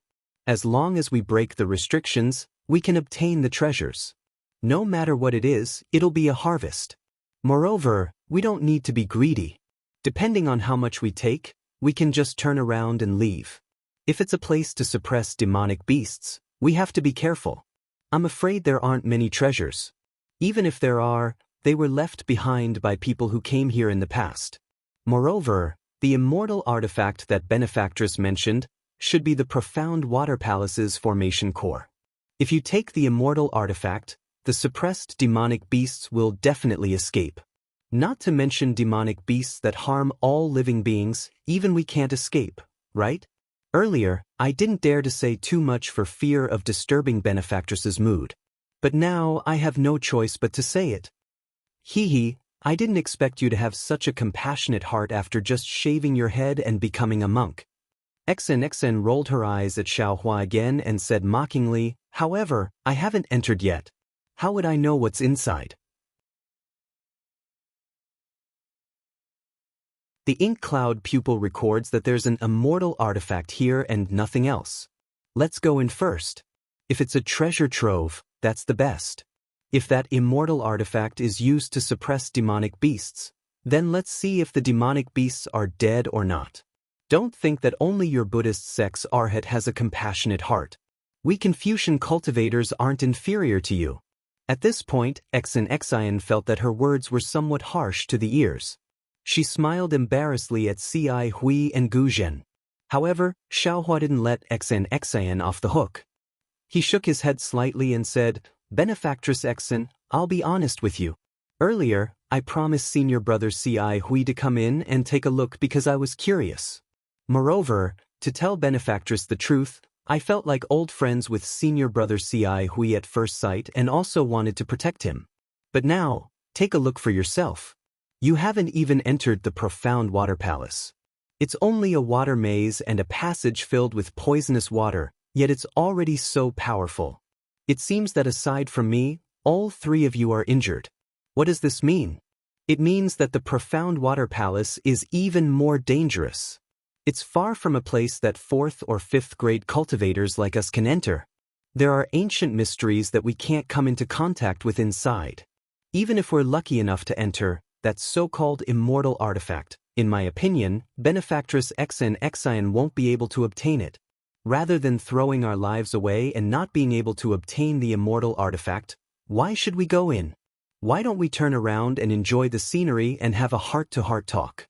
As long as we break the restrictions, we can obtain the treasures. No matter what it is, it'll be a harvest. Moreover, we don't need to be greedy. Depending on how much we take, we can just turn around and leave. If it's a place to suppress demonic beasts, we have to be careful. I'm afraid there aren't many treasures. Even if there are, they were left behind by people who came here in the past. Moreover, the immortal artifact that Benefactress mentioned should be the profound water palace's formation core. If you take the immortal artifact, the suppressed demonic beasts will definitely escape. Not to mention demonic beasts that harm all living beings, even we can't escape, right? Earlier, I didn't dare to say too much for fear of disturbing Benefactress's mood. But now I have no choice but to say it. Hee, I didn't expect you to have such a compassionate heart after just shaving your head and becoming a monk. XN rolled her eyes at Xiaohua again and said mockingly, however, I haven't entered yet. How would I know what's inside? The ink cloud pupil records that there's an immortal artifact here and nothing else. Let's go in first. If it's a treasure trove, that's the best. If that immortal artifact is used to suppress demonic beasts, then let's see if the demonic beasts are dead or not. Don't think that only your Buddhist sect's arhat has a compassionate heart. We Confucian cultivators aren't inferior to you. At this point, Xian felt that her words were somewhat harsh to the ears. She smiled embarrassedly at Ci Hui and Gu Zhen. However, Xiaohua didn't let Xian off the hook. He shook his head slightly and said, Benefactress Xian, I'll be honest with you. Earlier, I promised senior brother Ci Hui to come in and take a look because I was curious. Moreover, to tell Benefactress the truth, I felt like old friends with senior brother Ci Hui at first sight and also wanted to protect him. But now, take a look for yourself. You haven't even entered the profound water palace. It's only a water maze and a passage filled with poisonous water, yet it's already so powerful. It seems that aside from me, all three of you are injured. What does this mean? It means that the profound water palace is even more dangerous. It's far from a place that 4th or 5th grade cultivators like us can enter. There are ancient mysteries that we can't come into contact with inside. Even if we're lucky enough to enter that so-called immortal artifact, in my opinion, Benefactress Xian won't be able to obtain it. Rather than throwing our lives away and not being able to obtain the immortal artifact, why should we go in? Why don't we turn around and enjoy the scenery and have a heart-to-heart talk?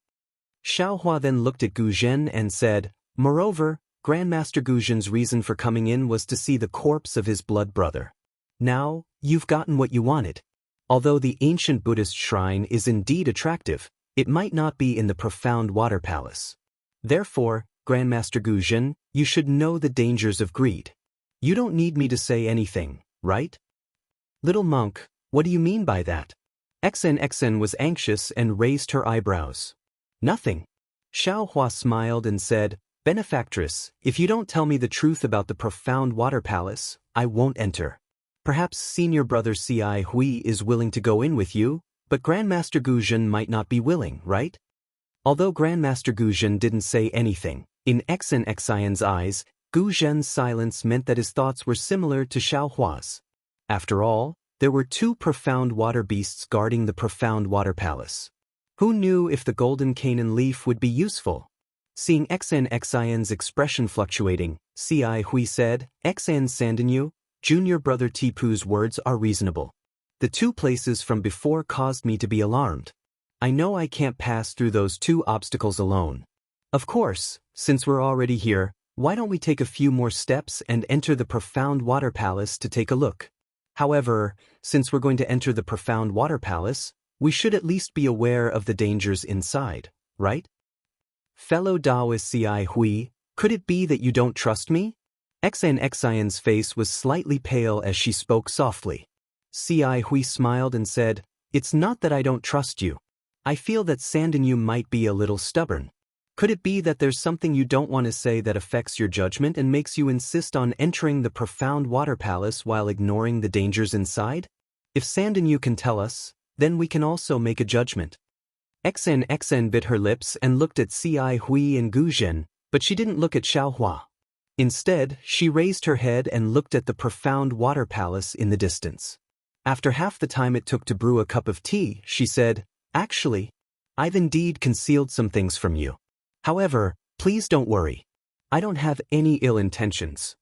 Xiaohua then looked at Gu Zhen and said, Moreover, Grandmaster Gu Zhen's reason for coming in was to see the corpse of his blood brother. Now, you've gotten what you wanted. Although the ancient Buddhist shrine is indeed attractive, it might not be in the profound water palace. Therefore, Grandmaster Gu Zhen, you should know the dangers of greed. You don't need me to say anything, right? Little monk, what do you mean by that? Xian was anxious and raised her eyebrows. Nothing. Xiaohua smiled and said, Benefactress, if you don't tell me the truth about the profound water palace, I won't enter. Perhaps senior brother Ci Hui is willing to go in with you, but Grandmaster Gu Zhen might not be willing, right? Although Grandmaster Gu Zhen didn't say anything, in Xian's eyes, Gu Zhen's silence meant that his thoughts were similar to Xiaohua's. After all, there were 2 profound water beasts guarding the profound water palace. Who knew if the golden Canaan leaf would be useful? Seeing Xian's expression fluctuating, Ci Hui said, Xian Sandinyu, junior brother Tipu's words are reasonable. The 2 places from before caused me to be alarmed. I know I can't pass through those 2 obstacles alone. Of course, since we're already here, why don't we take a few more steps and enter the profound water palace to take a look? However, since we're going to enter the profound water palace, we should at least be aware of the dangers inside, right? Fellow Taoist Ci Hui, could it be that you don't trust me? Xian's face was slightly pale as she spoke softly. Ci Hui smiled and said, It's not that I don't trust you. I feel that Sandinyu might be a little stubborn. Could it be that there's something you don't want to say that affects your judgment and makes you insist on entering the profound water palace while ignoring the dangers inside? If Sandinyu can tell us, then we can also make a judgment. XN bit her lips and looked at Ci Hui and Gu Zhen, but she didn't look at Xiaohua. Instead, she raised her head and looked at the profound water palace in the distance. After half the time it took to brew a cup of tea, she said, "Actually, I've indeed concealed some things from you. However, please don't worry. I don't have any ill intentions.